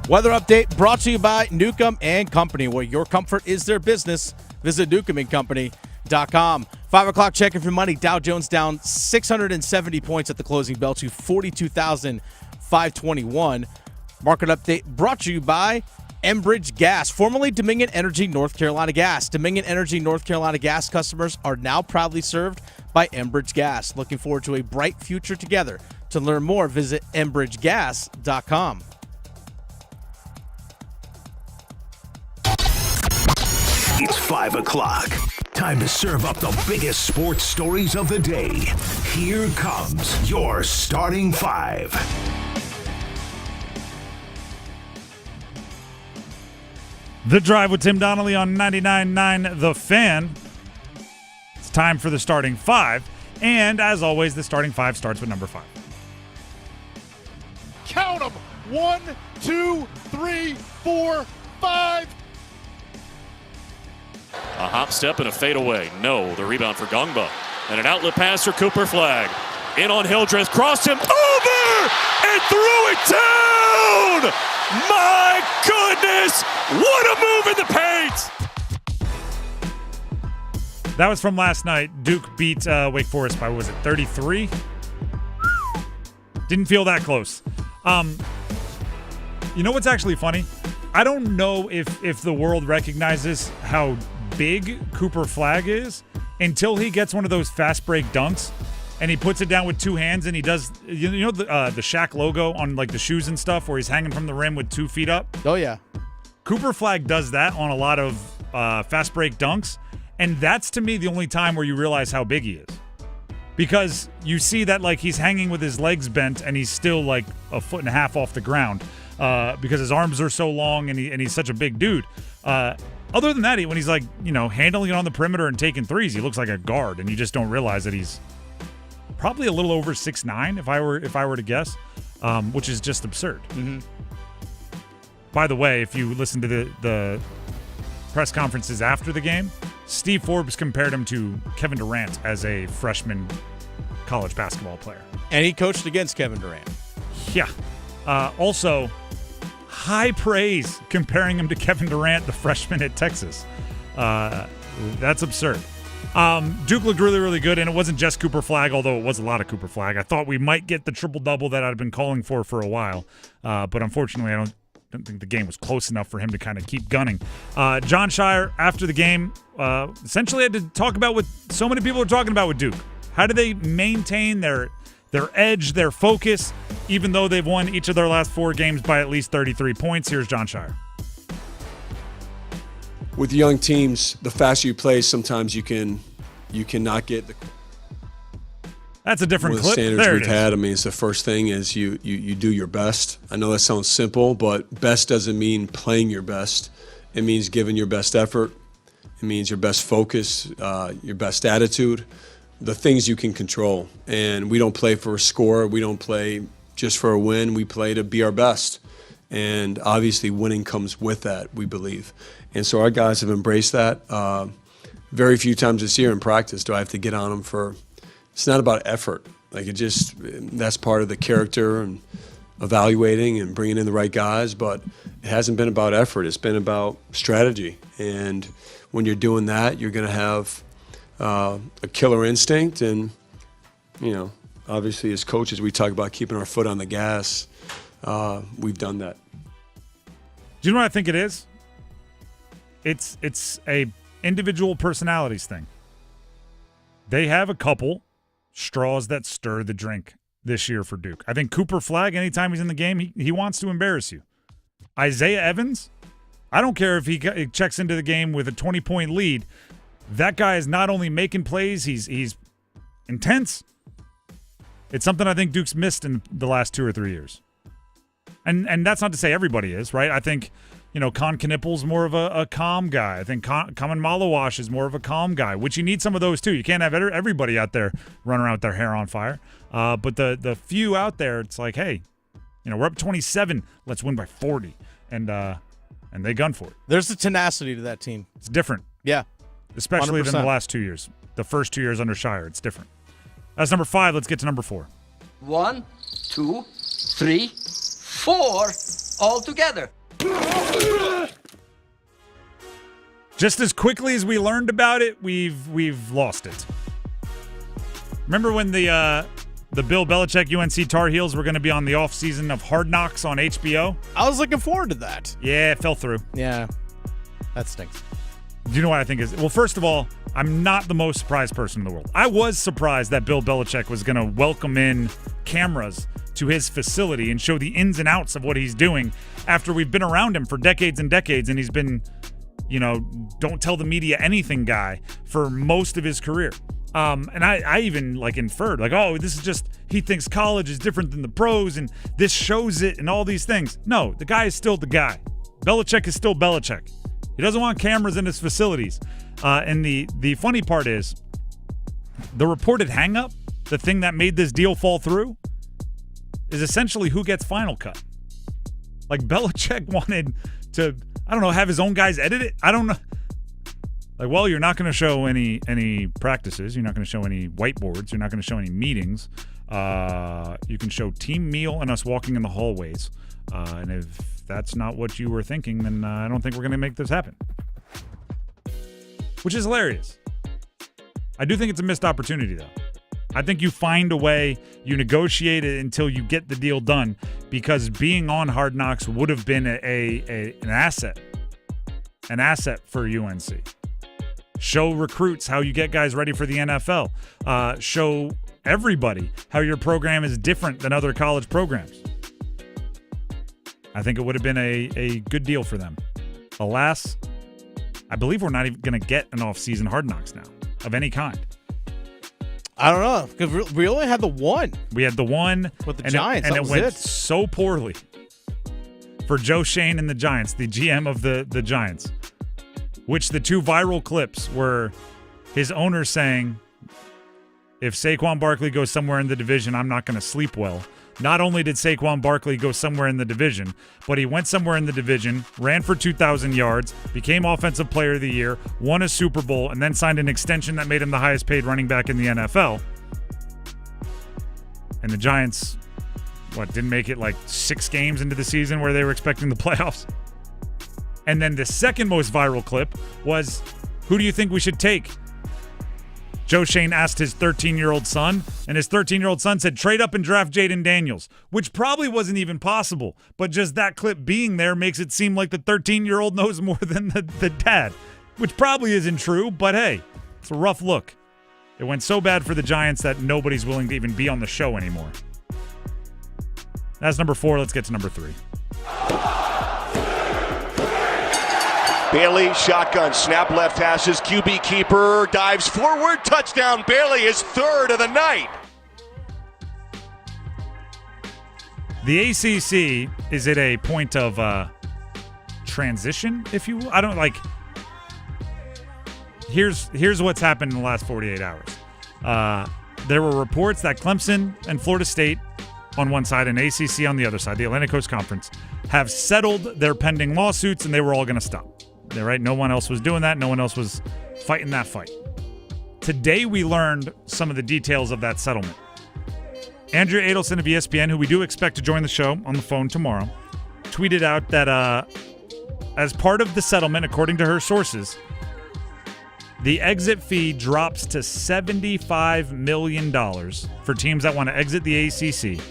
Weather update brought to you by Newcomb & Company, where your comfort is their business. Visit newcombandcompany.com. 5 o'clock check-in for money. Dow Jones down 670 points at the closing bell to 42,521. Market update brought to you by Enbridge Gas, formerly Dominion Energy North Carolina Gas. Dominion Energy North Carolina Gas customers are now proudly served by Enbridge Gas. Looking forward to a bright future together. To learn more, visit enbridgegas.com. It's 5 o'clock. Time to serve up the biggest sports stories of the day. Here comes your starting 5. The Drive with Tim Donnelly on 99.9 The Fan. It's time for the starting 5. And as always, the starting 5 starts with number 5. Count them. 1, 2, 3, 4, 5. A hop step and a fadeaway. No, the rebound for Gongba. And an outlet pass for Cooper Flag. In on Hildreth, crossed him over and threw it down! My goodness! What a move in the paint! That was from last night. Duke beat Wake Forest by, what was it, 33? Didn't feel that close. You know what's actually funny? I don't know if the world recognizes how big Cooper Flagg is until he gets one of those fast break dunks and he puts it down with two hands and he does, you know the Shaq logo on like the shoes and stuff where he's hanging from the rim with 2 feet up? Oh, yeah. Cooper Flagg does that on a lot of fast break dunks, and that's to me the only time where you realize how big he is. Because you see that like he's hanging with his legs bent and he's still like a foot and a half off the ground because his arms are so long and he's such a big dude. Other than that, when he's like, handling it on the perimeter and taking threes, he looks like a guard, and you just don't realize that he's probably a little over 6'9", if I were to guess, which is just absurd. Mm-hmm. By the way, if you listen to the press conferences after the game, Steve Forbes compared him to Kevin Durant as a freshman college basketball player. And he coached against Kevin Durant. Yeah. Also, high praise comparing him to Kevin Durant, the freshman at Texas. That's absurd. Duke looked really, really good, and it wasn't just Cooper Flagg, although it was a lot of Cooper Flagg. I thought we might get the triple-double that I'd been calling for a while, but unfortunately I don't think the game was close enough for him to kind of keep gunning. John Shire, after the game, essentially had to talk about what so many people are talking about with Duke. How do they maintain their edge, their focus, even though they've won each of their last 4 games by at least 33 points? Here's John Shire. With young teams, the faster you play, sometimes you cannot get the. That's a different one of the clip. standards There we've it is. had. I mean, it's the first thing is you do your best. I know that sounds simple, but best doesn't mean playing your best. It means giving your best effort. It means your best focus, your best attitude, the things you can control. And we don't play for a score. We don't play just for a win. We play to be our best. And obviously winning comes with that, we believe. And so our guys have embraced that. Very few times this year in practice do I have to get on them for – it's not about effort. Like that's part of the character and evaluating and bringing in the right guys, but it hasn't been about effort. It's been about strategy. And when you're doing that, you're going to have a killer instinct. And, obviously as coaches, we talk about keeping our foot on the gas. We've done that. Do you know what I think it is? It's a individual personalities thing. They have a couple straws that stir the drink this year for Duke. I think Cooper Flagg, anytime he's in the game, he wants to embarrass you. Isaiah Evans, I don't care if he checks into the game with a 20-point lead. That guy is not only making plays, he's intense. It's something I think Duke's missed in the last 2 or 3 years. And that's not to say everybody is, right? I think, Con Knippel's more of a calm guy. I think Kaman Malawash is more of a calm guy, which you need some of those too. You can't have everybody out there running around with their hair on fire. But the few out there, it's like, hey, we're up 27. Let's win by 40. And they gun for it. There's a tenacity to that team. It's different. Yeah. Especially 100%. than the last 2 years. The first 2 years under Shire, it's different. That's number 5. Let's get to number 4. 1, 2, 3, 4, all together. Just as quickly as we learned about it, we've lost it. Remember when the Bill Belichick UNC Tar Heels were going to be on the offseason of Hard Knocks on HBO? I was looking forward to that. Yeah, it fell through. Yeah, that stinks. Do you know what I think is? Well, first of all, I'm not the most surprised person in the world. I was surprised that Bill Belichick was going to welcome in cameras to his facility and show the ins and outs of what he's doing after we've been around him for decades and decades, and he's been, don't tell the media anything guy for most of his career. And I even inferred this is just, he thinks college is different than the pros and this shows it and all these things. No, the guy is still the guy. Belichick is still Belichick. He doesn't want cameras in his facilities. And the funny part is the reported hang-up, the thing that made this deal fall through, is essentially who gets Final Cut. Belichick wanted to, have his own guys edit it. I don't know. You're not going to show any practices. You're not going to show any whiteboards. You're not going to show any meetings. You can show team meal and us walking in the hallways. And if that's not what you were thinking, then I don't think we're going to make this happen. Which is hilarious. I do think it's a missed opportunity, though. I think you find a way, you negotiate it until you get the deal done, because being on Hard Knocks would have been an asset for UNC. Show recruits how you get guys ready for the NFL. Show everybody how your program is different than other college programs. I think it would have been a good deal for them. Alas, I believe we're not even going to get an off-season Hard Knocks now of any kind. I don't know, because we only had the one. We had the one with the Giants, and it went so poorly for Joe Schoen and the Giants, the GM of the Giants, which the two viral clips were his owner saying, if Saquon Barkley goes somewhere in the division, I'm not going to sleep well. Not only did Saquon Barkley go somewhere in the division, but he went somewhere in the division, ran for 2,000 yards, became Offensive Player of the Year, won a Super Bowl, and then signed an extension that made him the highest paid running back in the NFL. And the Giants, didn't make it like 6 games into the season where they were expecting the playoffs? And then the second most viral clip was, who do you think we should take? Joe Schoen asked his 13-year-old son, and his 13-year-old son said, trade up and draft Jaden Daniels, which probably wasn't even possible. But just that clip being there makes it seem like the 13-year-old knows more than the dad, which probably isn't true, but hey, it's a rough look. It went so bad for the Giants that nobody's willing to even be on the show anymore. That's number 4. Let's get to number 3. Bailey, shotgun, snap left hashes, QB keeper, dives forward, touchdown. Bailey is 3rd of the night. The ACC is at a point of transition, if you will. I don't like. Here's what's happened in the last 48 hours. There were reports that Clemson and Florida State on one side and ACC on the other side, the Atlantic Coast Conference, have settled their pending lawsuits, and they were all going to stop. They're right. No one else was doing that. No one else was fighting that fight. Today, we learned some of the details of that settlement. Andrea Adelson of ESPN, who we do expect to join the show on the phone tomorrow, tweeted out that as part of the settlement, according to her sources, the exit fee drops to $75 million for teams that want to exit the ACC,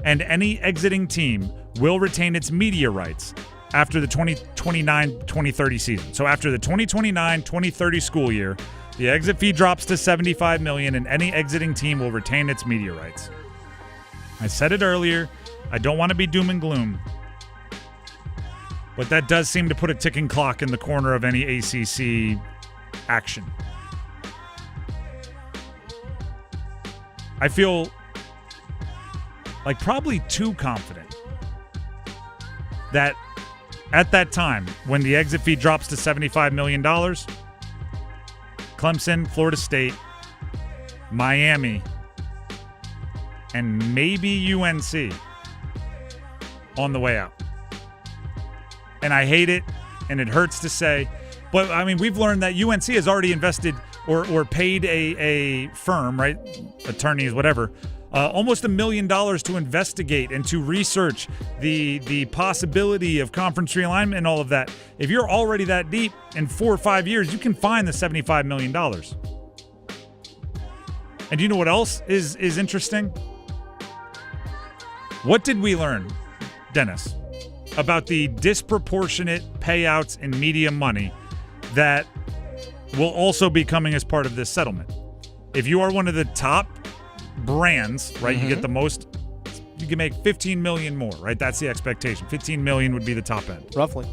and any exiting team will retain its media rights after the 2029-2030 season. So after the 2029-2030 school year, the exit fee drops to $75 million, and any exiting team will retain its media rights. I said it earlier. I don't want to be doom and gloom, but that does seem to put a ticking clock in the corner of any ACC action. I feel like probably too confident that at that time, when the exit fee drops to $75 million, Clemson, Florida State, Miami, and maybe UNC on the way out. And I hate it, and it hurts to say, but I mean, we've learned that UNC has already invested or paid a firm, right, attorneys, whatever, almost $1 million to investigate and to research the possibility of conference realignment and all of that. If you're already that deep, in 4 or 5 years, you can find the $75 million. And do you know what else is interesting? What did we learn, Dennis, about the disproportionate payouts in media money that will also be coming as part of this settlement? If you are one of the top brands, right, you get the most, you can make $15 million more, right? That's the expectation. $15 million would be the top end. Roughly.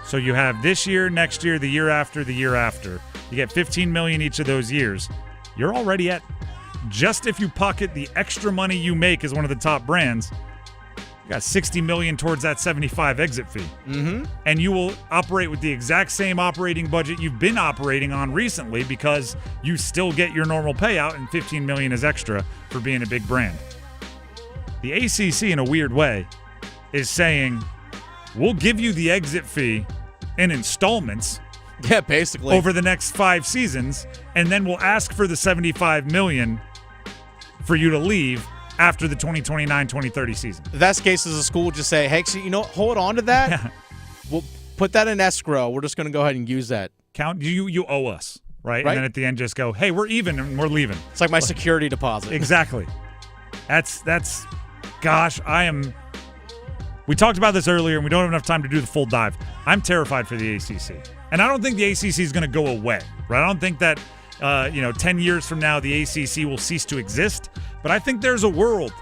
So you have this year, next year, the year after, the year after. You get $15 million each of those years. You're already at, just if you pocket the extra money you make as one of the top brands, you got $60 million towards that 75 exit fee. Mm-hmm. And you will operate with the exact same operating budget you've been operating on recently, because you still get your normal payout, and $15 million is extra for being a big brand. The ACC, in a weird way, is saying, we'll give you the exit fee in installments. Yeah, basically. Over the next 5 seasons, and then we'll ask for the $75 million for you to leave after the 2029-2030 season. The best case is a school will just say, hey, so, hold on to that. Yeah. We'll put that in escrow. We're just going to go ahead and use that. Count you owe us, right? And then at the end just go, hey, we're even and we're leaving. It's like my security deposit. Exactly. Gosh, we talked about this earlier and we don't have enough time to do the full dive. I'm terrified for the ACC. And I don't think the ACC is going to go away, right? I don't think that, 10 years from now the ACC will cease to exist. But I think there's a world.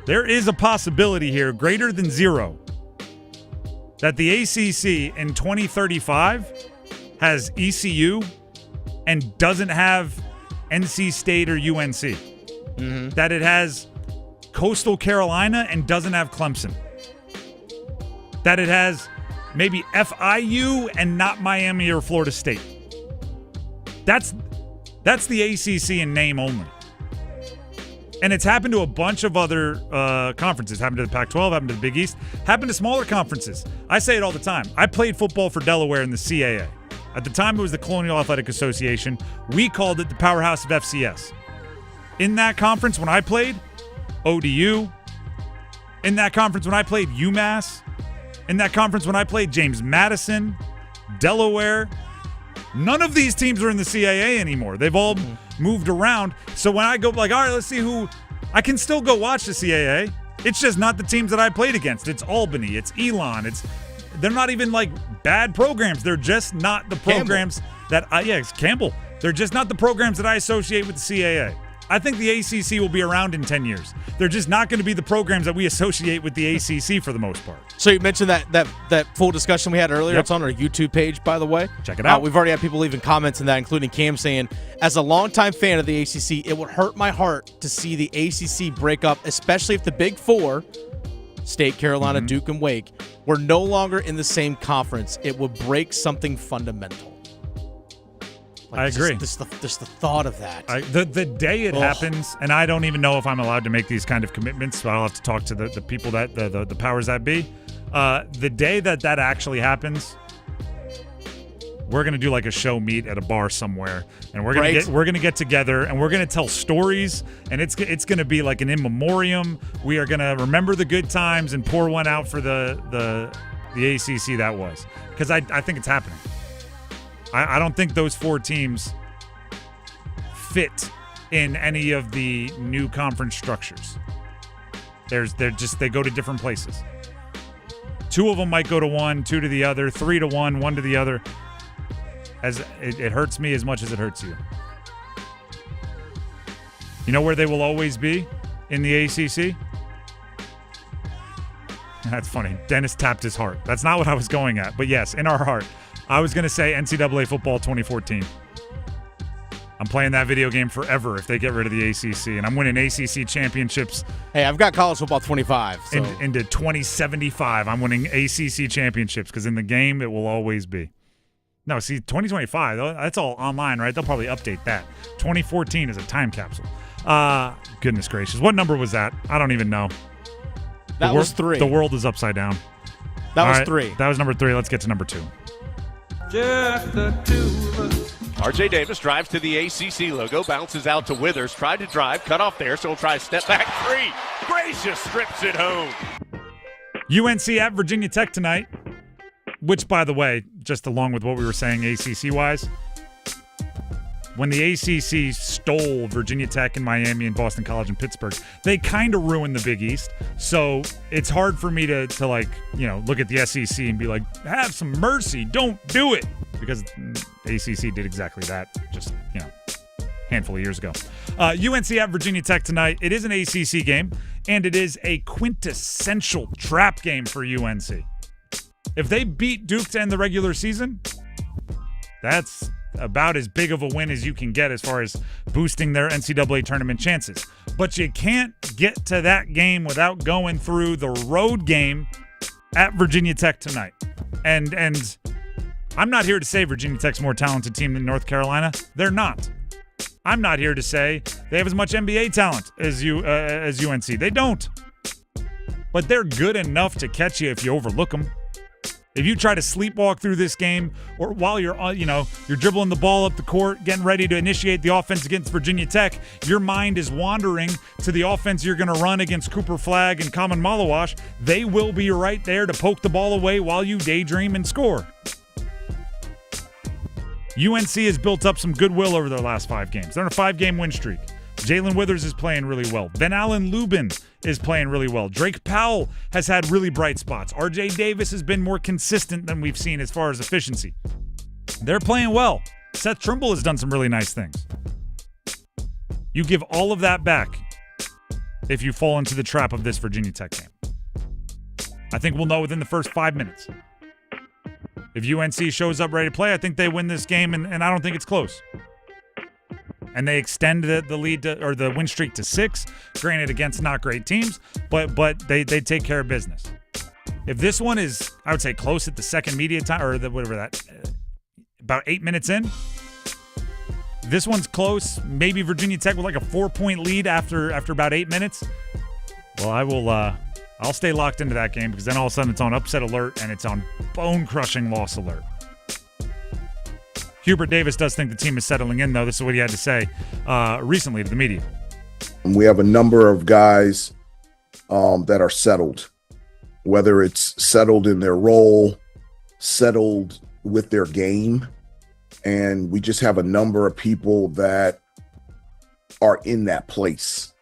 There is a possibility here greater than zero that the ACC in 2035 has ECU and doesn't have NC State or UNC. Mm-hmm. That it has Coastal Carolina and doesn't have Clemson. That it has maybe FIU and not Miami or Florida State. That's the ACC in name only. And it's happened to a bunch of other conferences. Happened to the Pac-12, happened to the Big East, happened to smaller conferences. I say it all the time. I played football for Delaware in the CAA. At the time, it was the Colonial Athletic Association. We called it the powerhouse of FCS. In that conference, when I played, ODU. In that conference, when I played, UMass. In that conference, when I played, James Madison, Delaware. None of these teams are in the CAA anymore. They've all moved around. So when I go all right, let's see who – I can still go watch the CAA. It's just not the teams that I played against. It's Albany. It's Elon. They're not even bad programs. They're just not the programs it's Campbell. They're just not the programs that I associate with the CAA. I think the ACC will be around in 10 years. They're just not going to be the programs that we associate with the ACC for the most part. So you mentioned that full discussion we had earlier. Yep. It's on our YouTube page, by the way. Check it out. We've already had people leaving comments in that, including Cam saying, as a longtime fan of the ACC, it would hurt my heart to see the ACC break up, especially if the Big Four, State, Carolina, Duke, and Wake, were no longer in the same conference. It would break something fundamental. I agree. Just the thought of that. The day it happens, and I don't even know if I'm allowed to make these kind of commitments, so I'll have to talk to the people that the powers that be. The day that actually happens, we're gonna do a show meet at a bar somewhere, and we're gonna get together and we're gonna tell stories, and it's gonna be like an in memoriam. We are gonna remember the good times and pour one out for the ACC that was, because I think it's happening. I don't think those four teams fit in any of the new conference structures. They go to different places. Two of them might go to one, two to the other, three to one to the other. As it hurts me as much as it hurts you. You know where they will always be in the ACC? That's funny. Dennis tapped his heart. That's not what I was going at, but yes, in our heart. I was going to say NCAA football 2014. I'm playing that video game forever if they get rid of the ACC, and I'm winning ACC championships. Hey, I've got college football 25. So. Into 2075, I'm winning ACC championships because in the game it will always be. No, see, 2025, that's all online, right? They'll probably update that. 2014 is a time capsule. Goodness gracious. What number was that? I don't even know. That was 3. The world is upside down. That was 3. That was number 3. Let's get to number 2. Just the two of us. RJ Davis drives to the ACC logo, bounces out to Withers, tried to drive, cut off there, so he'll try a step back 3. Gracious strips it home. UNC at Virginia Tech tonight, which, by the way, just along with what we were saying ACC-wise, when the ACC stole Virginia Tech and Miami and Boston College and Pittsburgh, they kind of ruined the Big East. So it's hard for me to look at the SEC and be like, have some mercy, don't do it. Because ACC did exactly that just, a handful of years ago. UNC at Virginia Tech tonight. It is an ACC game, and it is a quintessential trap game for UNC. If they beat Duke to end the regular season, that's about as big of a win as you can get as far as boosting their NCAA tournament chances. But you can't get to that game without going through the road game at Virginia Tech tonight. And I'm not here to say Virginia Tech's a more talented team than North Carolina. They're not. I'm not here to say they have as much NBA talent as UNC. They don't. But they're good enough to catch you if you overlook them. If you try to sleepwalk through this game, or while you're dribbling the ball up the court, getting ready to initiate the offense against Virginia Tech, your mind is wandering to the offense you're going to run against Cooper Flagg and Common Malawash. They will be right there to poke the ball away while you daydream and score. UNC has built up some goodwill over their last 5 games. They're on a 5-game win streak. Jalen Withers is playing really well. Ben Allen Lubin is playing really well. Drake Powell has had really bright spots. RJ Davis has been more consistent than we've seen as far as efficiency. They're playing well. Seth Trimble has done some really nice things. You give all of that back if you fall into the trap of this Virginia Tech game. I think we'll know within the first 5 minutes. If UNC shows up ready to play, I think they win this game, and I don't think it's close. And they extend the lead or the win streak to 6, granted against not great teams, but they take care of business. If this one is, I would say, close at the second media time, or about 8 minutes in, this one's close. Maybe Virginia Tech with like a 4-point lead after about 8 minutes. Well, I'll stay locked into that game, because then all of a sudden it's on upset alert and it's on bone-crushing loss alert. Hubert Davis does think the team is settling in, though. This is what he had to say recently to the media. We have a number of guys that are settled, whether it's settled in their role, settled with their game. And we just have a number of people that are in that place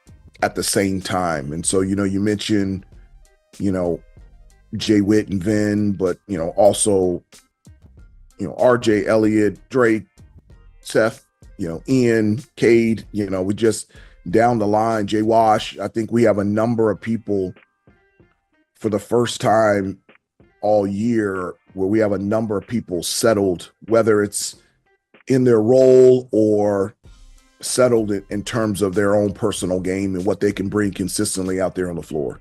at the same time. And so, you mentioned, Jay Witt and Vin, but, also, RJ, Elliott, Drake, Seth, Ian, Cade, we just down the line, Jay Wash. I think we have a number of people for the first time all year where we have a number of people settled, whether it's in their role or settled in terms of their own personal game and what they can bring consistently out there on the floor.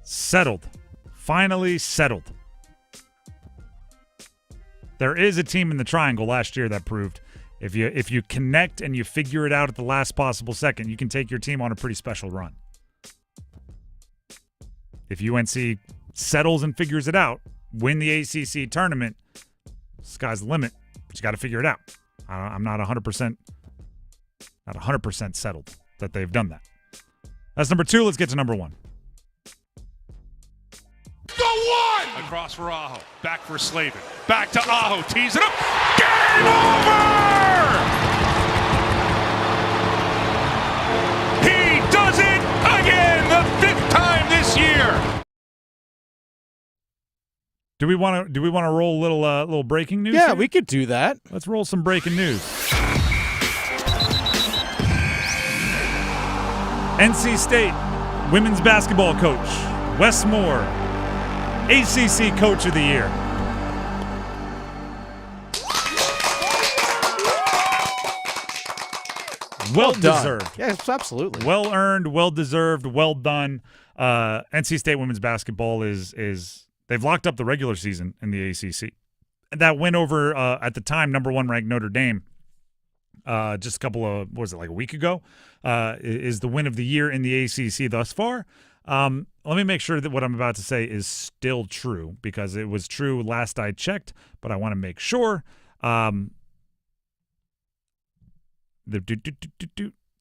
Settled. Finally settled. There is a team in the Triangle last year that proved if you connect and you figure it out at the last possible second, you can take your team on a pretty special run. If UNC settles and figures it out, win the ACC tournament, sky's the limit, but you got to figure it out. I'm not 100% settled that they've done that. That's number 2. Let's get to number 1. The one! Across for Aho. Back for Slavin. Back to Aho. Tees it up. Game over! He does it again, the 5th time this year. Do we want to roll a little breaking news? Yeah, here? we could do that. Let's roll some breaking news. NC State women's basketball coach Wes Moore, ACC Coach of the Year. Well deserved. Yes, absolutely. Well earned, well deserved, well done. NC State women's basketball is they've locked up the regular season in the ACC. That win over at the time number 1 ranked Notre Dame just a couple of a week ago is the win of the year in the ACC thus far. Let me make sure that what I'm about to say is still true, because it was true last I checked, but I want to make sure.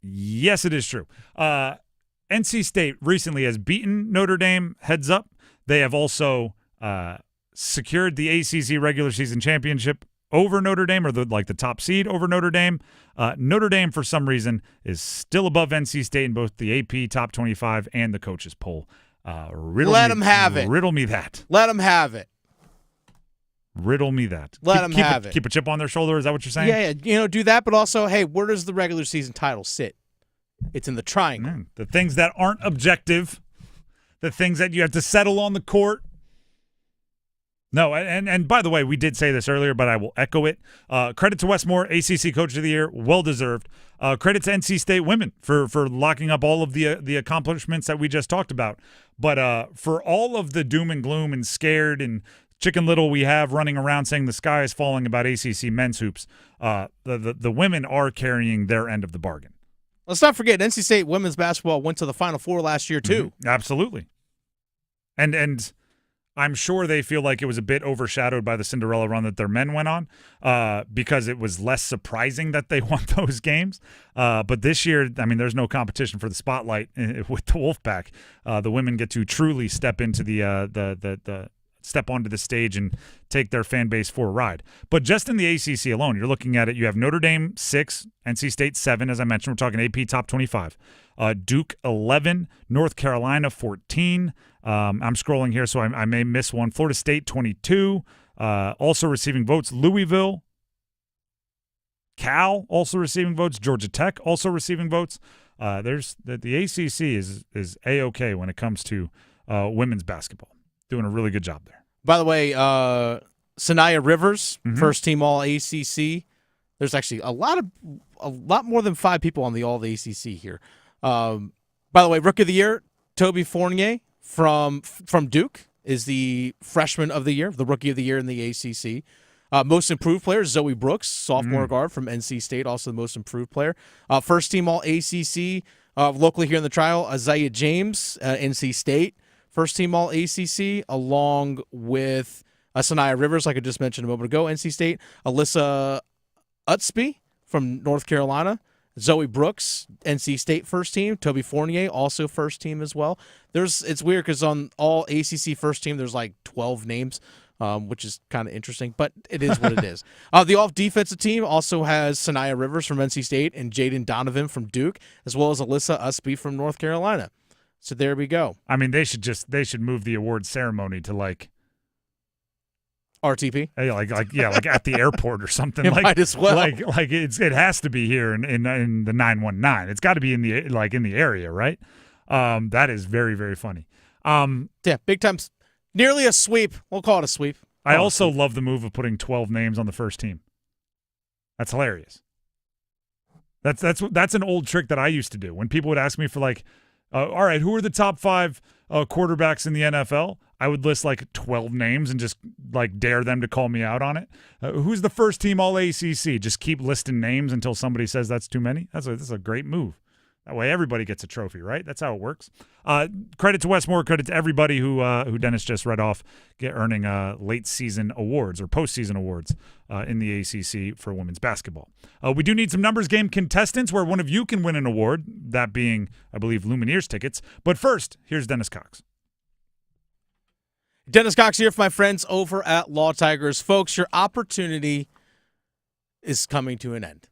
Yes, it is true. NC State recently has beaten Notre Dame heads up. They have also secured the ACC regular season championship over Notre Dame, or the top seed over Notre Dame. Notre Dame, for some reason, is still above NC State in both the AP Top 25 and the coaches poll. Let them have it. Riddle me that. Let them have it. Riddle me that. Let them have it. Keep a chip on their shoulder. Is that what you're saying? Yeah, do that, but also, hey, where does the regular season title sit? It's in the Triangle. The things that aren't objective, the things that you have to settle on the court. No, and by the way, we did say this earlier, but I will echo it. Credit to Wes Moore, ACC Coach of the Year, well deserved. Credit to NC State women for locking up all of the accomplishments that we just talked about. But for all of the doom and gloom and scared and Chicken Little we have running around saying the sky is falling about ACC men's hoops, the women are carrying their end of the bargain. Let's not forget, NC State women's basketball went to the Final Four last year too. Mm-hmm. Absolutely. And I'm sure they feel like it was a bit overshadowed by the Cinderella run that their men went on because it was less surprising that they won those games. But this year, I mean, there's no competition for the spotlight with the Wolfpack. The women get to truly step into the step onto the stage and take their fan base for a ride. But just in the ACC alone, you're looking at it. You have Notre Dame 6, NC State 7, as I mentioned. We're talking AP top 25. Duke 11, North Carolina 14. I'm scrolling here, so I may miss one. Florida State 22. Also receiving votes, Louisville. Cal also receiving votes. Georgia Tech also receiving votes. There's the ACC is A-OK when it comes to women's basketball. Doing a really good job there. By the way, Sanaya Rivers, first team All ACC. There's actually a lot more than 5 people on the All ACC here. By the way, Rookie of the Year, Toby Fournier from Duke is the Freshman of the Year, the Rookie of the Year in the ACC. Most Improved Player, Zoe Brooks, sophomore guard from NC State, also the Most Improved Player. First team All ACC, locally here in the trial, Isaiah James, NC State. First team All ACC, along with Sanaya Rivers, like I just mentioned a moment ago, NC State. Alyssa Utsby from North Carolina. Zoe Brooks, NC State first team. Toby Fournier, also first team as well. It's weird because on All ACC first team, there's like 12 names, which is kind of interesting, but it is what it is. The All Defensive team also has Sanaya Rivers from NC State and Jaden Donovan from Duke, as well as Alyssa Utsby from North Carolina. So there we go. I mean, they should move the award ceremony to like RTP, like at the airport or something. It like might as well. Like it has to be here in the 919. It's got to be in the area, right? That is very, very funny. Yeah, big time. Nearly a sweep. We'll call it a sweep. I also love the move of putting 12 names on the first team. That's hilarious. That's an old trick that I used to do when people would ask me for like. All right, who are the top 5 quarterbacks in the NFL? I would list like 12 names and just like dare them to call me out on it. Who's the first team All ACC? Just keep listing names until somebody says that's too many. That's a great move. That way everybody gets a trophy, right? That's how it works. Credit to Westmore. Credit to everybody who Dennis just read off, earning late season awards or postseason awards in the ACC for women's basketball. We do need some numbers game contestants where one of you can win an award, that being, I believe, Lumineers tickets. But first, here's Dennis Cox. Dennis Cox here for my friends over at Law Tigers. Folks, your opportunity is coming to an end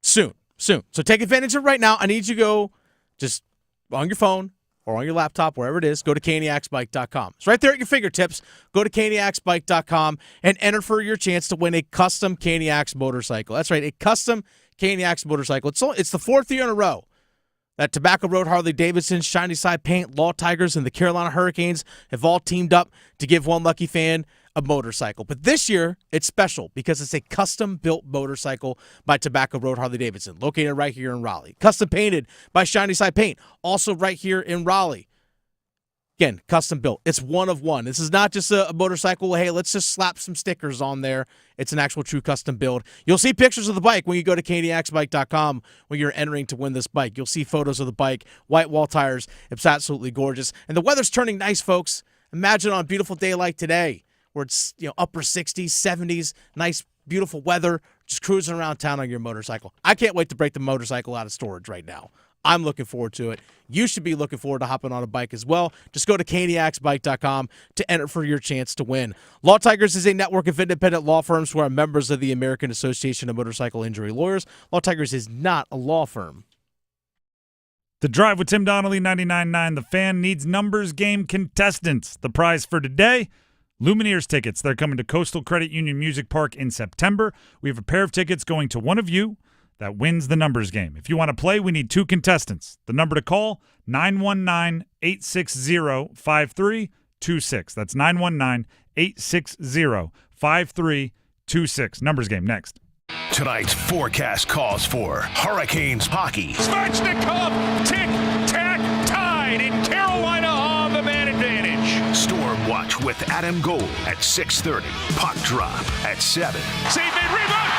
soon. So take advantage of it right now. I need you to go just on your phone or on your laptop, wherever it is, go to caniacsbike.com. It's right there at your fingertips. Go to caniacsbike.com and enter for your chance to win a custom Caniacs motorcycle. That's right, a custom Caniacs motorcycle. It's the 4th year in a row that Tobacco Road Harley-Davidson, Shiny Side Paint, Law Tigers, and the Carolina Hurricanes have all teamed up to give one lucky fan a motorcycle. But this year, it's special because it's a custom-built motorcycle by Tobacco Road Harley-Davidson, located right here in Raleigh. Custom painted by Shiny Side Paint, also right here in Raleigh. Again, custom built. It's one of one. This is not just a motorcycle. Hey, let's just slap some stickers on there. It's an actual true custom build. You'll see pictures of the bike when you go to caniacsbike.com when you're entering to win this bike. You'll see photos of the bike, white wall tires. It's absolutely gorgeous. And the weather's turning nice, folks. Imagine on a beautiful day like today where it's upper 60s, 70s, nice, beautiful weather, just cruising around town on your motorcycle. I can't wait to break the motorcycle out of storage right now. I'm looking forward to it. You should be looking forward to hopping on a bike as well. Just go to caniacsbike.com to enter for your chance to win. Law Tigers is a network of independent law firms who are members of the American Association of Motorcycle Injury Lawyers. Law Tigers is not a law firm. The Drive with Tim Donnelly, 99.9. The Fan needs numbers game contestants. The prize for today, Lumineers tickets. They're coming to Coastal Credit Union Music Park in September. We have a pair of tickets going to one of you that wins the numbers game. If you want to play, we need 2 contestants. The number to call, 919-860-5326. That's 919-860-5326. Numbers game next. Tonight's forecast calls for Hurricanes hockey. Svechnikov, tick-tack-tied in Carolina on the man advantage. Storm Watch with Adam Gold at 6:30. Puck drop at 7. Save made, rebound!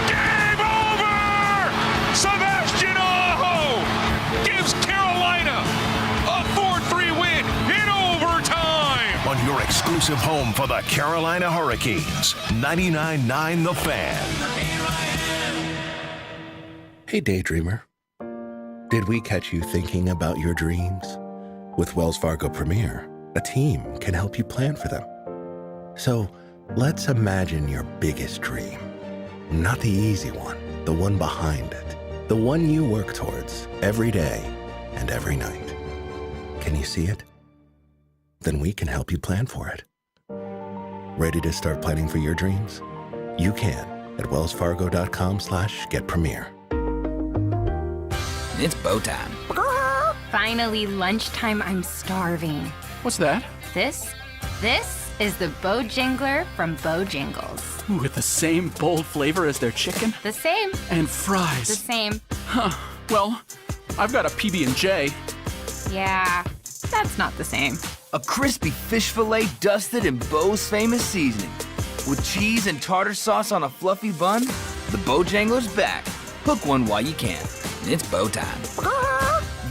Game over! Sebastian Aho gives Carolina a 4-3 win in overtime. exclusive home for the Carolina Hurricanes. 99.9 The Fan. Hey, daydreamer. Did we catch you thinking about your dreams? With Wells Fargo Premier, a team can help you plan for them. So let's imagine your biggest dream. Not the easy one, the one behind it. The one you work towards every day and every night. Can you see it? Then we can help you plan for it. Ready to start planning for your dreams? You can at wellsfargo.com/getpremier. It's bow time. Finally, lunchtime. I'm starving. What's that? This is the Bojangler from Bojangles. Ooh, with the same bold flavor as their chicken? The same. And fries. The same. Huh. Well, I've got a PB&J. Yeah, that's not the same. A crispy fish fillet dusted in Bo's famous seasoning. With cheese and tartar sauce on a fluffy bun, the Bojangler's back. Hook one while you can. It's bow time.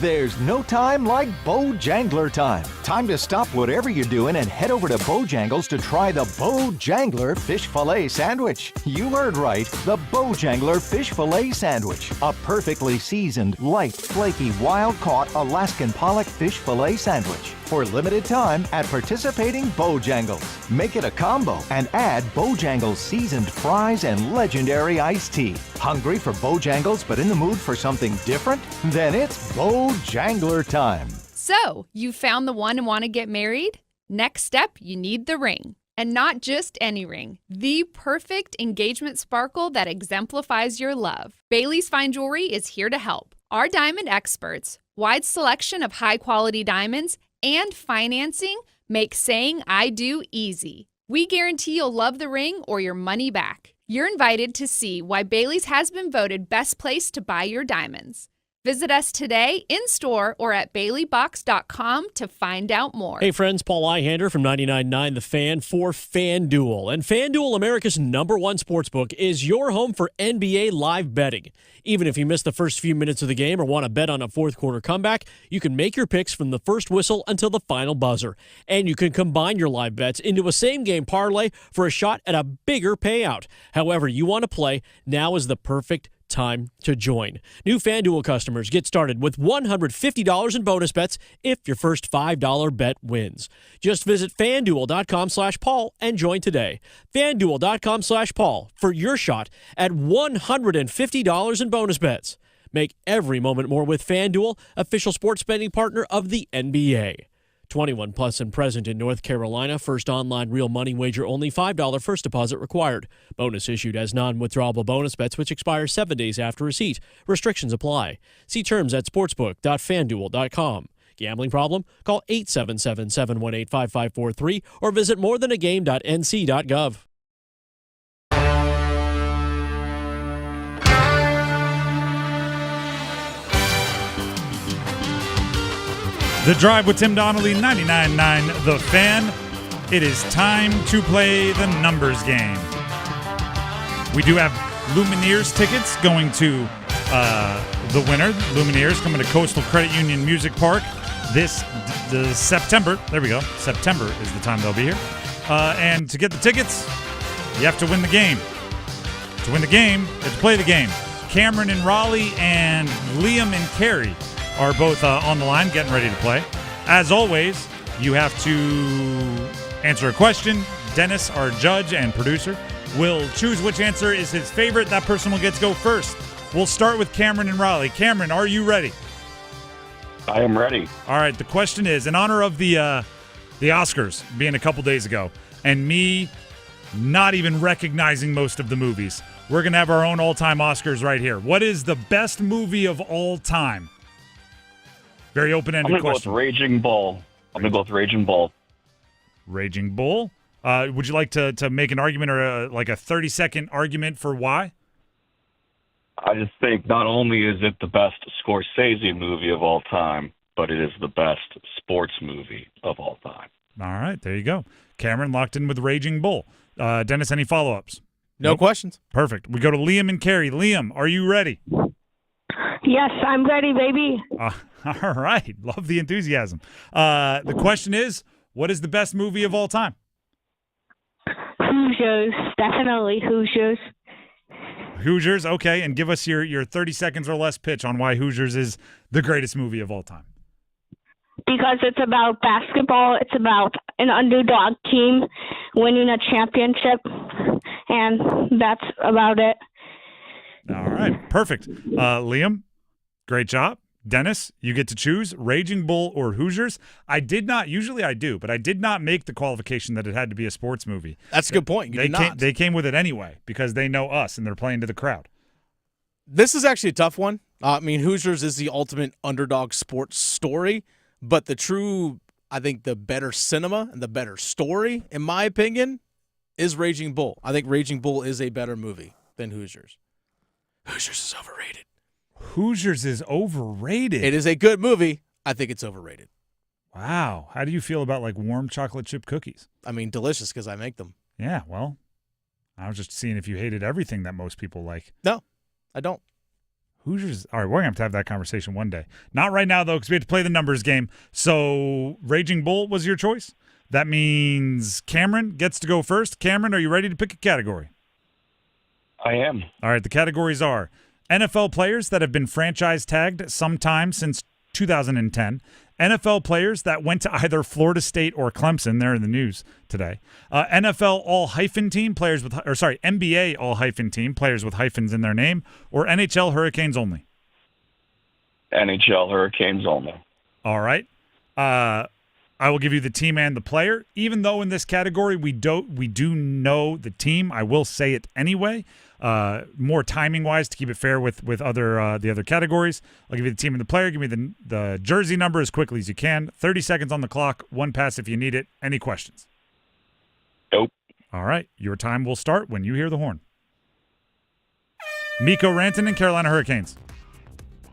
There's no time like Bojangler time. Time to stop whatever you're doing and head over to Bojangles to try the Bojangler Fish Fillet Sandwich. You heard right, the Bojangler Fish Fillet Sandwich. A perfectly seasoned, light, flaky, wild-caught Alaskan pollock fish fillet sandwich. For limited time at participating Bojangles. Make it a combo and add Bojangles seasoned fries and legendary iced tea. Hungry for Bojangles but in the mood for something different? Then it's Bojangler time. So, you found the one and want to get married? Next step, you need the ring. And not just any ring. The perfect engagement sparkle that exemplifies your love. Bailey's Fine Jewelry is here to help. Our diamond experts, wide selection of high-quality diamonds, and financing make saying I do easy. We guarantee you'll love the ring or your money back. You're invited to see why Bailey's has been voted best place to buy your diamonds. Visit us today in-store or at baileybox.com to find out more. Hey friends, Paul Ihander from 99.9 The Fan for FanDuel. And FanDuel, America's #1 sportsbook, is your home for NBA live betting. Even if you miss the first few minutes of the game or want to bet on a fourth quarter comeback, you can make your picks from the first whistle until the final buzzer. And you can combine your live bets into a same-game parlay for a shot at a bigger payout. However you want to play, now is the perfect time to join. New FanDuel customers get started with $150 in bonus bets if your first $5 bet wins. Just visit FanDuel.com/Paul and join today. FanDuel.com/Paul for your shot at $150 in bonus bets. Make every moment more with FanDuel, official sports betting partner of the NBA. 21 plus and present in North Carolina. First online real money wager only. $5 first deposit required. Bonus issued as non-withdrawable bonus bets which expire 7 days after receipt. Restrictions apply. See terms at sportsbook.fanduel.com. Gambling problem? Call 877-718-5543 or visit morethanagame.nc.gov. The Drive with Tim Donnelly, 99.9 The Fan. It is time to play the numbers game. We do have Lumineers tickets going to the winner. Lumineers coming to Coastal Credit Union Music Park this September. There we go. September is the time they'll be here. And to get the tickets, you have to win the game. To win the game, you have to play the game. Cameron in Raleigh and Liam in Cary are both on the line, getting ready to play. As always, you have to answer a question. Dennis, our judge and producer, will choose which answer is his favorite. That person will get to go first. We'll start with Cameron and Raleigh. Cameron, are you ready? I am ready. All right, the question is, in honor of the Oscars being a couple days ago, and me not even recognizing most of the movies, we're going to have our own all-time Oscars right here. What is the best movie of all time? Very open-ended question. I'm going to go with Raging Bull. Raging Bull? Would you like to make an argument or a 30-second argument for why? I just think not only is it the best Scorsese movie of all time, but it is the best sports movie of all time. All right, there you go. Cameron locked in with Raging Bull. Dennis, any follow-ups? No questions. Perfect. We go to Liam and Cary. Liam, are you ready? Yes, I'm ready, baby. All right. Love the enthusiasm. The question is, What is the best movie of all time? Hoosiers, definitely Hoosiers. Hoosiers, okay, and give us your 30 seconds or less pitch on why Hoosiers is the greatest movie of all time. Because it's about basketball, it's about an underdog team winning a championship, and that's about it. All right, perfect. Liam, great job. Dennis, you get to choose Raging Bull or Hoosiers. Usually I do, but I did not make the qualification that it had to be a sports movie. That's a good point. They came with it anyway because they know us and they're playing to the crowd. This is actually a tough one. Hoosiers is the ultimate underdog sports story, but I think the better cinema and the better story, in my opinion, is Raging Bull. I think Raging Bull is a better movie than Hoosiers. Hoosiers is overrated. Hoosiers is overrated. It is a good movie. I think it's overrated. Wow. How do you feel about like warm chocolate chip cookies? I mean, delicious because I make them. Yeah, well, I was just seeing if you hated everything that most people like. No, I don't. Hoosiers. All right, we're going to have that conversation one day. Not right now, though, because we have to play the numbers game. So Raging Bull was your choice. That means Cameron gets to go first. Cameron, are you ready to pick a category? I am. All right, the categories are NFL players that have been franchise tagged sometime since 2010, NFL players that went to either Florida State or Clemson. They're in the news today. NFL all-hyphen team, NBA all-hyphen team, players with hyphens in their name, or NHL Hurricanes only? NHL Hurricanes only. All right. I will give you the team and the player. Even though in this category we do know the team, I will say it anyway. More timing-wise to keep it fair with the other categories. I'll give you the team and the player. Give me the jersey number as quickly as you can. 30 seconds on the clock. One pass if you need it. Any questions? Nope. All right. Your time will start when you hear the horn. Mikko Rantanen, Carolina Hurricanes.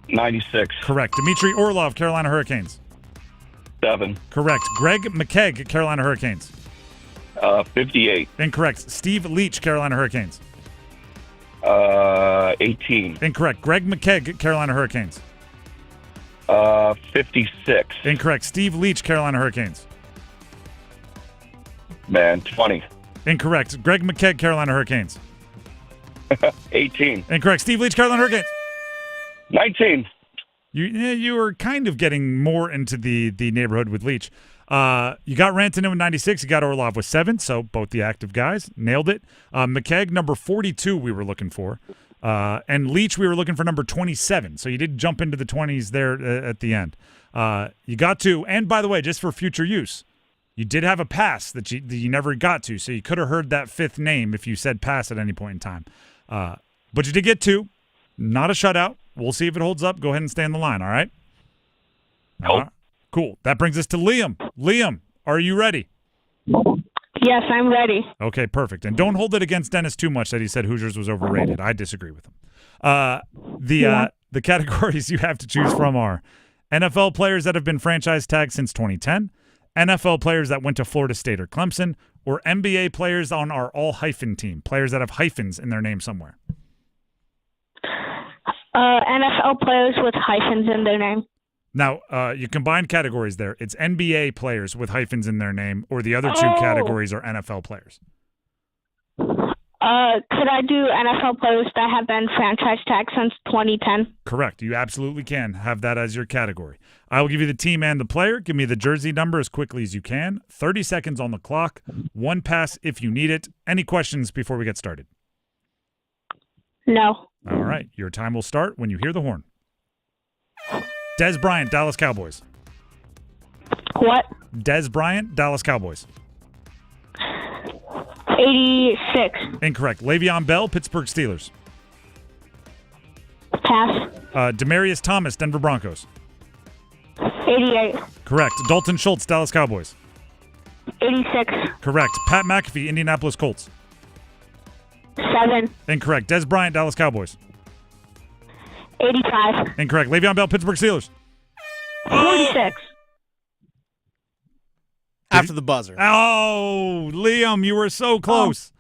96. Correct. Dmitry Orlov, Carolina Hurricanes. 7. Correct. Greg McKegg, Carolina Hurricanes. 58. Incorrect. Steve Leach, Carolina Hurricanes. 18. Incorrect. Greg McKegg, Carolina Hurricanes. 56. Incorrect. Steve Leach, Carolina Hurricanes. 20. Incorrect. Greg McKegg, Carolina Hurricanes. 18. Incorrect. Steve Leach, Carolina Hurricanes. 19. You were kind of getting more into the neighborhood with Leach. You got Rantanen with 96. You got Orlov with 7, so both the active guys. Nailed it. McKegg, number 42 we were looking for. And Leach, we were looking for number 27. So you did jump into the 20s there at the end. You got 2. And by the way, just for future use, you did have a pass that you never got to, so you could have heard that 5th name if you said pass at any point in time. But you did get 2. Not a shutout. We'll see if it holds up. Go ahead and stay on the line, all right? Nope. Cool. That brings us to Liam. Liam, are you ready? Yes, I'm ready. Okay, perfect. And don't hold it against Dennis too much that he said Hoosiers was overrated. I disagree with him. The categories you have to choose from are NFL players that have been franchise tagged since 2010, NFL players that went to Florida State or Clemson, or NBA players on our all-hyphen team, players that have hyphens in their name somewhere. NFL players with hyphens in their name. Now, you combine categories there. It's NBA players with hyphens in their name, or the other 2 categories are NFL players. Could I do NFL players that have been franchise tagged since 2010? Correct. You absolutely can have that as your category. I will give you the team and the player. Give me the jersey number as quickly as you can. 30 seconds on the clock. 1 pass if you need it. Any questions before we get started? No. All right. Your time will start when you hear the horn. Dez Bryant, Dallas Cowboys. What? Dez Bryant, Dallas Cowboys. 86. Incorrect. Le'Veon Bell, Pittsburgh Steelers. Pass. Demaryius Thomas, Denver Broncos. 88. Correct. Dalton Schultz, Dallas Cowboys. 86. Correct. Pat McAfee, Indianapolis Colts. 7. Incorrect. Dez Bryant, Dallas Cowboys. 85. Incorrect. Le'Veon Bell, Pittsburgh Steelers. 46. After the buzzer. Oh, Liam, you were so close.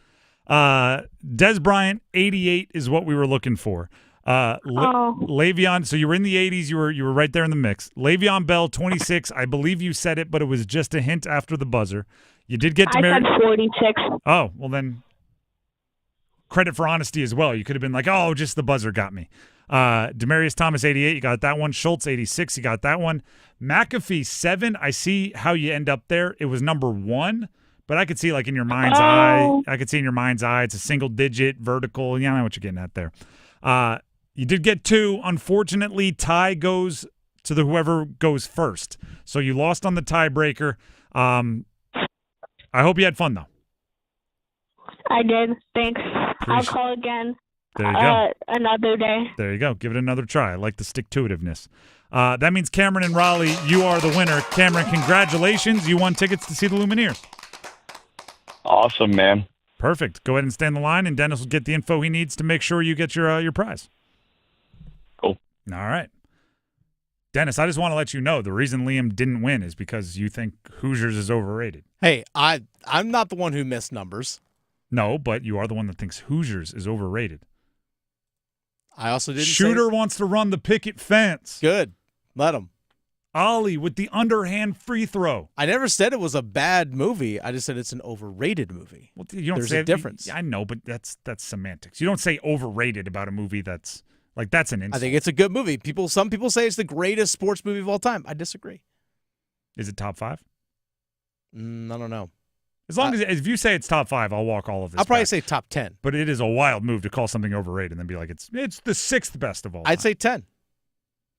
Dez Bryant, 88 is what we were looking for. Le'Veon, so you were in the 80s. You were right there in the mix. Le'Veon Bell, 26. I believe you said it, but it was just a hint after the buzzer. You did get to I said 46. Oh, well then, credit for honesty as well. You could have been like, oh, just the buzzer got me. Demaryius Thomas, 88. You got that one. Schultz, 86. You got that one. McAfee, 7. I see how you end up there. It was number 1. But I could see, like, in your mind's eye. I could see in your mind's eye. It's a single-digit vertical. Yeah, I know what you're getting at there. You did get 2. Unfortunately, tie goes to whoever goes first. So you lost on the tiebreaker. I hope you had fun, though. I did. Thanks. I'll call again. There you go. Another day. There you go. Give it another try. I like the stick-to-itiveness. That means Cameron and Raleigh, you are the winner. Cameron, congratulations. You won tickets to see the Lumineers. Awesome, man. Perfect. Go ahead and stay in the line, and Dennis will get the info he needs to make sure you get your prize. Cool. All right. Dennis, I just want to let you know the reason Liam didn't win is because you think Hoosiers is overrated. Hey, I'm not the one who missed numbers. No, but you are the one that thinks Hoosiers is overrated. I also didn't Shooter wants to run the picket fence. Good. Let him. Ollie with the underhand free throw. I never said it was a bad movie. I just said it's an overrated movie. Well, you don't There's say a difference. I know, but that's semantics. You don't say overrated about a movie that's an insult. I think it's a good movie. Some people say it's the greatest sports movie of all time. I disagree. Is it top 5? I don't know. As long as if you say it's top 5, I'll walk all of this. I'll probably back. say top 10. But it is a wild move to call something overrated and then be like it's the 6th best of all time. I'd say 10.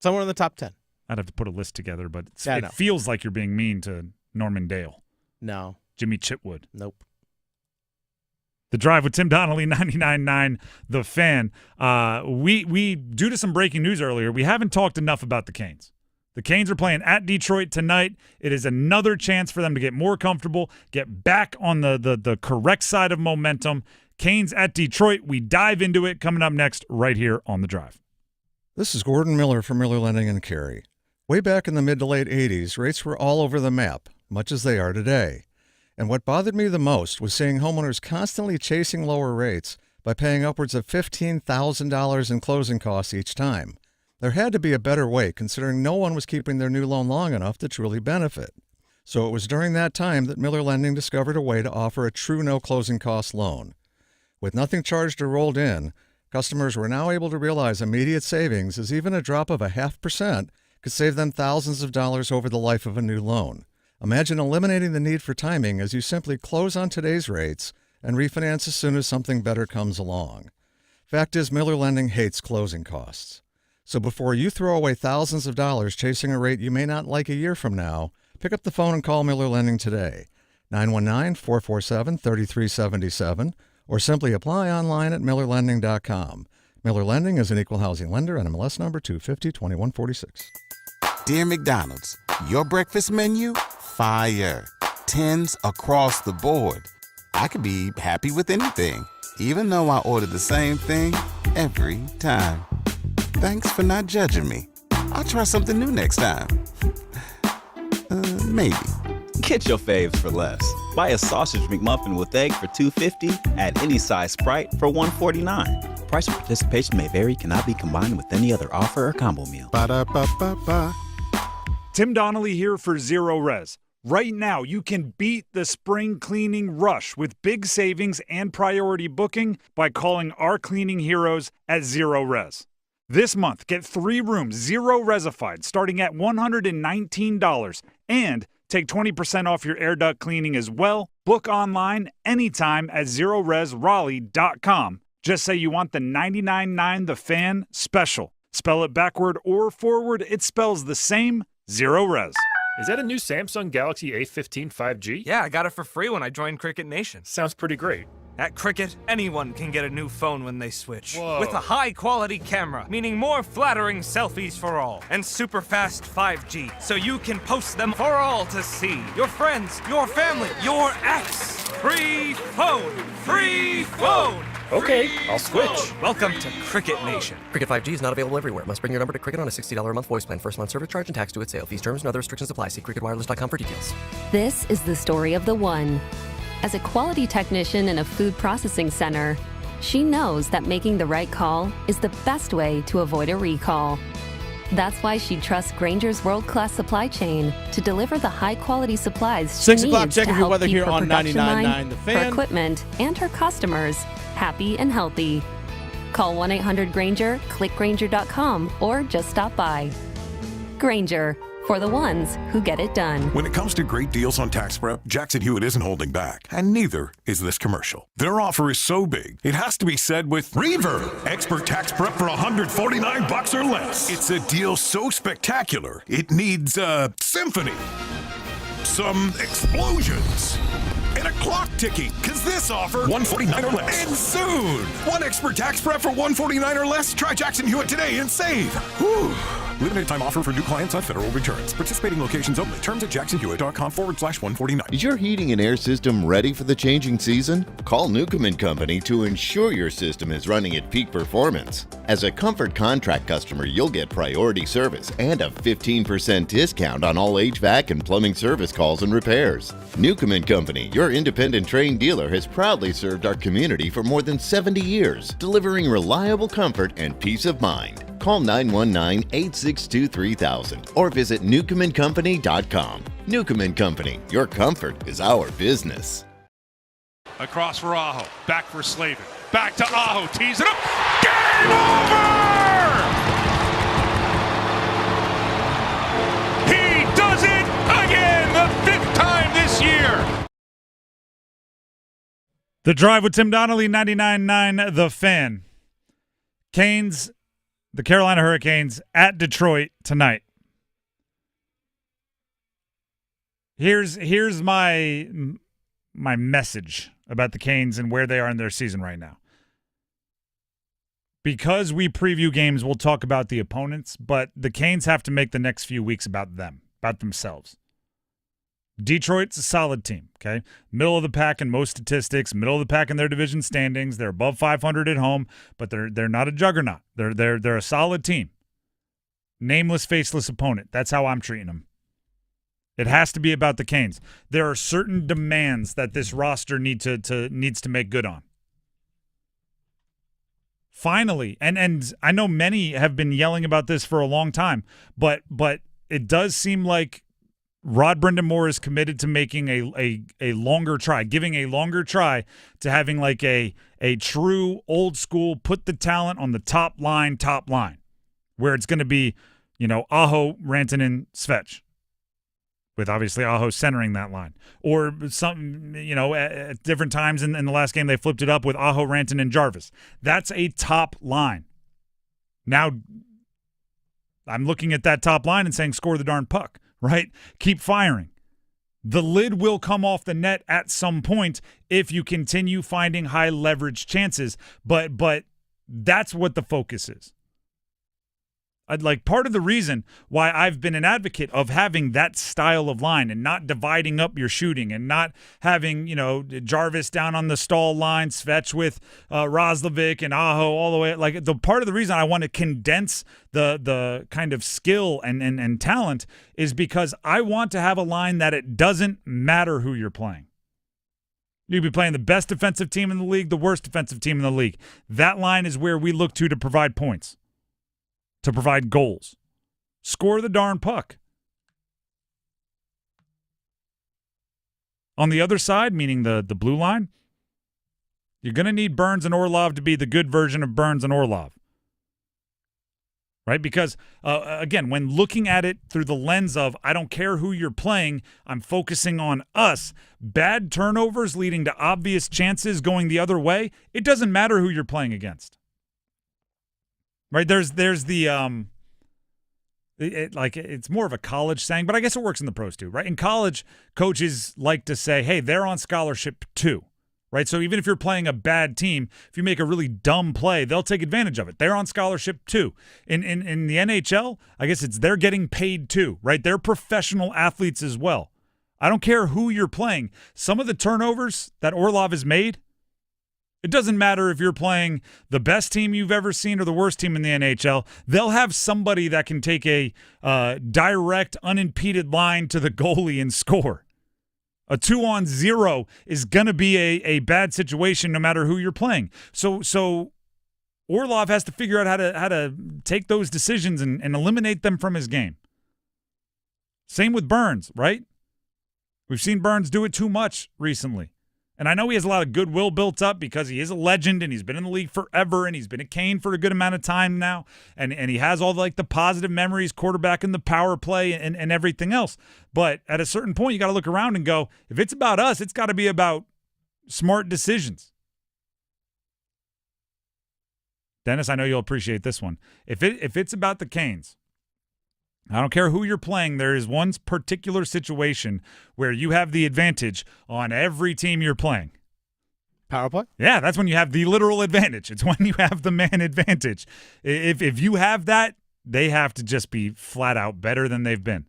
Somewhere in the top 10. I'd have to put a list together, but Yeah, it feels like you're being mean to Norman Dale. No. Jimmy Chitwood. Nope. The Drive with Tim Donnelly, 99.9 The Fan. We due to some breaking news earlier, we haven't talked enough about the Canes. The Canes are playing at Detroit tonight. It is another chance for them to get more comfortable, get back on the correct side of momentum. Canes at Detroit. We dive into it coming up next right here on The Drive. This is Gordon Miller from Miller Lending in Cary. Way back in the mid to late 80s, rates were all over the map, much as they are today. And what bothered me the most was seeing homeowners constantly chasing lower rates by paying upwards of $15,000 in closing costs each time. There had to be a better way, considering no one was keeping their new loan long enough to truly benefit. So it was during that time that Miller Lending discovered a way to offer a true no closing cost loan. With nothing charged or rolled in, customers were now able to realize immediate savings, as even a drop of 0.5% could save them thousands of dollars over the life of a new loan. Imagine eliminating the need for timing as you simply close on today's rates and refinance as soon as something better comes along. Fact is, Miller Lending hates closing costs. So before you throw away thousands of dollars chasing a rate you may not like a year from now, pick up the phone and call Miller Lending today. 919-447-3377, or simply apply online at millerlending.com. Miller Lending is an equal housing lender and MLS number 250-2146. Dear McDonald's, your breakfast menu? Fire. 10s across the board. I could be happy with anything, even though I order the same thing every time. Thanks for not judging me. I'll try something new next time. Maybe. Get your faves for less. Buy a sausage McMuffin with egg for $2.50 at any size Sprite for $1.49. Price and participation may vary, cannot be combined with any other offer or combo meal. Ba-da-ba-ba-ba. Tim Donnelly here for Zero Res. Right now, you can beat the spring cleaning rush with big savings and priority booking by calling our cleaning heroes at Zero Res. This month, get 3 rooms Zero Resified starting at $119 and take 20% off your air duct cleaning as well. Book online anytime at ZeroResRaleigh.com. Just say you want the 99.9 The Fan special. Spell it backward or forward, it spells the same. Zero Res. Is that a new Samsung Galaxy A15 5G? Yeah, I got it for free when I joined Cricket Nation. Sounds pretty great. At Cricket, anyone can get a new phone when they switch. Whoa. With a high-quality camera, meaning more flattering selfies for all, and super fast 5G, so you can post them for all to see. Your friends, your family, your ex. Free phone! Free phone! Okay, I'll switch. Welcome to Cricket Nation. Cricket 5G is not available everywhere. Must bring your number to Cricket on a $60 a month voice plan. First month service charge and tax due at sale. Fees, terms, and other restrictions apply. See cricketwireless.com for details. This is the story of the one. As a quality technician in a food processing center, She knows that making the right call is the best way to avoid a recall. That's why she trusts Grainger's world-class supply chain to deliver the high-quality supplies she 6 needs o'clock, check to your your help weather keep here her on production 99.9 line, The her Fan. equipment, and her customers happy and healthy. Call 1-800-GRAINGER, click Grainger.com, or just stop by. Grainger, for the ones who get it done. When it comes to great deals on tax prep, Jackson Hewitt isn't holding back, and neither is this commercial. Their offer is so big, it has to be said with Reverb. Expert tax prep for $149 or less. It's a deal so spectacular, it needs a symphony, some explosions, and a clock ticking, because this offer, $149 or less. And soon, one expert tax prep for $149 or less. Try Jackson Hewitt today and save. Whew. Limited time offer for new clients on federal returns. Participating locations only. Terms at jacksonhewitt.com/149. Is your heating and air system ready for the changing season? Call Newcomb & Company to ensure your system is running at peak performance. As a Comfort Contract customer, you'll get priority service and a 15% discount on all HVAC and plumbing service calls and repairs. Newcomb & Company, your independent trained dealer, has proudly served our community for more than 70 years, delivering reliable comfort and peace of mind. Call 919-862-3000 or visit newcombandcompany.com. Newcomb & Company, your comfort is our business. Across for Aho. Back for Slavin. Back to Aho. Tees it up. Game over! He does it again, the 5th time this year. The Drive with Tim Donnelly, 99.9 The Fan. Canes, the Carolina Hurricanes at Detroit tonight. Here's my message about the Canes and where they are in their season right now. Because we preview games, we'll talk about the opponents, but the Canes have to make the next few weeks about them, about themselves. Detroit's a solid team, okay? Middle of the pack in most statistics, middle of the pack in their division standings. They're above 500 at home, but they're not a juggernaut. They're a solid team. Nameless, faceless opponent. That's how I'm treating them. It has to be about the Canes. There are certain demands that this roster needs to make good on. Finally, and I know many have been yelling about this for a long time, but it does seem like Rod Brindamore is committed to making a longer try, giving a longer try to having like a true old school, put the talent on the top line, where it's going to be, Aho, Rantanen, Svech, with obviously Aho centering that line. Or some, at different times in the last game they flipped it up with Aho, Rantanen, Jarvis. That's a top line. Now, I'm looking at that top line and saying score the darn puck. Right? Keep firing. The lid will come off the net at some point if you continue finding high leverage chances, but that's what the focus is. Part of the reason why I've been an advocate of having that style of line and not dividing up your shooting and not having, Jarvis down on the stall line, Svech with Roslovic and Aho all the way. Like, the part of the reason I want to condense the kind of skill and talent is because I want to have a line that it doesn't matter who you're playing. You could be playing the best defensive team in the league, the worst defensive team in the league. That line is where we look to provide points, to provide goals. Score the darn puck. On the other side, meaning the blue line, you're going to need Burns and Orlov to be the good version of Burns and Orlov. Right? Because, again, when looking at it through the lens of I don't care who you're playing, I'm focusing on us, bad turnovers leading to obvious chances going the other way, it doesn't matter who you're playing against. Right? There's the it's more of a college saying, but I guess it works in the pros too, right? In college, coaches like to say, hey, they're on scholarship too, right? So even if you're playing a bad team, if you make a really dumb play, they'll take advantage of it. They're on scholarship too. In the NHL, I guess it's they're getting paid too, right? They're professional athletes as well. I don't care who you're playing. Some of the turnovers that Orlov has made, it doesn't matter if you're playing the best team you've ever seen or the worst team in the NHL. They'll have somebody that can take a direct, unimpeded line to the goalie and score. A 2-on-0 is going to be a bad situation no matter who you're playing. So Orlov has to figure out how to take those decisions and eliminate them from his game. Same with Burns, right? We've seen Burns do it too much recently. And I know he has a lot of goodwill built up because he is a legend and he's been in the league forever and he's been a Cane for a good amount of time now. And he has all the positive memories, quarterback in the power play and everything else. But at a certain point, you got to look around and go, if it's about us, it's got to be about smart decisions. Dennis, I know you'll appreciate this one. If it's about the Canes, I don't care who you're playing, there is one particular situation where you have the advantage on every team you're playing. Power play? Yeah, that's when you have the literal advantage. It's when you have the man advantage. If you have that, they have to just be flat out better than they've been.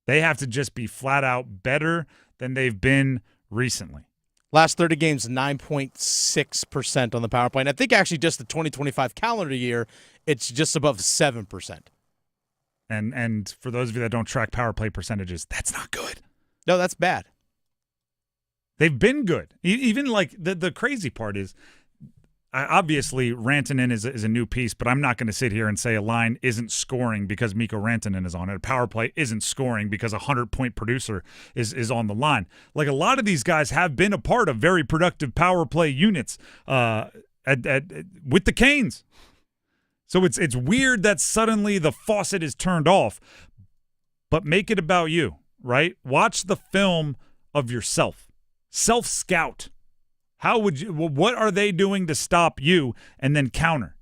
They have to just be flat out better than they've been recently. Last 30 games, 9.6% on the power play. And I think actually just the 2025 calendar year, it's just above 7%. And for those of you that don't track power play percentages, that's not good. No, that's bad. They've been good. Even the crazy part is, obviously Rantanen is a new piece, but I'm not going to sit here and say a line isn't scoring because Mikko Rantanen is on it. A power play isn't scoring because a 100-point producer is on the line. Like a lot of these guys have been a part of very productive power play units with the Canes. So it's weird that suddenly the faucet is turned off, but make it about you, right? Watch the film of yourself. Self-scout. What are they doing to stop you and then counter?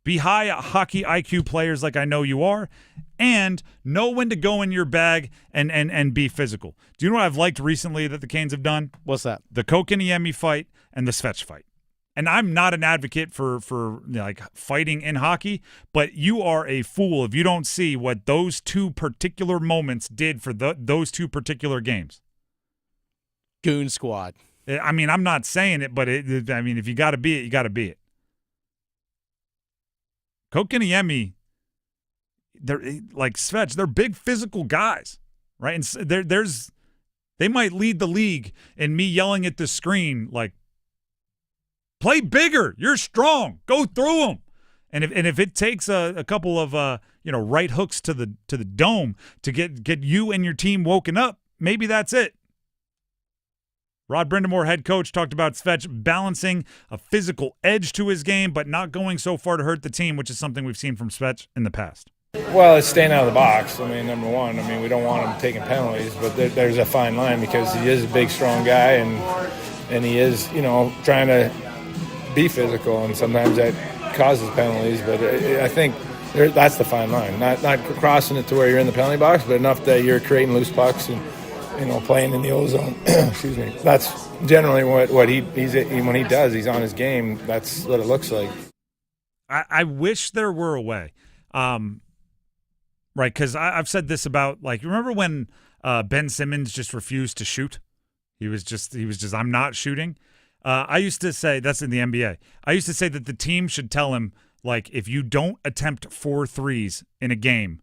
Be high hockey IQ players like I know you are, and know when to go in your bag and be physical. Do you know what I've liked recently that the Canes have done? What's that? The Kokiniemi fight and the Svech fight. And I'm not an advocate for fighting in hockey, but you are a fool if you don't see what those two particular moments did for those two particular games. Goon squad. I mean, I'm not saying it, but if you got to be it, you got to be it. Kokiniemi, they're like Svech, they're big physical guys, right? And they might lead the league in me yelling at the screen like, play bigger. You're strong. Go through them. And if it takes a couple of right hooks to the dome to get you and your team woken up, maybe that's it. Rod Brindamore, head coach, talked about Svech balancing a physical edge to his game, but not going so far to hurt the team, which is something we've seen from Svech in the past. Well, it's staying out of the box. I mean, number one, we don't want him taking penalties, but there's a fine line because he is a big, strong guy, and he is, trying to be physical, and sometimes that causes penalties. But I think that's the fine line. Not crossing it to where you're in the penalty box, but enough that you're creating loose pucks and playing in the ozone. Excuse me. That's generally what he's when he does. He's on his game. That's what it looks like. I wish there were a way, right? Because I've said this about remember when Ben Simmons just refused to shoot? He was just I'm not shooting. I used to say, that's in the NBA, I used to say that the team should tell him, if you don't attempt 4 threes in a game,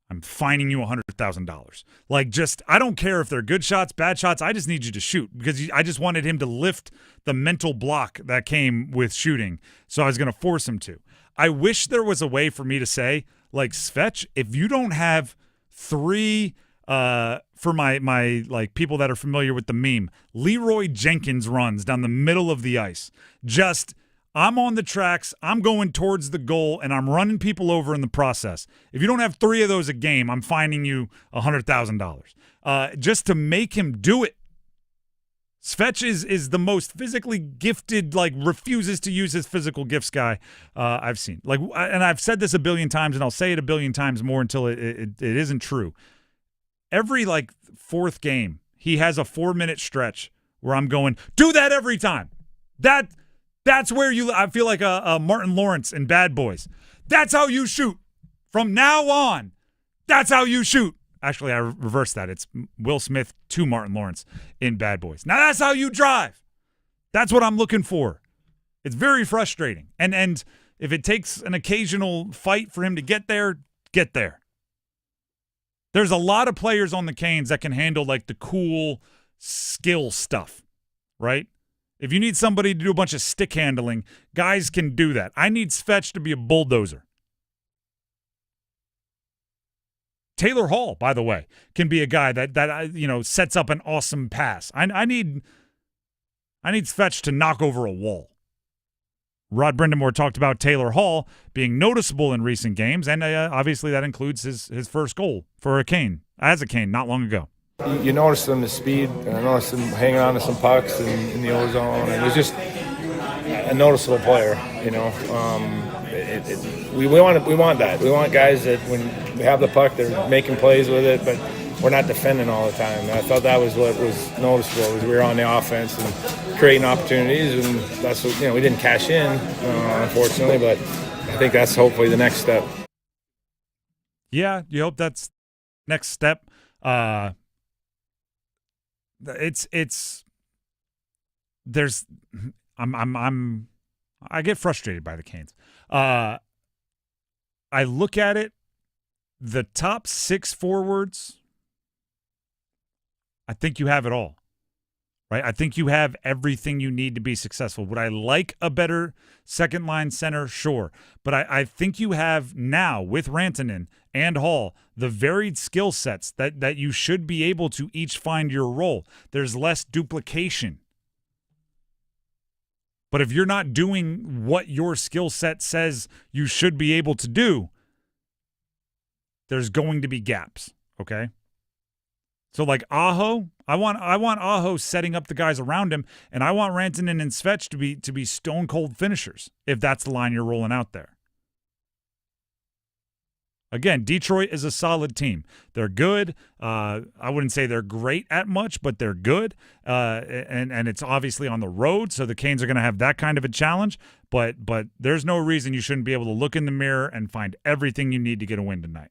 I'm fining you $100,000. I don't care if they're good shots, bad shots. I just need you to shoot because I just wanted him to lift the mental block that came with shooting. So I was going to force him to. I wish there was a way for me to say, Svech, if you don't have 3 for my people that are familiar with the meme, Leroy Jenkins runs down the middle of the ice. I'm on the tracks, I'm going towards the goal, and I'm running people over in the process. If you don't have 3 of those a game, I'm fining you $100,000. Just to make him do it. Svech is the most physically gifted, refuses to use his physical gifts guy I've seen. And I've said this a billion times, and I'll say it a billion times more until it isn't true. Every 4th game, he has a 4-minute stretch where I'm going, do that every time. That's where I feel like a Martin Lawrence in Bad Boys. That's how you shoot. From now on, that's how you shoot. Actually, I reversed that. It's Will Smith to Martin Lawrence in Bad Boys. Now that's how you drive. That's what I'm looking for. It's very frustrating. And if it takes an occasional fight for him to get there, get there. There's a lot of players on the Canes that can handle like the cool skill stuff, right? If you need somebody to do a bunch of stick handling, guys can do that. I need Svetch to be a bulldozer. Taylor Hall, by the way, can be a guy that sets up an awesome pass. I need Svetch to knock over a wall. Rod Brindamore talked about Taylor Hall being noticeable in recent games, and obviously that includes his first goal for a Cane, as a Cane, not long ago. You notice them, the speed, and I noticed him hanging on to some pucks in the ozone, and he's just a noticeable player, We want that. We want guys that when we have the puck, they're making plays with it, but we're not defending all the time. And I thought that was what was noticeable, was we were on the offense and creating opportunities, and that's what, we didn't cash in, unfortunately, but I think that's hopefully the next step. Yeah, you hope that's next step. I get frustrated by the Canes. I look at it, the top 6 forwards, I think you have it all, right? I think you have everything you need to be successful. Would I like a better second-line center? Sure. But I think you have now, with Rantanen and Hall, the varied skill sets that you should be able to each find your role. There's less duplication. But if you're not doing what your skill set says you should be able to do, there's going to be gaps, okay? So like Aho, I want Aho setting up the guys around him, and I want Rantanen and Svetch to be stone cold finishers if that's the line you're rolling out there. Again, Detroit is a solid team. They're good. I wouldn't say they're great at much, but they're good. And it's obviously on the road, so the Canes are going to have that kind of a challenge. But there's no reason you shouldn't be able to look in the mirror and find everything you need to get a win tonight.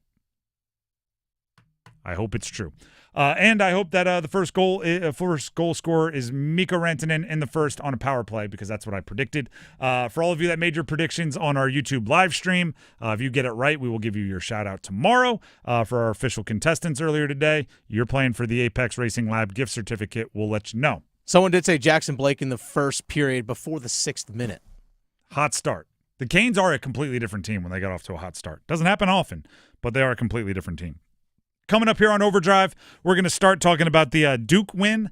I hope it's true. And I hope that the first goal scorer is Mikko Rantanen in the first on a power play, because that's what I predicted. For all of you that made your predictions on our YouTube live stream, if you get it right, we will give you your shout out tomorrow. For our official contestants earlier today, you're playing for the Apex Racing Lab gift certificate. We'll let you know. Someone did say Jackson Blake in the first period before the 6th minute. Hot start. The Canes are a completely different team when they got off to a hot start. Doesn't happen often, but they are a completely different team. Coming up here on Overdrive, we're going to start talking about the Duke win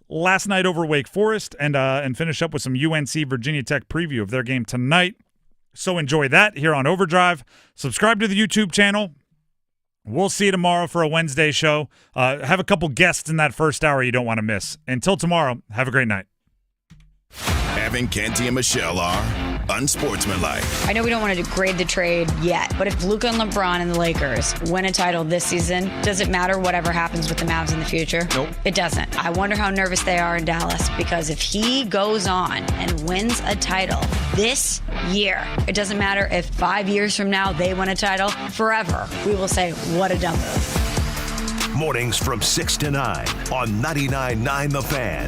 last night over Wake Forest and finish up with some UNC Virginia Tech preview of their game tonight. So enjoy that here on Overdrive. Subscribe to the YouTube channel. We'll see you tomorrow for a Wednesday show. Have a couple guests in that first hour you don't want to miss. Until tomorrow, have a great night. Evan, Canty, and Michelle are unsportsmanlike. I know we don't want to degrade the trade yet, but if Luka and LeBron and the Lakers win a title this season, does it matter whatever happens with the Mavs in the future? Nope. It doesn't. I wonder how nervous they are in Dallas, because if he goes on and wins a title this year, it doesn't matter if 5 years from now they win a title. Forever, we will say, what a dumb move. Mornings from 6 to 9 on 99.9 The Fan.